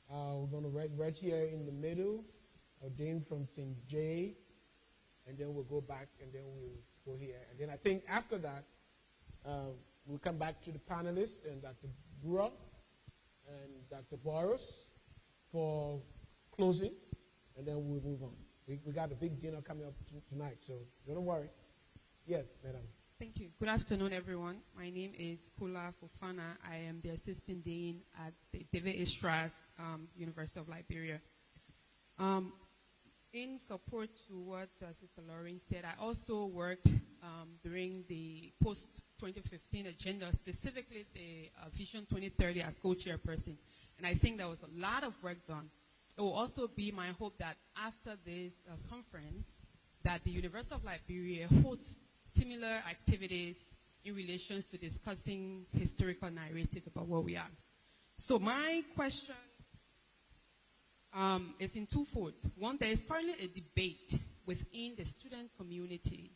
We're going to right here in the middle, Dane from St. J, and then we'll go back, and then we'll go here. And then I think after that, we'll come back to the panelists and Dr. Brewer and Dr. Boros for closing, and then we'll move on. We got a big dinner coming up tonight, so don't worry. Yes, madam.
Thank you. Good afternoon, everyone. My name is Kula Fofana. I am the assistant dean at the David Istras, University of Liberia. In support to what Sister Lauren said, I also worked during the post-2015 agenda, specifically the Vision 2030 as co-chairperson. And I think there was a lot of work done. It will also be my hope that after this conference, that the University of Liberia hosts similar activities in relation to discussing historical narrative about where we are. So my question is in twofold. One, there is currently a debate within the student community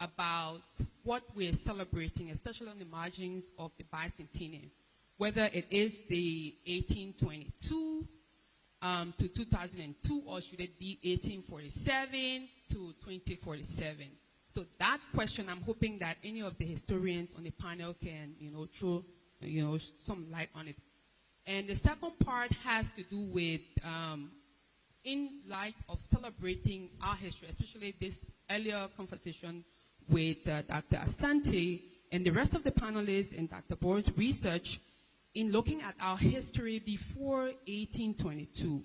about what we're celebrating, especially on the margins of the bicentennial, whether it is the 1822 to 2002, or should it be 1847 to 2047? So that question, I'm hoping that any of the historians on the panel can, throw, some light on it. And the second part has to do with, in light of celebrating our history, especially this earlier conversation with Dr. Asante and the rest of the panelists and Dr. Boer's research in looking at our history before 1822.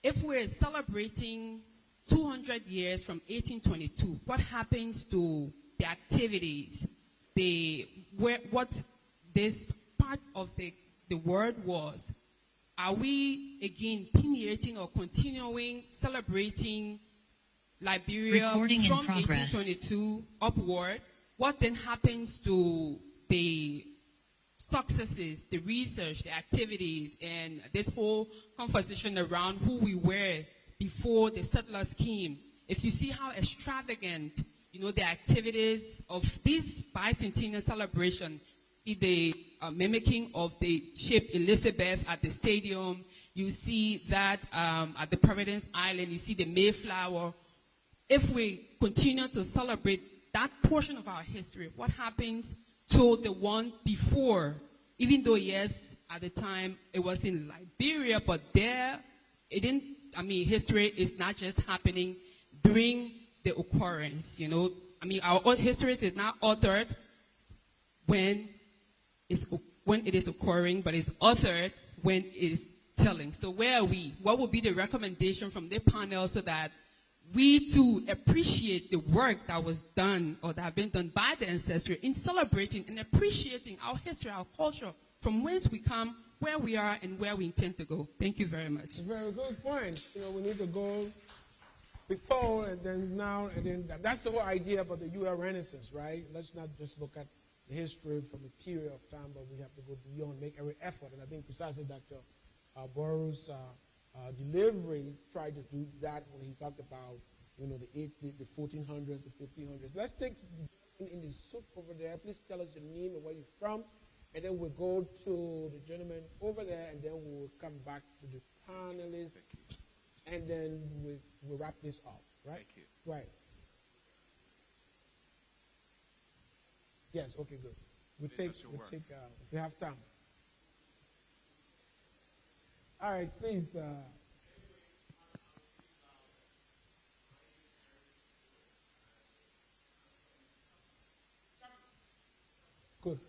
If we're celebrating 200 years from 1822, what happens to the activities, what this part of the word was? Are we again permeating or continuing celebrating Liberia from 1822 upward? What then happens to the successes, the research, the activities, and this whole conversation around who we were before the settlers came? If you see how extravagant, the activities of this bicentennial celebration, the mimicking of the ship Elizabeth at the stadium, you see that at the Providence Island, you see the Mayflower. If we continue to celebrate that portion of our history, what happens to the ones before? Even though, yes, at the time it was in Liberia, but there, it didn't, history is not just happening during the occurrence, our history is not authored when it is occurring, but it's authored when it is telling. So where are we? What would be the recommendation from the panel so that we too appreciate the work that was done or that have been done by the ancestry in celebrating and appreciating our history, our culture, from whence we come, where we are, and where we intend to go? Thank you very much.
Very good point. We need to go before and then now and then. That's the whole idea about the UL Renaissance, right? Let's not just look at the history from a period of time, but we have to go beyond, make every effort. And I think precisely Dr. Boer's delivery tried to do that when he talked about, the 1400s, the 1500s. Let's take in the soup over there. Please tell us your name and where you're from, and then we'll go to the gentleman over there, and then we'll come back to the panelists, and then we'll wrap this up, right?
Thank you.
Right. Yes, okay, good. We'll take if we have time. All right, please. Good.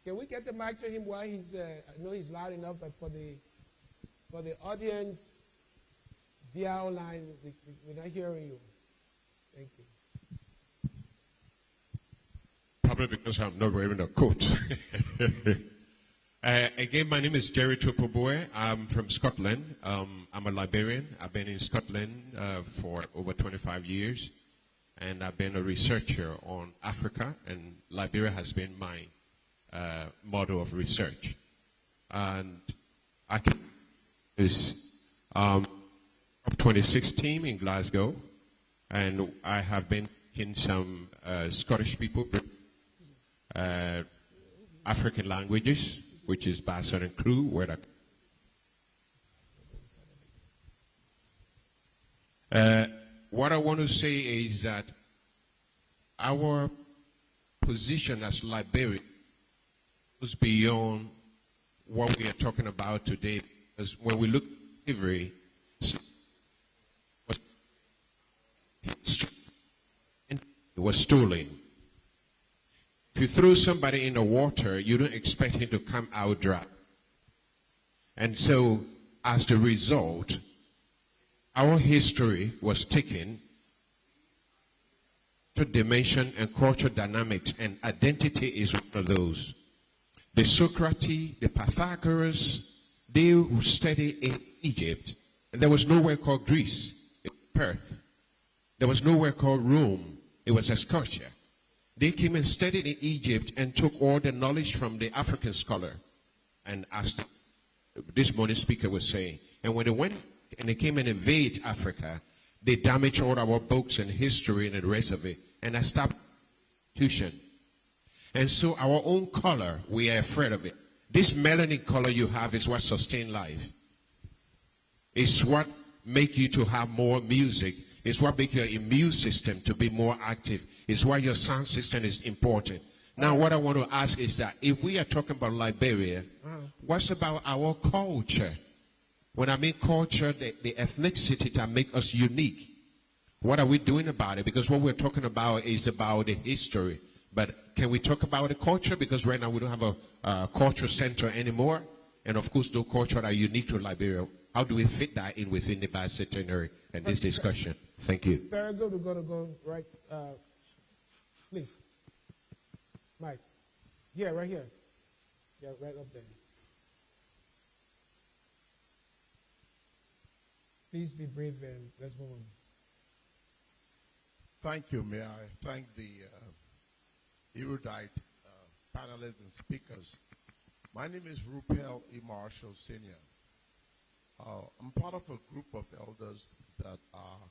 Can we get the mic to him while he's, I know he's loud enough, but for the audience via online, we're not hearing you. Thank you.
Probably because I'm not wearing a coat. Again, my name is Jerry Tupoboe. I'm from Scotland. I'm a Liberian. I've been in Scotland for over 25 years, and I've been a researcher on Africa, and Liberia has been my model of research. And I can is COP 26 team in Glasgow, and I have been in some Scottish people, African languages, which is Bassa and Crew, where what I want to say is that our position as Liberia goes beyond what we are talking about today. Because when we look at slavery, it was stolen. If you throw somebody in the water, you don't expect him to come out dry. And so, as the result, our history was taken to dimension and cultural dynamics, and identity is one of those. The Socrates, the Pythagoras, they who studied in Egypt, and there was nowhere called Greece, it was Perth. There was nowhere called Rome, it was Scotia. They came and studied in Egypt and took all the knowledge from the African scholar. And as this morning speaker was saying, and when they went and they came and invaded Africa, they damaged all our books and history and the rest of it. And I stopped constitution. And so our own color, we are afraid of it. This melanin color you have is what sustains life. It's what makes you to have more music. It's what makes your immune system to be more active. It's why your sound system is important. Now, what I want to ask is that if we are talking about Liberia, what's about our culture? When I mean culture, the ethnicity that make us unique. What are we doing about it? Because what we're talking about is about the history. But can we talk about the culture? Because right now we don't have a culture center anymore. And of course, those cultures are unique to Liberia. How do we fit that in within the bicentenary and this discussion? Thank you.
Very good. We're going to go right. Please. Mike. Yeah, right here. Yeah, right up there. Please be brave and let's move on.
Thank you. May I thank the erudite panelists and speakers. My name is Rupel E. Marshall Sr. I'm part of a group of elders that are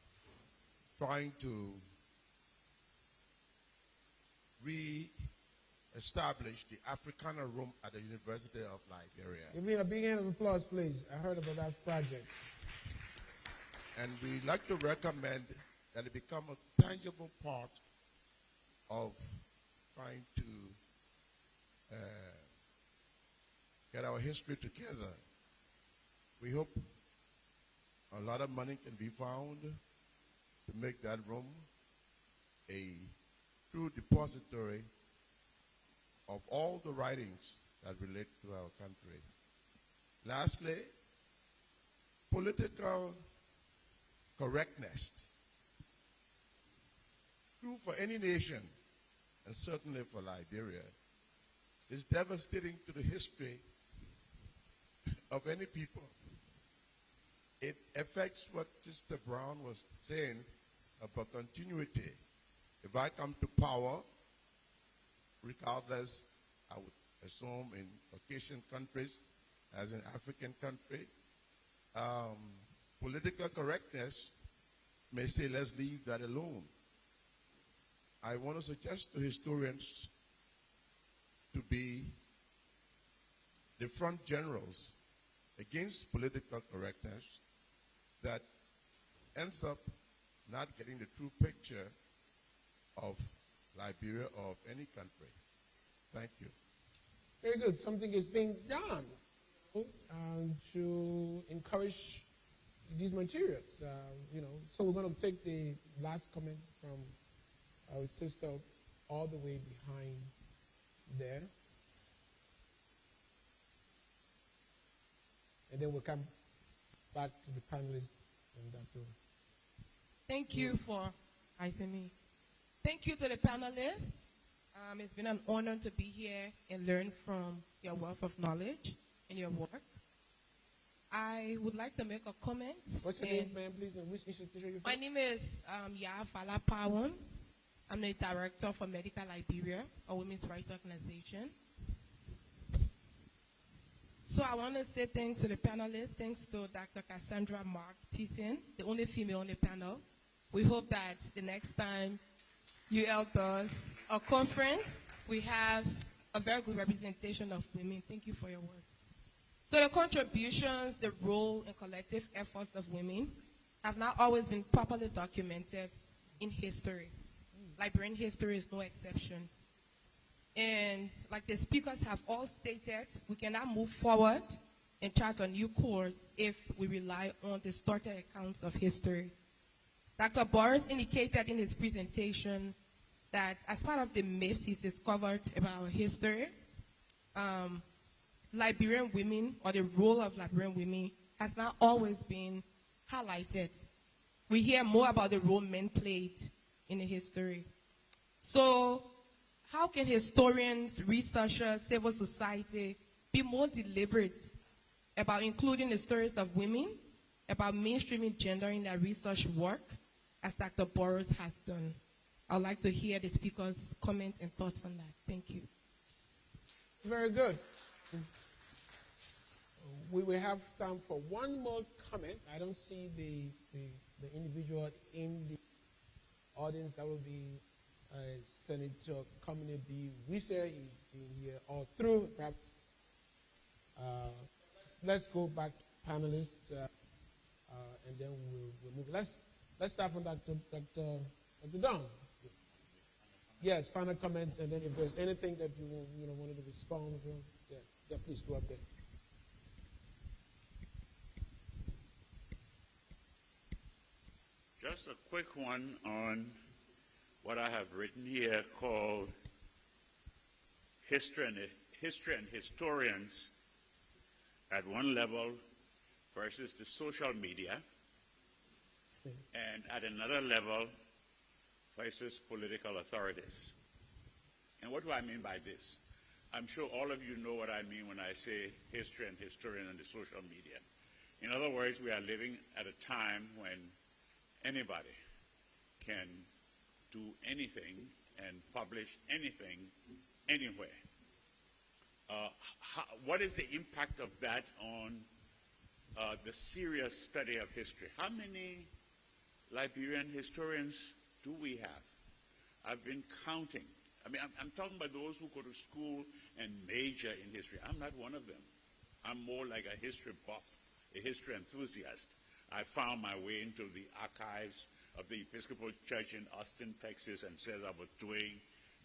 trying to re-establish the Africana Room at the University of Liberia.
Give me a big hand of applause, please. I heard about that project.
And we'd like to recommend that it become a tangible part of trying to get our history together. We hope a lot of money can be found to make that room a true depository of all the writings that relate to our country. Lastly, political correctness. True for any nation, and certainly for Liberia, is devastating to the history of any people. It affects what Sister Brown was saying about continuity. If I come to power, regardless, I would assume in Caucasian countries, as in African country, political correctness may say, let's leave that alone. I want to suggest to historians to be the front generals against political correctness that ends up not getting the true picture of Liberia or of any country. Thank you.
Very good. Something is being done to encourage these materials. So we're going to take the last comment from our sister all the way behind there. And then we'll come back to the panelists and Dr.
Thank you for inviting me. Thank you to the panelists. It's been an honor to be here and learn from your wealth of knowledge and your work. I would like to make a comment.
What's your name, ma'am, please, and which institution you're from?
My name is Yafala Pawon. I'm the director for Medical Liberia, a women's rights organization. So I want to say thanks to the panelists, thanks to Dr. Cassandra Mark Thiessen, the only female on the panel. We hope that the next time UL does a conference, we have a very good representation of women. Thank you for your work. So the contributions, the role and collective efforts of women have not always been properly documented in history. Liberian history is no exception. And like the speakers have all stated, we cannot move forward and chart a new course if we rely on distorted accounts of history. Dr. Boris indicated in his presentation that as part of the myths he's discovered about our history, Liberian women, or the role of Liberian women, has not always been highlighted. We hear more about the role men played in the history. So how can historians, researchers, civil society be more deliberate about including the stories of women, about mainstreaming gender in their research work, as Dr. Boris has done? I would like to hear the speakers' comment and thoughts on that. Thank you.
Very good. We will have time for one more comment. I don't see the individual in the audience that will be Senator Kamine B. Wise. He's been here all through. Perhaps, let's go back to panelists, and then we'll move. Let's start from Dr. Don. Yes, final comments, and then if there's anything that you wanted to respond to, yeah, please go up there.
Just a quick one on what I have written here called history and historians at one level versus the social media, and at another level versus political authorities. And what do I mean by this? I'm sure all of you know what I mean when I say history and historian and the social media. In other words, we are living at a time when anybody can do anything and publish anything anywhere. What is the impact of that on the serious study of history? How many Liberian historians do we have? I've been counting. I mean, I'm talking about those who go to school and major in history. I'm not one of them. I'm more like a history buff, a history enthusiast. I found my way into the archives of the Episcopal Church in Austin, Texas, and says I was doing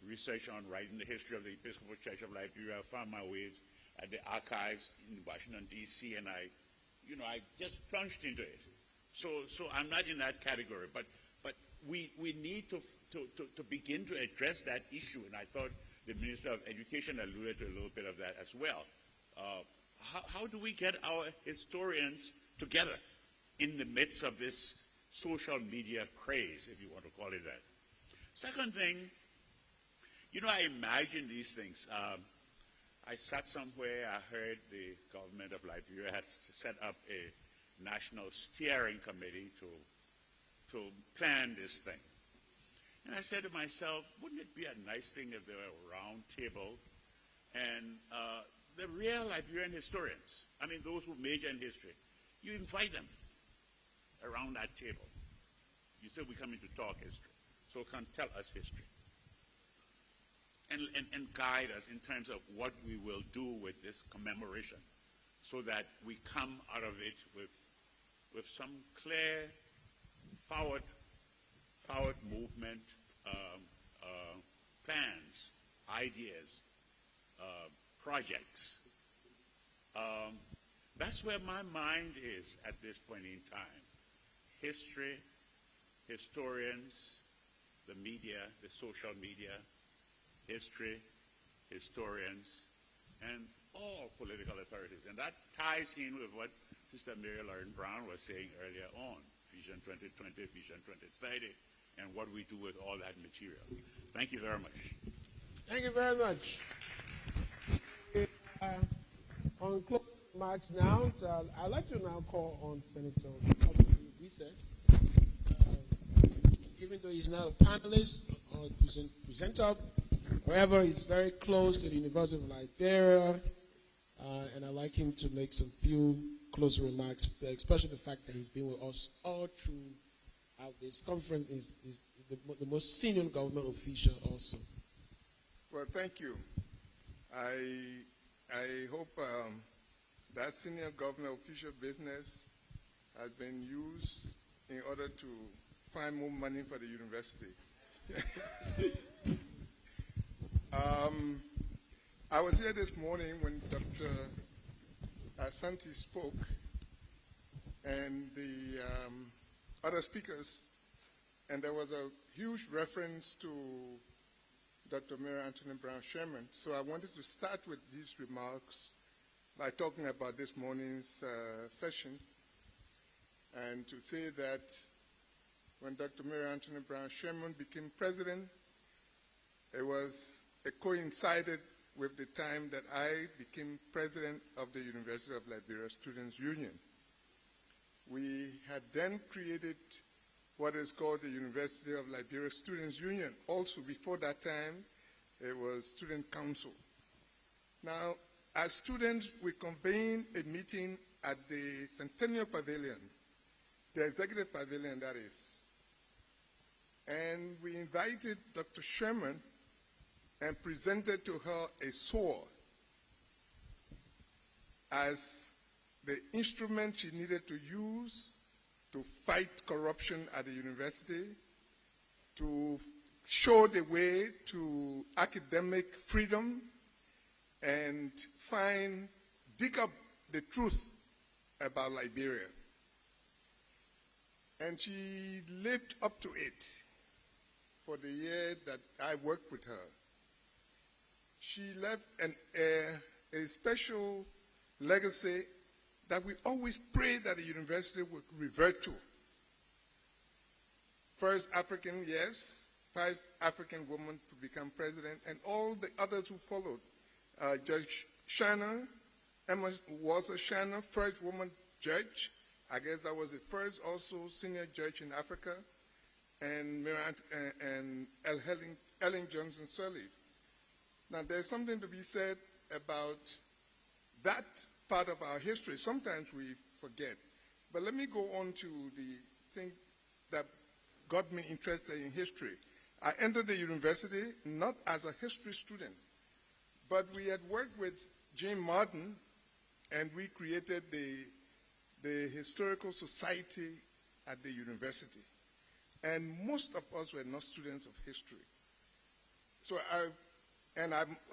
research on writing the history of the Episcopal Church of Liberia. I found my way at the archives in Washington, D.C., and I just plunged into it. So I'm not in that category, but we need to begin to address that issue, and I thought the Minister of Education alluded to a little bit of that as well. How do we get our historians together in the midst of this social media craze, if you want to call it that? Second thing, I imagine these things. I sat somewhere, I heard the government of Liberia had set up a national steering committee to plan this thing. And I said to myself, wouldn't it be a nice thing if there were a round table and the real Liberian historians, I mean those who major in history, you invite them around that table. You say, we're coming to talk history, so come tell us history. And guide us in terms of what we will do with this commemoration so that we come out of it with some clear forward movement plans, ideas, projects. That's where my mind is at this point in time. History, historians, the media, the social media, history, historians, and all political authorities. And that ties in with what Sister Mary Lauren Brown was saying earlier on, Vision 2020, Vision 2030, and what we do with all that material. Thank you very much.
Thank you very much. On closing remarks now, I'd like to now call on Senator Wise. Even though he's not a panelist or presenter, however, he's very close to the University of Liberia, and I'd like him to make some few closing remarks, especially the fact that he's been with us all throughout this conference. Is the most senior government official also.
Well, thank you. I hope that senior government official business has been used in order to find more money for the university. I was here this morning when Dr. Asante spoke, and the other speakers, and there was a huge reference to Dr. Mary Anthony Brown Sherman. So I wanted to start with these remarks by talking about this morning's session, and to say that when Dr. Mary Anthony Brown Sherman became president, it coincided with the time that I became president of the University of Liberia Students' Union. We had then created what is called the University of Liberia Students' Union. Also, before that time, it was Student Council. Now, as students, we convened a meeting at the Centennial Pavilion, the executive pavilion, that is. And we invited Dr. Sherman and presented to her a sword as the instrument she needed to use to fight corruption at the university, to show the way to academic freedom, and dig up the truth about Liberia. And she lived up to it for the year that I worked with her. She left a special legacy that we always pray that the university would revert to. First African, yes, 5 African women to become president, and all the others who followed. Judge Shanna, Emma Walter Shanna, first woman judge. I guess that was the first also senior judge in Africa, and Ellen Johnson Sirleaf. Now, there's something to be said about that part of our history. Sometimes we forget. But let me go on to the thing that got me interested in history. I entered the university not as a history student, but we had worked with Jane Martin, and we created the Historical Society at the university. And most of us were not students of history. So I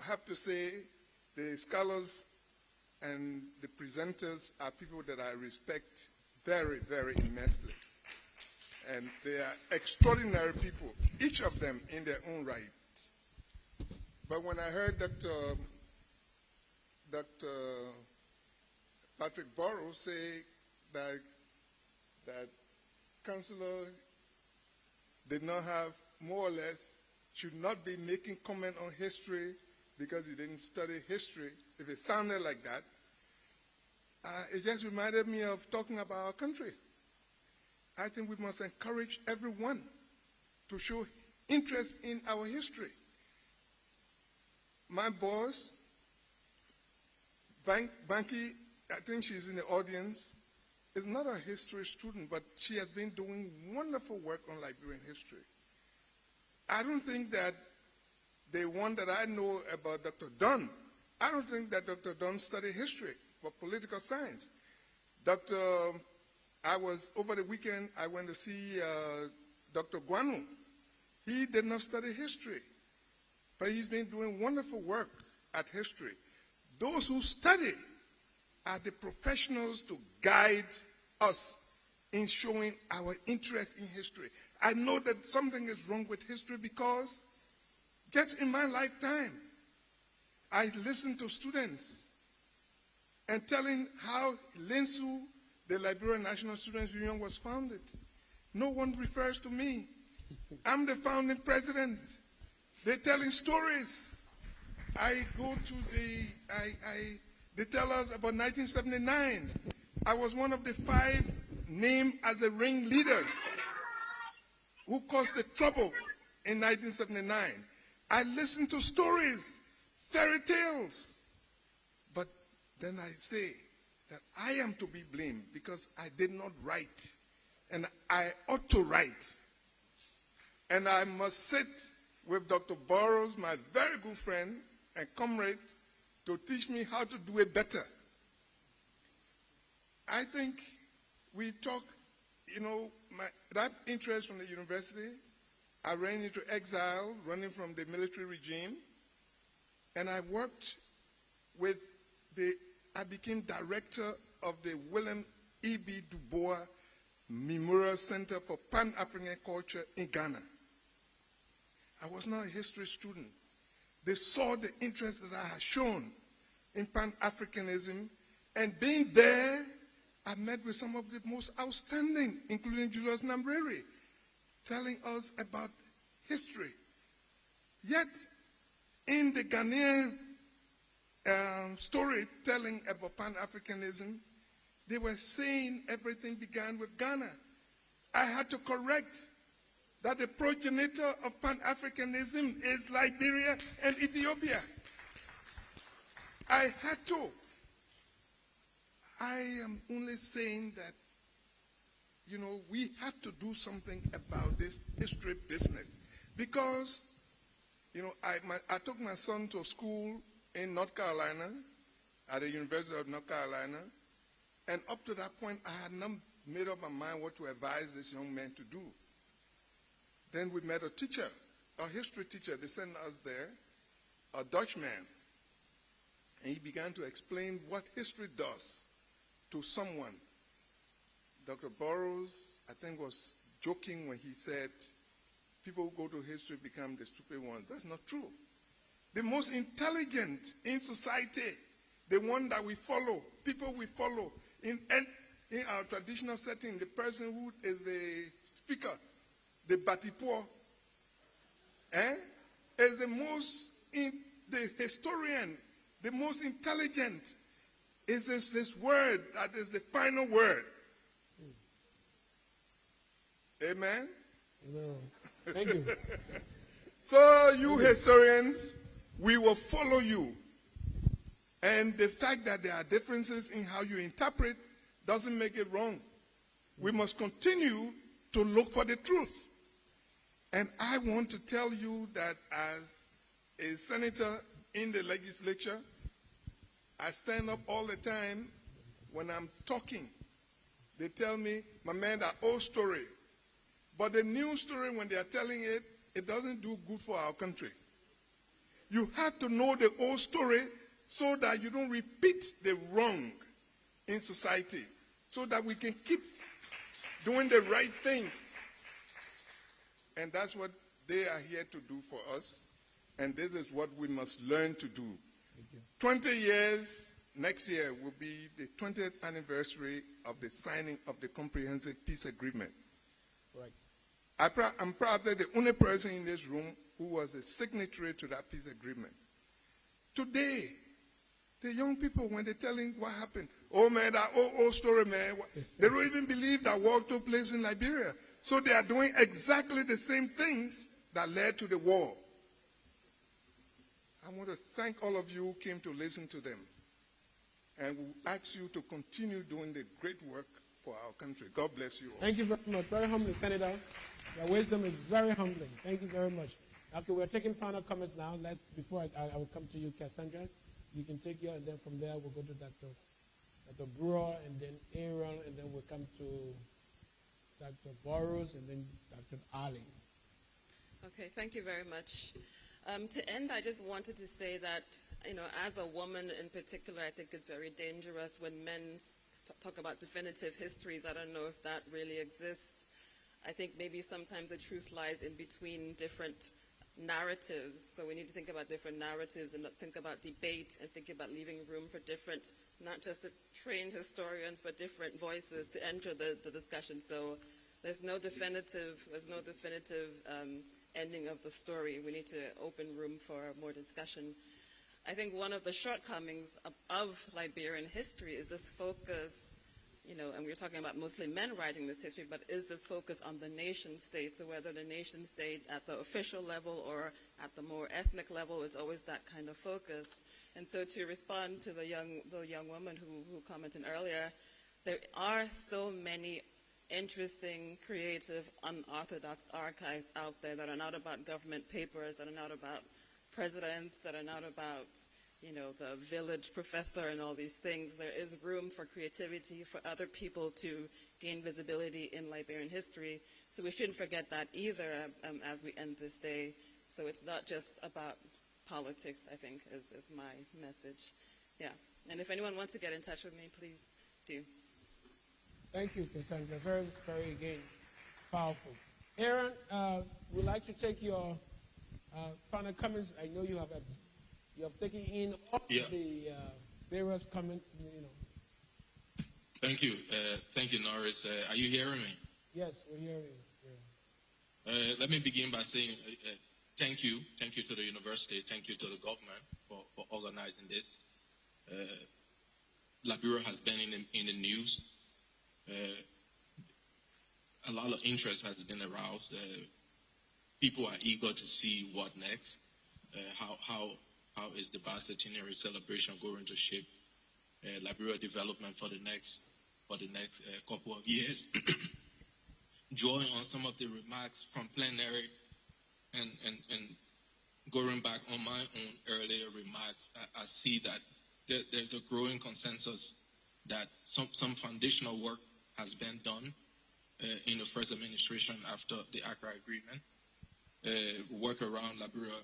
have to say, the scholars and the presenters are people that I respect very, very immensely. And they are extraordinary people, each of them in their own right. But when I heard Dr. Patrick Burrows say that Councillor did not have, more or less, should not be making comment on history because he didn't study history, if it sounded like that, it just reminded me of talking about our country. I think we must encourage everyone to show interest in our history. My boss, Banky, I think she's in the audience, is not a history student, but she has been doing wonderful work on Liberian history. I don't think that the one that I know about Dr. Dunn, I don't think that Dr. Dunn studied history or political science. Over the weekend, I went to see Dr. Guanu. He did not study history, but he's been doing wonderful work at history. Those who study are the professionals to guide us in showing our interest in history. I know that something is wrong with history because just in my lifetime, I listened to students and telling how LINSU, the Liberian National Students Union, was founded. No one refers to me. I'm the founding president. They're telling stories. They tell us about 1979. I was one of the 5 named as the ringleaders who caused the trouble in 1979. I listened to stories, fairy tales. But then I say that I am to be blamed because I did not write, and I ought to write. And I must sit with Dr. Burrows, my very good friend and comrade, to teach me how to do it better. I think we talk, that interest from the university, I ran into exile, running from the military regime, and I worked with I became director of the William E.B. Du Bois Memorial Center for Pan-African Culture in Ghana. I was not a history student. They saw the interest that I had shown in Pan-Africanism, and being there, I met with some of the most outstanding, including Julius Nambreri, telling us about history. Yet, in the Ghanaian storytelling about Pan-Africanism, they were saying everything began with Ghana. I had to correct that the progenitor of Pan-Africanism is Liberia and Ethiopia. I had to. I am only saying that
we have to do something about this history business. Because, I took my son to school in North Carolina, at the University of North Carolina, and up to that point, I had not made up my mind what to advise this young man to do. Then we met a teacher, a history teacher. They sent us there, a Dutchman. And he began to explain what history does to someone. Dr. Burroughs, I think, was joking when he said, people who go to history become the stupid ones. That's not true. The most intelligent in society, the one that we follow, people we follow, in our traditional setting, the person who is the speaker, the Batipo, is the historian, the most intelligent, is this word that is the final word. Amen?
Amen. Thank you.
So you historians, we will follow you. And the fact that there are differences in how you interpret doesn't make it wrong. We must continue to look for the truth. And I want to tell you that as a senator in the legislature, I stand up all the time when I'm talking. They tell me, my man, that old story. But the new story, when they are telling it, it doesn't do good for our country. You have to know the old story so that you don't repeat the wrong in society, so that we can keep doing the right thing. And that's what they are here to do for us. And this is what we must learn to do. 20 years, next year, will be the 20th anniversary of the signing of the Comprehensive Peace Agreement.
Right.
I'm probably the only person in this room who was a signatory to that peace agreement. Today, the young people, when they're telling what happened, oh man, that old story, man, they don't even believe that war took place in Liberia. So they are doing exactly the same things that led to the war. I want to thank all of you who came to listen to them. And we ask you to continue doing the great work for our country. God bless you all.
Thank you very much. Very humbling, Senator. Your wisdom is very humbling. Thank you very much. Okay, we're taking final comments now. Before I will come to you, Cassandra, you can take your, and then from there we'll go to Dr. Brewer, and then Aaron, and then we'll come to Dr. Burroughs, and then Dr. Ali.
Okay, thank you very much. To end, I just wanted to say that, as a woman in particular, I think it's very dangerous when men talk about definitive histories. I don't know if that really exists. I think maybe sometimes the truth lies in between different narratives. So we need to think about different narratives and think about debate and think about leaving room for different, not just the trained historians, but different voices to enter the discussion. So there's no definitive ending of the story. We need to open room for more discussion. I think one of the shortcomings of Liberian history is this focus, and we're talking about mostly men writing this history, but is this focus on the nation state? So whether the nation state at the official level or at the more ethnic level, it's always that kind of focus. And so to respond to the young woman who commented earlier, there are so many interesting, creative, unorthodox archives out there that are not about government papers, that are not about presidents, that are not about, the village professor and all these things. There is room for creativity, for other people to gain visibility in Liberian history. So we shouldn't forget that either as we end this day. So it's not just about politics, I think, is my message. Yeah. And if anyone wants to get in touch with me, please do.
Thank you, Cassandra. Very, very, again, powerful. Aaron, we'd like to take your final comments. I know you have taken in all the various comments.
Thank you. Thank you, Norris. Are you hearing me?
Yes, we're hearing you.
Let me begin by saying thank you. Thank you to the university. Thank you to the government for organizing this. Liberia has been in the news. A lot of interest has been aroused. People are eager to see what next. How is the bicentenary celebration going to shape Liberia development for the next couple of years? drawing on some of the remarks from plenary and going back on my own earlier remarks, I see that there's a growing consensus that some foundational work has been done in the first administration after the Accra Agreement. Work around Liberia,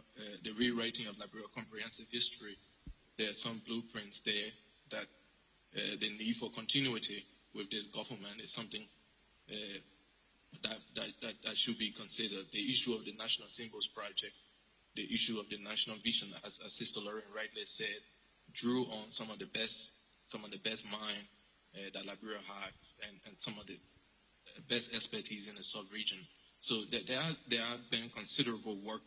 the rewriting of Liberia comprehensive history. There are some blueprints there that the need for continuity with this government is something that should be considered. The issue of the National Symbols Project, the issue of the national vision, as Sister Lauren rightly said, drew on some of the best mind that Liberia have and some of the best expertise in the sub-region. So there have been considerable work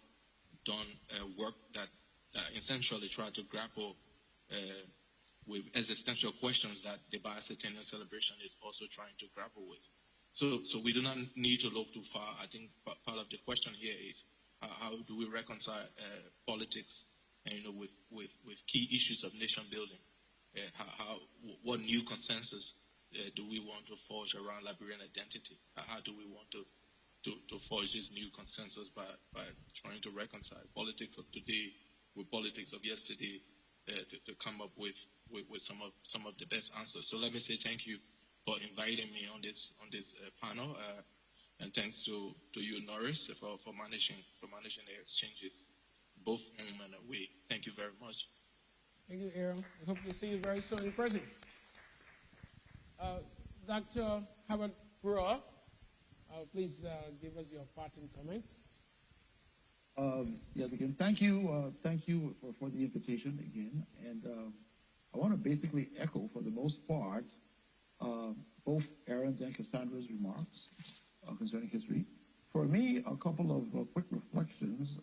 done, work that essentially tried to grapple with existential questions that the bicentennial celebration is also trying to grapple with. So we do not need to look too far. I think part of the question here is how do we reconcile politics, with key issues of nation building? What new consensus do we want to forge around Liberian identity? How do we want to forge this new consensus by trying to reconcile politics of today with politics of yesterday to come up with some of the best answers? So let me say thank you for inviting me on this panel, and thanks to you, Norris, for managing the exchanges, both home and away. Thank you very much.
Thank you, Aaron. I hope to see you very soon in person. Dr. Harbert Brewer, please give us your parting comments.
Yes, again, thank you for the invitation again. And I want to basically echo, for the most part, both Aaron's and Cassandra's remarks concerning history. For me, a couple of quick reflections.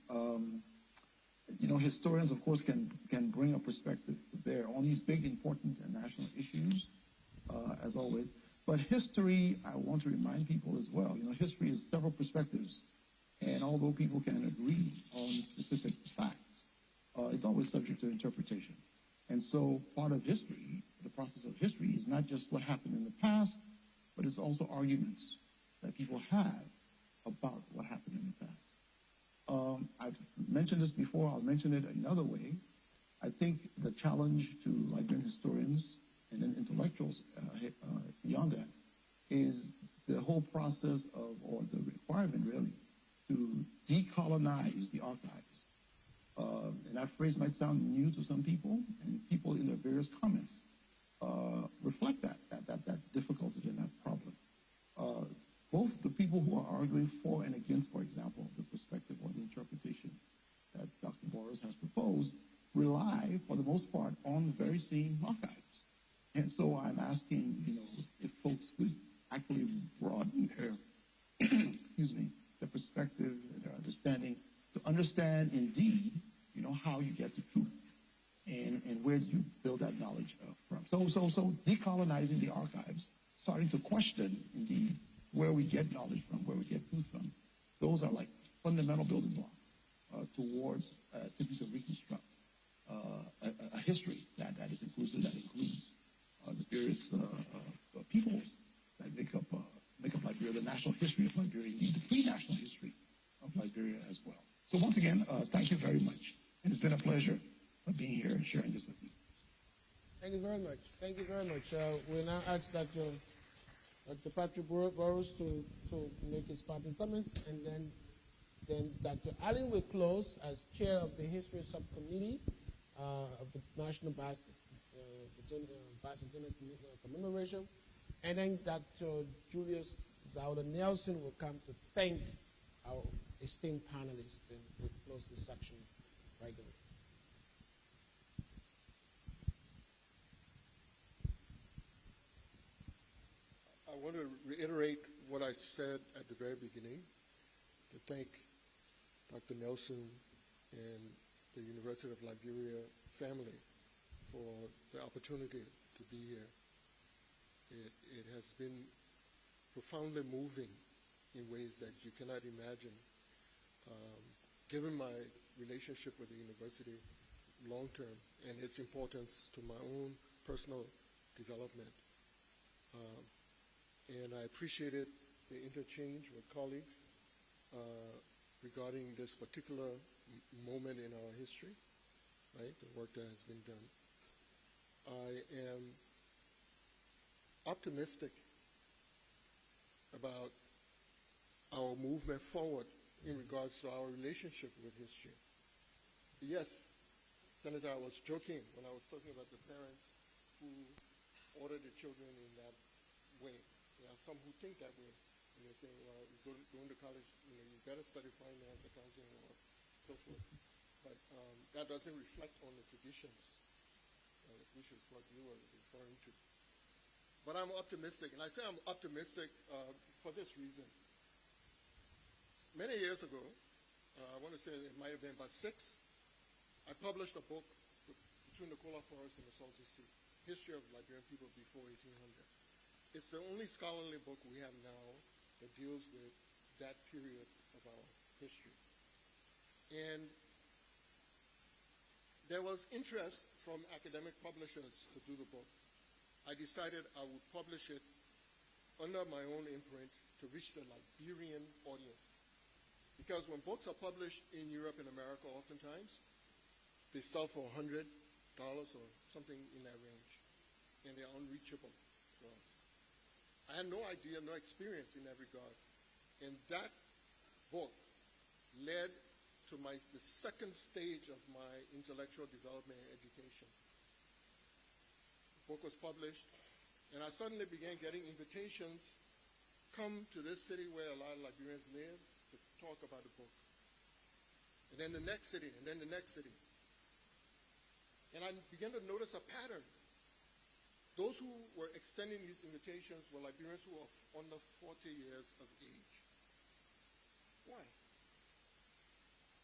Historians, of course, can bring a perspective to bear on these big, important and national issues, as always. But history, I want to remind people as well, history is several perspectives. And although people can agree on specific facts, it's always subject to interpretation. And so part of history, the process of history, is not just what happened in the past, but it's also arguments that people have about what happened in the past. I've mentioned this before, I'll mention it another way. I think the challenge to Liberian historians and then intellectuals beyond that is the whole process of, or the requirement really, to decolonize the archives. And that phrase might sound new to some people, and people in their various comments reflect that difficulty and that problem. Both the people who are arguing for and against, for example, the perspective or the interpretation that Dr. Boris has proposed, rely, for the most part, on the very same archives. And so I'm asking, if folks could actually broaden their, their perspective and their understanding, to understand indeed, how you get the truth and where do you build that knowledge from. So decolonizing the archives, starting to question indeed where we get knowledge from, where we get truth from. Those are like fundamental building blocks towards attempting to reconstruct a history that is inclusive, that includes the various peoples that make up Liberia, the national history of Liberia, indeed the pre-national history of Liberia as well. So once again, thank you very much. And it's been a pleasure being here and sharing this with you.
Thank you very much. Thank you very much. We now ask Dr. Patrick Burroughs to make his parting comments, and then Dr. Allen will close as chair of the History Subcommittee of the National Bicentennial Commemoration, and then Dr. Julius Zauda Nelson will come to thank our esteemed panelists, and we'll close this section right away.
I want to reiterate what I said at the very beginning, to thank Dr. Nelson and the University of Liberia family for the opportunity to be here. It has been profoundly moving in ways that you cannot imagine, given my relationship with the university long term and its importance to my own personal development. And I appreciate it the interchange with colleagues regarding this particular moment in our history, right, the work that has been done. I am optimistic about our movement forward in regards to our relationship with history. Yes, Senator, I was joking when I was talking about the parents who order the children in that way. There are some who think that way, and they say, well, you go into college, you better study finance, accounting, or so forth. But that doesn't reflect on the traditions, which is what you were referring to. But I'm optimistic, and I say I'm optimistic for this reason. Many years ago, I want to say it might have been about 6, I published a book between the Kola Forest and the Salty Sea, History of Liberian People Before 1800s. It's the only scholarly book we have now that deals with that period of our history. And there was interest from academic publishers to do the book. I decided I would publish it under my own imprint to reach the Liberian audience. Because when books are published in Europe and America, oftentimes, they sell for $100 or something in that range, and they're unreachable to us. I had no idea, no experience in that regard. And that book led to the second stage of my intellectual development and education. The book was published, and I suddenly began getting invitations, come to this city where a lot of Liberians live, to talk about the book. And then the next city, and then the next city. And I began to notice a pattern. Those who were extending these invitations were Liberians who were under 40 years of age. Why?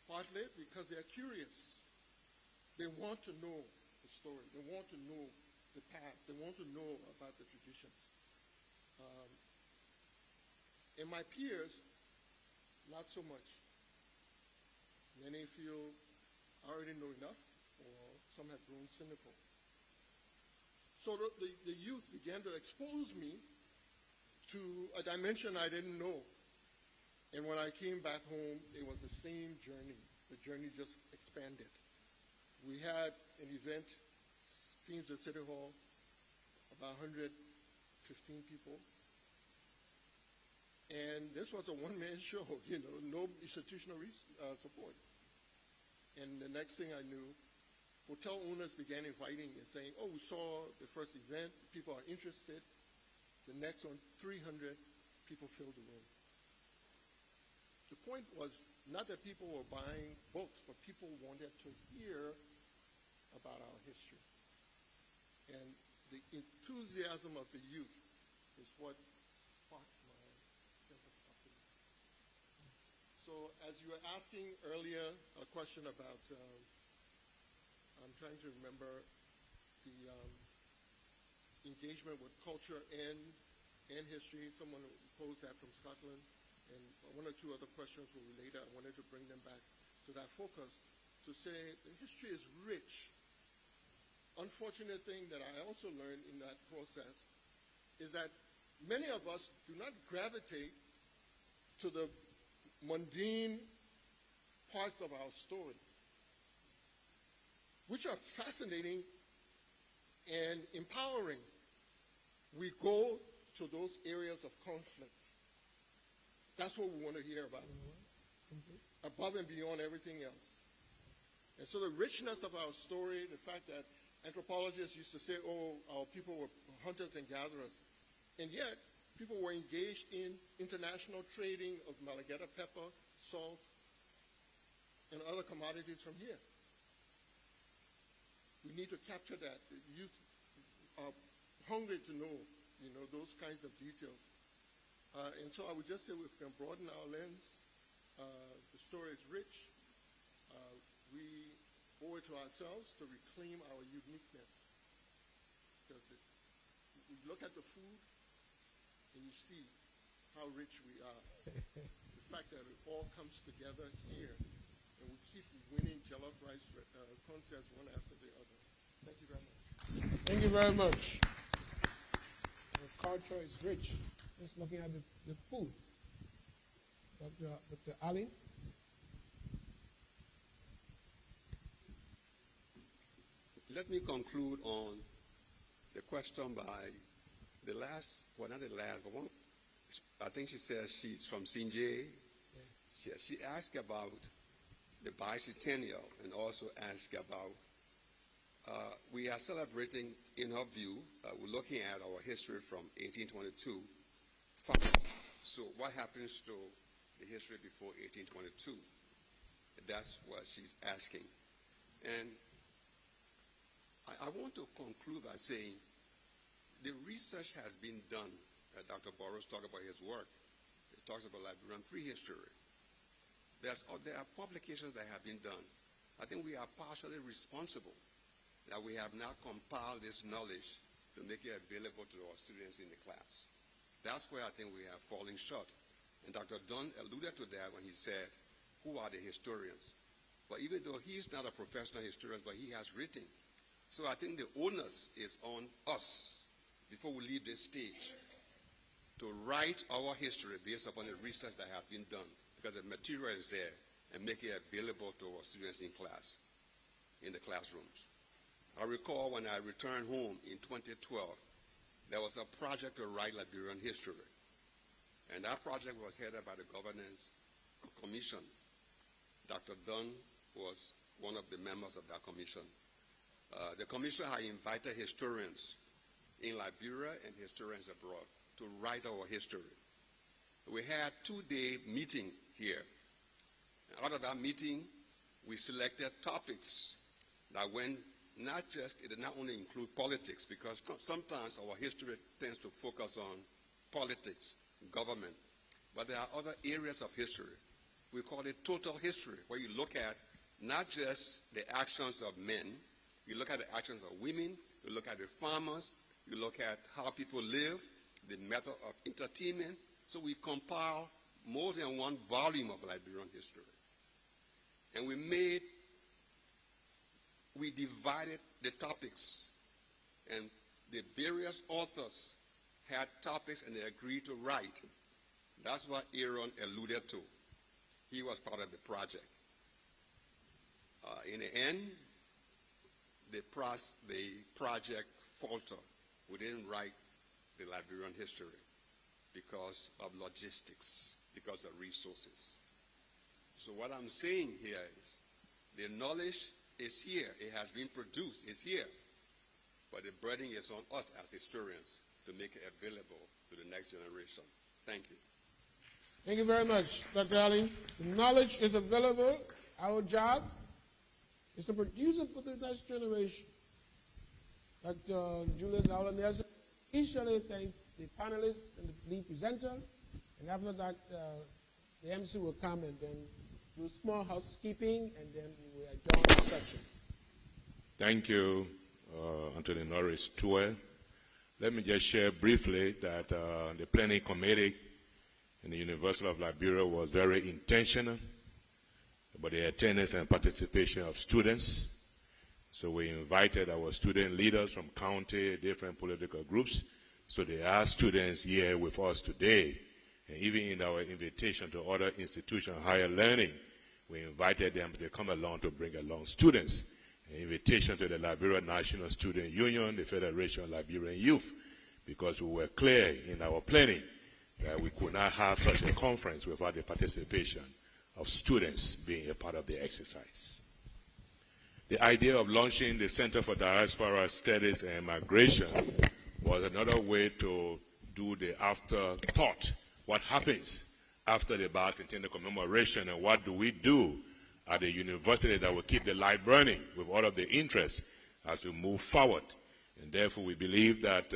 Partly because they are curious. They want to know the story. They want to know the past. They want to know about the traditions. And my peers, not so much. Many feel I already know enough, or some have grown cynical. So the youth began to expose me to a dimension I didn't know. And when I came back home, it was the same journey. The journey just expanded. We had an event, Queens at City Hall, about 115 people. And this was a one-man show, no institutional support. And the next thing I knew, hotel owners began inviting and saying, oh, we saw the first event, people are interested. The next one, 300 people filled the room. The point was not that people were buying books, but people wanted to hear about our history. And the enthusiasm of the youth is what sparked my sense of optimism. So as you were asking earlier a question about, I'm trying to remember the engagement with culture and history. Someone posed that from Scotland. And one or two other questions were related. I wanted to bring them back to that focus to say the history is rich. Unfortunate thing that I also learned in that process is that many of us do not gravitate to the mundane parts of our story, which are fascinating and empowering. We go to those areas of conflict. That's what we want to hear about, above and beyond everything else. And so the richness of our story, the fact that anthropologists used to say, oh, our people were hunters and gatherers, and yet people were engaged in international trading of Malagueta pepper, salt, and other commodities from here. We need to capture that. The youth are hungry to know, those kinds of details. And so I would just say we can broaden our lens. The story is rich. We owe it to ourselves to reclaim our uniqueness. Because we look at the food and you see how rich we are. The fact that it all comes together here and we keep winning jollof rice contests one after the other. Thank you very much.
Thank you very much. Our culture is rich. Just looking at the food. Dr. Ali?
Let me conclude on the question by the last, well, not the last, but one, I think she says she's from Sinjay. Yes. She asked about the bicentennial and also asked about, we are celebrating, in her view, we're looking at our history from 1822. So what happens to the history before 1822? That's what she's asking. And I want to conclude by saying the research has been done. Dr. Burroughs talked about his work. He talks about Liberian prehistory. There are publications that have been done. I think we are partially responsible that we have not compiled this knowledge to make it available to our students in the class. That's where I think we are falling short. And Dr. Dunn alluded to that when he said, who are the historians? But even though he's not a professional historian, but he has written. So I think the onus is on us, before we leave this stage, to write our history based upon the research that has been done, because the material is there, and make it available to our students in class, in the classrooms. I recall when I returned home in 2012, there was a project to write Liberian history. And that project was headed by the Governance Commission. Dr. Dunn was one of the members of that commission. The commission had invited historians in Liberia and historians abroad to write our history. We had a 2-day meeting here. And out of that meeting, we selected topics that went it did not only include politics, because sometimes our history tends to focus on politics, government, but there are other areas of history. We call it total history, where you look at not just the actions of men, you look at the actions of women, you look at the farmers, you look at how people live, the method of entertainment. So we compile more than one volume of Liberian history. And we divided the topics, and the various authors had topics and they agreed to write. That's what Aaron alluded to. He was part of the project. In the end, the project faltered. We didn't write the Liberian history because of logistics, because of resources. So what I'm saying here is the knowledge is here. It has been produced. It's here. But the burden is on us as historians to make it available to the next generation. Thank you.
Thank you very much, Dr. Ali. The knowledge is available. Our job is to produce it for the next generation. Dr. Julius Aolanese initially thank the panelists and the lead presenter, and after that, the MC will come and then do small housekeeping, and then we will adjourn the session.
Thank you, Anthony Norris Tour. Let me just share briefly that the planning committee in the University of Liberia was very intentional about the attendance and participation of students. So we invited our student leaders from county, different political groups. So they are students here with us today. And even in our invitation to other institutions, higher learning, we invited them to come along to bring along students. An invitation to the Liberia National Student Union, the Federation of Liberian Youth, because we were clear in our planning that we could not have such a conference without the participation of students being a part of the exercise. The idea of launching the Center for Diaspora Studies and Migration was another way to do the afterthought. What happens after the bicentennial commemoration, and what do we do at the university that will keep the light burning with all of the interest as we move forward? And therefore, we believe that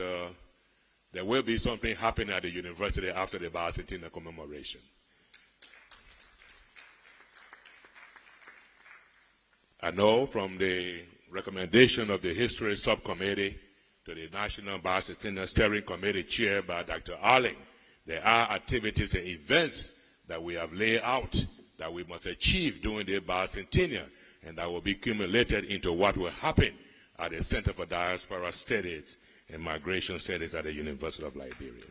there will be something happening at the university after the bicentennial commemoration. I know from the recommendation of the History Subcommittee to the National Bicentennial Steering Committee chaired by Dr. Arling, there are activities and events that we have laid out that we must achieve during the bicentennial, and that will be accumulated into what will happen at the Center for Diaspora Studies and Migration Studies at the University of Liberia.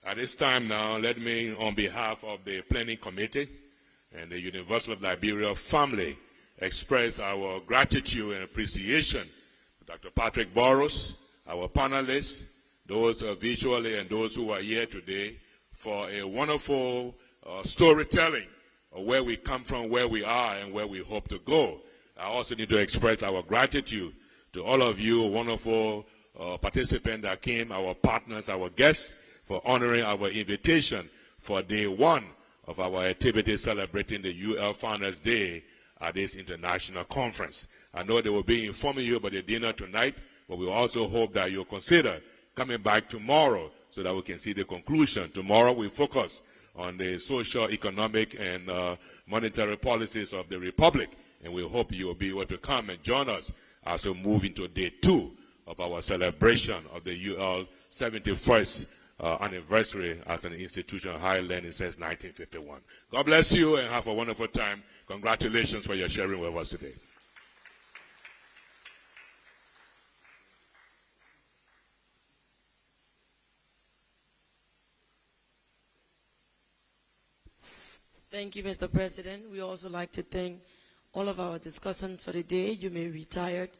At this time now, let me, on behalf of the Planning Committee and the University of Liberia family, express our gratitude and appreciation to Dr. Patrick Burrows, our panelists, those visually and those who are here today, for a wonderful storytelling of where we come from, where we are, and where we hope to go. I also need to express our gratitude to all of you wonderful participants that came, our partners, our guests, for honoring our invitation for day one of our activities celebrating the UL Founders Day at this international conference. I know they will be informing you about the dinner tonight, but we also hope that you'll consider coming back tomorrow so that we can see the conclusion. Tomorrow we focus on the social, economic, and monetary policies of the Republic, and we hope you will be able to come and join us as we move into day 2 of our celebration of the UL 71st anniversary as an institution of higher learning since 1951. God bless you and have a wonderful time. Congratulations for your sharing with us today.
Thank you, Mr. President. We also like to thank all of our discussants for the day. You may be retired.